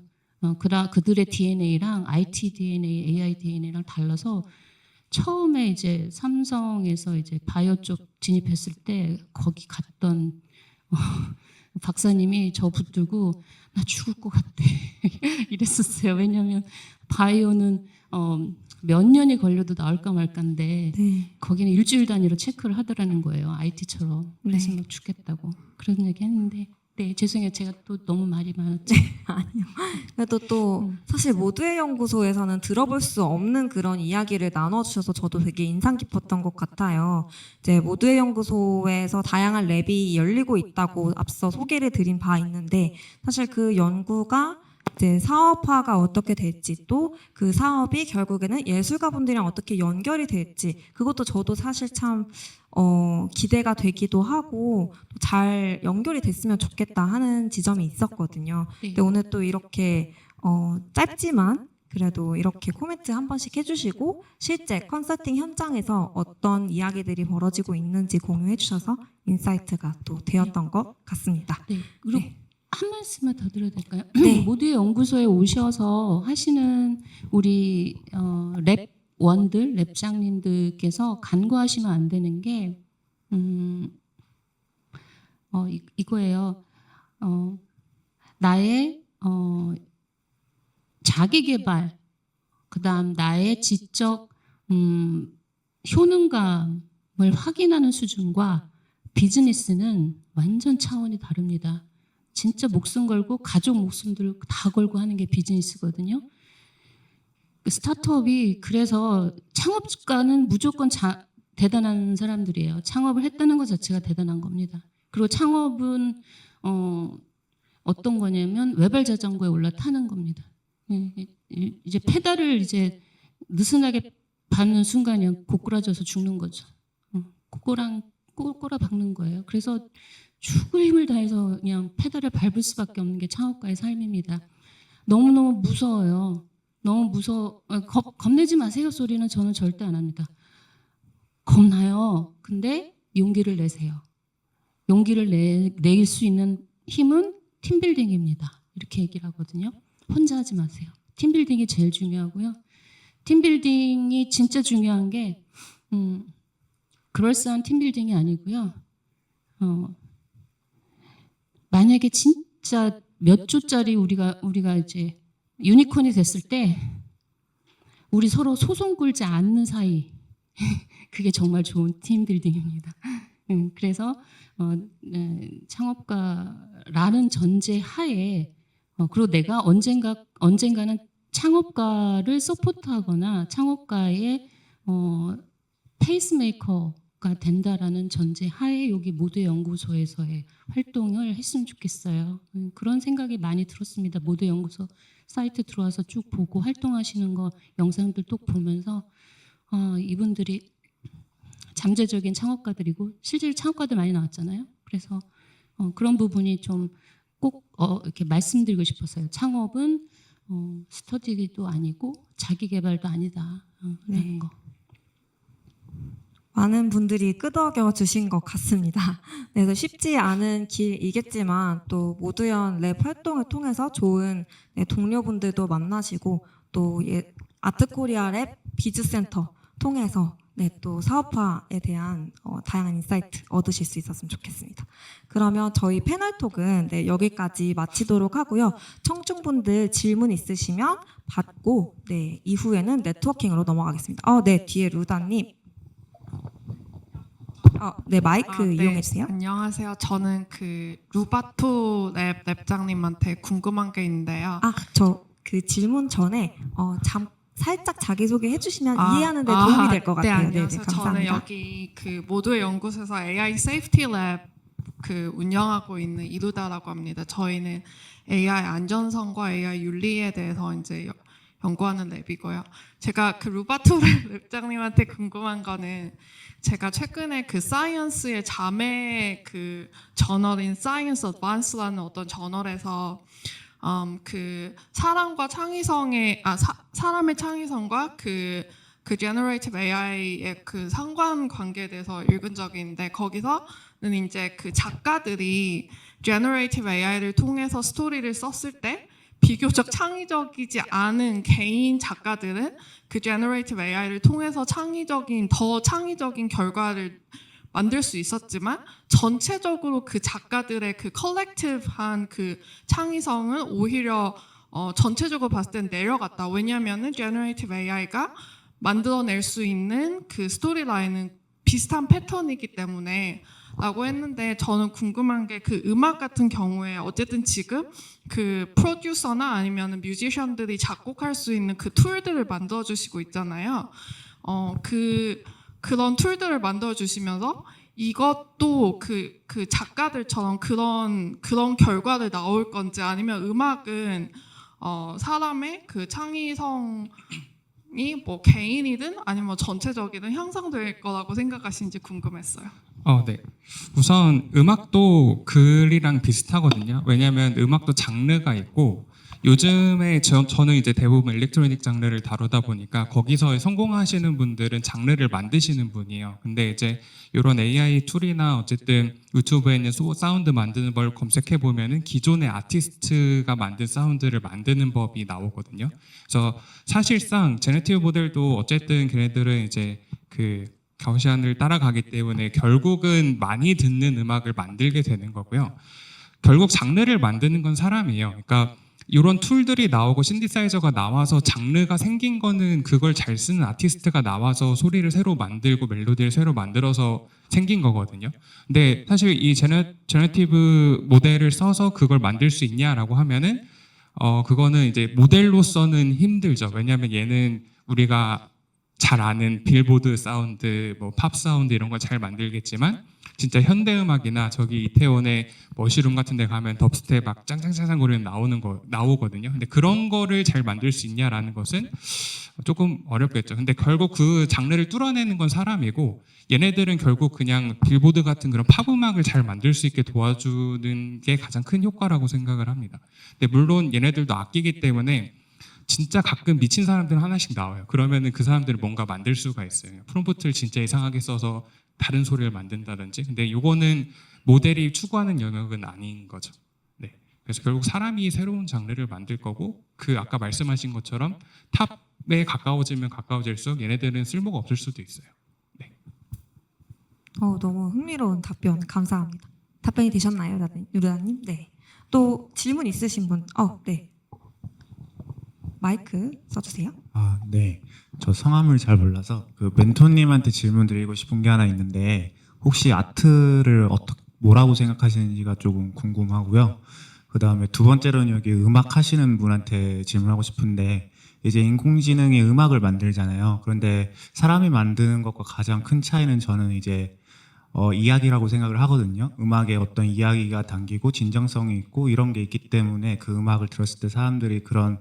그들의 DNA랑 IT DNA, AI DNA랑 달라서 처음에 이제 삼성에서 이제 바이오 쪽 진입했을 때 거기 갔던 박사님이 저 붙들고 나 죽을 것 같대 이랬었어요. 왜냐하면 바이오는 몇 년이 걸려도 나올까 말까인데 네. 거기는 일주일 단위로 체크를 하더라는 거예요. IT처럼. 그래서 네. 막 죽겠다고 그런 얘기 했는데 네 죄송해요. 제가 또 너무 말이 많았죠. 아니요. 그래도 또 사실 모두의 연구소에서는 들어볼 수 없는 그런 이야기를 나눠주셔서 저도 되게 인상 깊었던 것 같아요. 이제 모두의 연구소에서 다양한 랩이 열리고 있다고 앞서 소개를 드린 바 있는데 사실 그 연구가 이제 사업화가 어떻게 될지 또 그 사업이 결국에는 예술가분들이랑 어떻게 연결이 될지 그것도 저도 사실 참 기대가 되기도 하고 잘 연결이 됐으면 좋겠다 하는 지점이 있었거든요. 네. 근데 오늘 또 이렇게 짧지만 그래도 이렇게 코멘트 한 번씩 해주시고 실제 컨설팅 현장에서 어떤 이야기들이 벌어지고 있는지 공유해 주셔서 인사이트가 또 되었던 것 같습니다. 네. 그리고 네. 한 말씀만 더 드려도 될까요? 네. 모두의 연구소에 오셔서 하시는 우리 랩원들, 랩장님들께서 간과하시면 안 되는 게 이거예요. 나의 자기 개발, 그다음 나의 지적 효능감을 확인하는 수준과 비즈니스는 완전 차원이 다릅니다. 진짜 목숨 걸고 가족 목숨들 다 걸고 하는 게 비즈니스거든요. 스타트업이 그래서 창업가는 무조건 대단한 사람들이에요. 창업을 했다는 것 자체가 대단한 겁니다. 그리고 창업은 어떤 거냐면 외발 자전거에 올라타는 겁니다. 이제 페달을 이제 느슨하게 밟는 순간에 고꾸라져서 죽는 거죠. 꼬꼬라 박는 거예요. 그래서 죽을 힘을 다해서 그냥 페달을 밟을 수밖에 없는 게 창업가의 삶입니다. 너무너무 무서워요. 너무 무서워. 겁내지 마세요 소리는 저는 절대 안 합니다. 겁나요. 근데 용기를 내세요. 용기를 낼 수 있는 힘은 팀빌딩입니다. 이렇게 얘기를 하거든요. 혼자 하지 마세요. 팀빌딩이 제일 중요하고요. 팀빌딩이 진짜 중요한 게 그럴싸한 팀빌딩이 아니고요. 만약에 진짜 몇 조짜리 우리가 이제 유니콘이 됐을 때 우리 서로 소송 걸지 않는 사이 그게 정말 좋은 팀빌딩입니다. 그래서 창업가라는 전제 하에 그리고 내가 언젠가는 창업가를 서포트하거나 창업가의 페이스메이커가 된다라는 전제 하에 여기 모두의 연구소에서의 활동을 했으면 좋겠어요. 그런 생각이 많이 들었습니다. 모두의 연구소 사이트 들어와서 쭉 보고 활동하시는 거 영상들 또 보면서 이분들이 잠재적인 창업가들이고 실제로 창업가들 많이 나왔잖아요. 그래서 그런 부분이 좀 꼭 이렇게 말씀드리고 싶었어요. 창업은 스터디도 아니고 자기 개발도 아니다. 라는 거. 많은 분들이 끄덕여 주신 것 같습니다. 그래서 쉽지 않은 길이겠지만 또 모두연 랩 활동을 통해서 좋은 동료분들도 만나시고 또 아트코리아 랩 비즈센터 통해서 또 사업화에 대한 다양한 인사이트 얻으실 수 있었으면 좋겠습니다. 그러면 저희 패널 톡은 여기까지 마치도록 하고요. 청중분들 질문 있으시면 받고 이후에는 네트워킹으로 넘어가겠습니다. 네, 뒤에 루다님. 네, 마이크 이용해 주세요. 안녕하세요. 저는 그 루바토 랩장님한테 궁금한 게 있는데요. 저 그 질문 전에 살짝 자기소개 해주시면 이해하는 데 도움이 될 것 같아요. 네, 안녕하세요. 감사합니다. 저는 여기 그 모두의 연구소에서 AI 세이프티 랩 그 운영하고 있는 이루다라고 합니다. 저희는 AI 안전성과 AI 윤리에 대해서 이제 연구하는 랩이고요. 제가 그 루바토 랩장님한테 궁금한 거는 제가 최근에 그 사이언스의 자매 그 저널인 사이언스 어드밴스라는 어떤 저널에서 그 사람과 창의성의 사람의 창의성과 그 generative AI의 그 상관관계에 대해서 읽은 적이 있는데 거기서는 이제 그 작가들이 generative AI를 통해서 스토리를 썼을 때 비교적 창의적이지 않은 개인 작가들은 그 generative AI를 통해서 더 창의적인 결과를 만들 수 있었지만 전체적으로 그 작가들의 그 컬렉티브한 그 창의성은 오히려 전체적으로 봤을 땐 내려갔다. 왜냐하면은 generative AI가 만들어낼 수 있는 그 스토리라인은 비슷한 패턴이기 때문에 라고 했는데 저는 궁금한 게 그 음악 같은 경우에 어쨌든 지금 그 프로듀서나 아니면 뮤지션들이 작곡할 수 있는 그 툴들을 만들어 주시고 있잖아요. 그런 툴들을 만들어 주시면서 이것도 그 작가들처럼 그런 결과를 나올 건지 아니면 음악은 사람의 그 창의성이 뭐 개인이든 아니면 뭐 전체적이든 향상될 거라고 생각하시는지 궁금했어요. 네. 우선 음악도 글이랑 비슷하거든요. 왜냐하면 음악도 장르가 있고 요즘에 저는 이제 대부분 일렉트로닉 장르를 다루다 보니까 거기서 성공하시는 분들은 장르를 만드시는 분이에요. 근데 이제 이런 AI 툴이나 어쨌든 유튜브에 있는 사운드 만드는 걸 검색해 보면은 기존의 아티스트가 만든 사운드를 만드는 법이 나오거든요. 그래서 사실상 제네티브 모델도 어쨌든 걔네들은 이제 그 가우시안을 따라가기 때문에 결국은 많이 듣는 음악을 만들게 되는 거고요. 결국 장르를 만드는 건 사람이에요. 그러니까 이런 툴들이 나오고 신디사이저가 나와서 장르가 생긴 거는 그걸 잘 쓰는 아티스트가 나와서 소리를 새로 만들고 멜로디를 새로 만들어서 생긴 거거든요. 근데 사실 이 제너티브 모델을 써서 그걸 만들 수 있냐라고 하면은 그거는 이제 모델로서는 힘들죠. 왜냐하면 얘는 우리가 잘 아는 빌보드 사운드, 뭐 팝 사운드 이런 걸 잘 만들겠지만 진짜 현대 음악이나 저기 이태원의 머시룸 같은 데 가면 덥스텝 막 짱짱짱짱 거리는 나오거든요. 근데 그런 거를 잘 만들 수 있냐라는 것은 조금 어렵겠죠. 근데 결국 그 장르를 뚫어내는 건 사람이고 얘네들은 결국 그냥 빌보드 같은 그런 팝 음악을 잘 만들 수 있게 도와주는 게 가장 큰 효과라고 생각을 합니다. 근데 물론 얘네들도 악기이기 때문에 진짜 가끔 미친 사람들은 하나씩 나와요. 그러면은 그 사람들은 뭔가 만들 수가 있어요. 프롬프트를 진짜 이상하게 써서 다른 소리를 만든다든지. 근데 이거는 모델이 추구하는 영역은 아닌 거죠. 네. 그래서 결국 사람이 새로운 장르를 만들 거고 그 아까 말씀하신 것처럼 탑에 가까워지면 가까워질수록 얘네들은 쓸모가 없을 수도 있어요. 네. 너무 흥미로운 답변 감사합니다. 답변이 되셨나요, 유라님? 네. 또 질문 있으신 분? 네. 마이크 써주세요. 아, 네. 저 성함을 잘 몰라서 그 멘토님한테 질문 드리고 싶은 게 하나 있는데 혹시 아트를 뭐라고 생각하시는지가 조금 궁금하고요. 그 다음에 두 번째로는 여기 음악 하시는 분한테 질문하고 싶은데 이제 인공지능이 음악을 만들잖아요. 그런데 사람이 만드는 것과 가장 큰 차이는 저는 이제 이야기라고 생각을 하거든요. 음악에 어떤 이야기가 담기고 진정성이 있고 이런 게 있기 때문에 그 음악을 들었을 때 사람들이 그런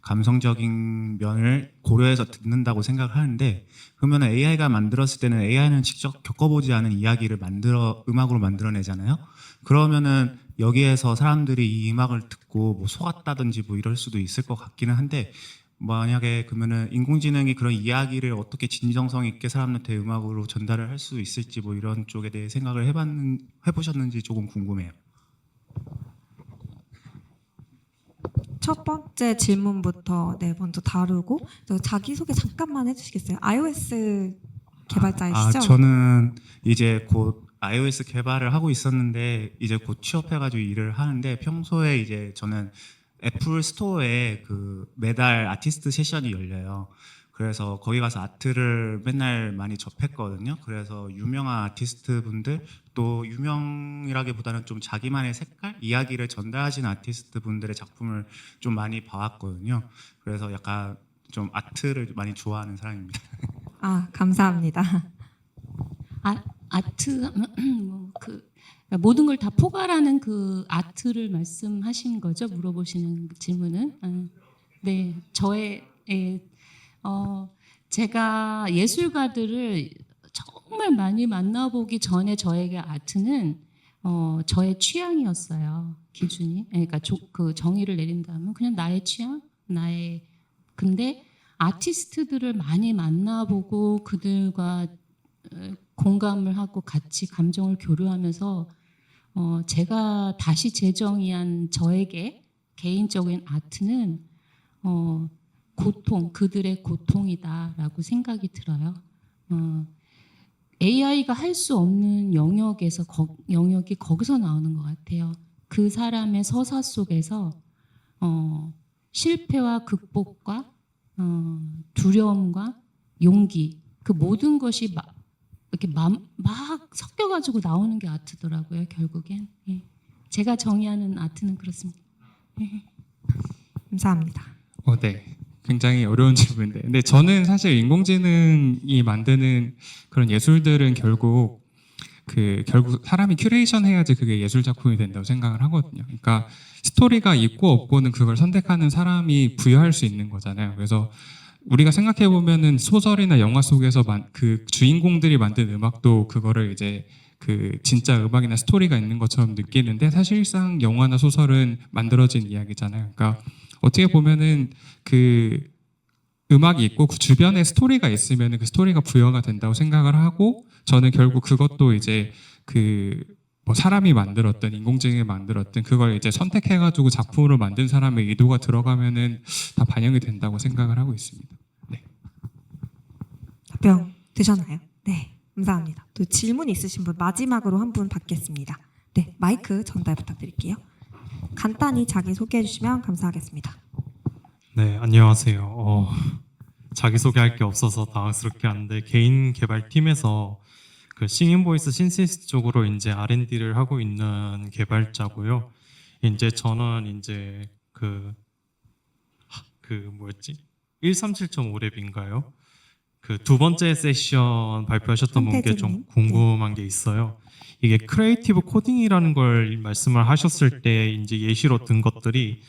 감성적인 면을 고려해서 듣는다고 생각을 하는데 그러면 AI가 만들었을 때는 AI는 직접 겪어보지 않은 이야기를 음악으로 만들어내잖아요. 그러면은 여기에서 사람들이 이 음악을 듣고 뭐 속았다든지 뭐 이럴 수도 있을 것 같기는 한데 만약에 그러면은 인공지능이 그런 이야기를 어떻게 진정성 있게 사람한테 음악으로 전달을 할 수 있을지 뭐 이런 쪽에 대해 생각을 해보셨는지 조금 궁금해요. 첫 번째 질문부터 먼저 다루고 자기소개 잠깐만 해주시겠어요? iOS 개발자이시죠? 저는 이제 곧 iOS 개발을 하고 있었는데 이제 곧 취업해가지고 일을 하는데 평소에 이제 저는 애플 스토어에 그 매달 아티스트 세션이 열려요. 그래서 거기 가서 아트를 맨날 많이 접했거든요. 그래서 유명한 아티스트 분들 또 유명이라기보다는 좀 자기만의 색깔, 이야기를 전달하시는 아티스트 분들의 작품을 좀 많이 봐왔거든요. 그래서 약간 좀 아트를 많이 좋아하는 사람입니다. 감사합니다. 아트 하면 모든 걸 다 포괄하는 그 아트를 말씀하신 거죠? 물어보시는 질문은. 네, 제가 예술가들을 정말 많이 만나보기 전에 저에게 아트는 저의 취향이었어요. 기준이. 그러니까 그 정의를 내린다면 그냥 나의 취향, 근데 아티스트들을 많이 만나보고 그들과 공감을 하고 같이 감정을 교류하면서 제가 다시 재정의한 저에게 개인적인 아트는 그들의 고통이다라고 생각이 들어요. AI가 할 수 없는 영역이 거기서 나오는 것 같아요. 그 사람의 서사 속에서 실패와 극복과 두려움과 용기 그 모든 것이 이렇게 막 섞여가지고 나오는 게 아트더라고요. 결국엔 제가 정의하는 아트는 그렇습니다. 감사합니다. 네. 굉장히 어려운 질문인데, 근데 저는 사실 인공지능이 만드는 그런 예술들은 결국 사람이 큐레이션 해야지 그게 예술 작품이 된다고 생각을 하거든요. 그러니까 스토리가 있고 없고는 그걸 선택하는 사람이 부여할 수 있는 거잖아요. 그래서 우리가 생각해 보면은 소설이나 영화 속에서 그 주인공들이 만든 음악도 그거를 이제 그 진짜 음악이나 스토리가 있는 것처럼 느끼는데 사실상 영화나 소설은 만들어진 이야기잖아요. 그러니까 어떻게 보면은 그 음악이 있고 그 주변에 스토리가 있으면 그 스토리가 부여가 된다고 생각을 하고 저는 결국 그것도 이제 그 뭐 사람이 만들었든 인공지능이 만들었든 그걸 이제 선택해가지고 작품으로 만든 사람의 의도가 들어가면은 다 반영이 된다고 생각을 하고 있습니다. 네. 답변 되셨나요? 네, 감사합니다. 또 질문 있으신 분 마지막으로 한 분 받겠습니다. 네, 마이크 전달 부탁드릴게요. 간단히 자기 소개해 주시면 감사하겠습니다. 네, 안녕하세요. 자기소개할 게 없어서 당황스럽게 하는데 개인 개발팀에서 그 싱잉보이스 신시스 쪽으로 이제 R&D를 하고 있는 개발자고요. 이제 저는 이제 그 뭐였지? 137.5랩인가요? 그 두 번째 세션 발표하셨던 분께 좀 궁금한 게 있어요. 이게 크리에이티브 코딩이라는 걸 말씀을 하셨을 때 이제 예시로 든 것들이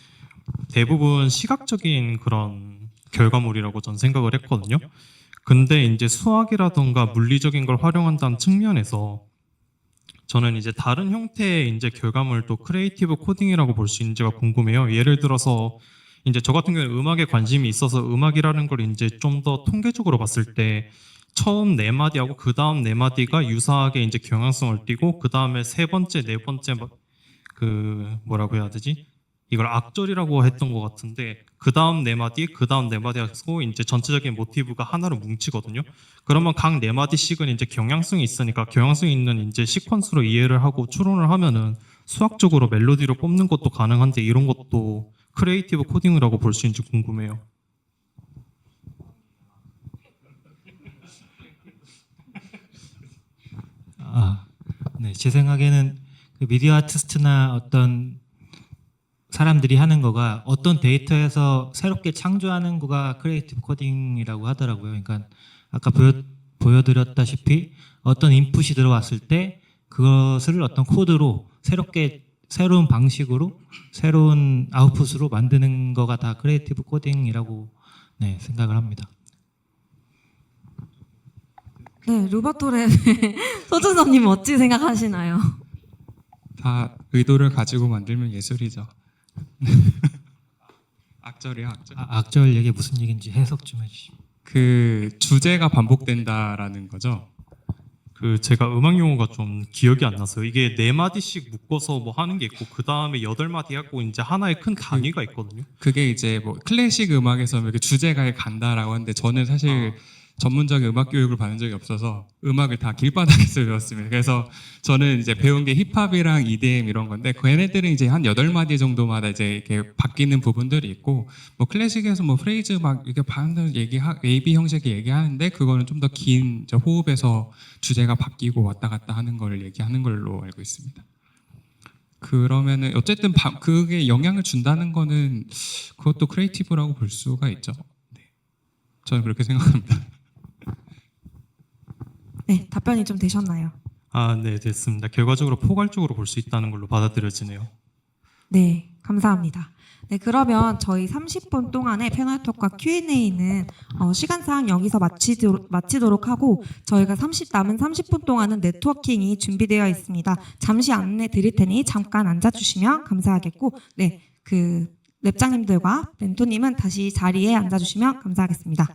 대부분 시각적인 그런 결과물이라고 전 생각을 했거든요. 근데 이제 수학이라던가 물리적인 걸 활용한다는 측면에서 저는 이제 다른 형태의 이제 결과물도 크리에이티브 코딩이라고 볼 수 있는지가 궁금해요. 예를 들어서 이제 저 같은 경우는 음악에 관심이 있어서 음악이라는 걸 이제 좀 더 통계적으로 봤을 때 처음 네 마디하고 그 다음 네 마디가 유사하게 이제 경향성을 띠고 그 다음에 세 번째, 네 번째 그 뭐라고 해야 되지? 이걸 악절이라고 했던 것 같은데 그 다음 네 마디 하고 이제 전체적인 모티브가 하나로 뭉치거든요. 그러면 각 네 마디씩은 이제 경향성이 있으니까 경향성 있는 이제 시퀀스로 이해를 하고 추론을 하면은 수학적으로 멜로디로 뽑는 것도 가능한데 이런 것도 크리에이티브 코딩이라고 볼 수 있는지 궁금해요. 네, 제 생각에는 그 미디어 아티스트나 어떤 사람들이 하는 거가 어떤 데이터에서 새롭게 창조하는 거가 크리에이티브 코딩이라고 하더라고요. 그러니까 아까 보여드렸다시피 어떤 인풋이 들어왔을 때 그것을 어떤 코드로 새로운 방식으로 새로운 아웃풋으로 만드는 거가 다 크리에이티브 코딩이라고 네, 생각을 합니다. 네, 루바토랩 소준섭님 어찌 생각하시나요? 다 의도를 가지고 만들면 예술이죠. 악절이야, 악절. 악절 얘기 무슨 얘기인지 해석 좀 해주시죠. 그 주제가 반복된다라는 거죠. 그 제가 음악 용어가 좀 기억이 안 나서요. 이게 네 마디씩 묶어서 뭐 하는 게 있고 그 다음에 8마디 하고 이제 하나의 큰 단위가 있거든요. 그게 이제 뭐 클래식 음악에서 이렇게 주제가에 간다라고 하는데 저는 사실 전문적인 음악 교육을 받은 적이 없어서 음악을 다 길바닥에서 배웠습니다. 그래서 저는 이제 배운 게 힙합이랑 EDM 이런 건데 걔네들은 이제 한 8마디 정도마다 이제 이렇게 바뀌는 부분들이 있고 뭐 클래식에서 뭐 프레이즈 막 이렇게 반들 AB 형식의 얘기하는데 그거는 좀 더 긴 호흡에서 주제가 바뀌고 왔다 갔다 하는 걸 얘기하는 걸로 알고 있습니다. 그러면은 어쨌든 그게 영향을 준다는 거는 그것도 크리에이티브라고 볼 수가 있죠. 네. 저는 그렇게 생각합니다. 네, 답변이 좀 되셨나요? 네, 됐습니다. 결과적으로 포괄적으로 볼 수 있다는 걸로 받아들여지네요. 네, 감사합니다. 네, 그러면 저희 30분 동안의 패널 톡과 Q&A는 시간상 여기서 마치도록 하고 저희가 남은 30분 동안은 네트워킹이 준비되어 있습니다. 잠시 안내 드릴 테니 잠깐 앉아주시면 감사하겠고, 네, 그 랩장님들과 멘토님은 다시 자리에 앉아주시면 감사하겠습니다.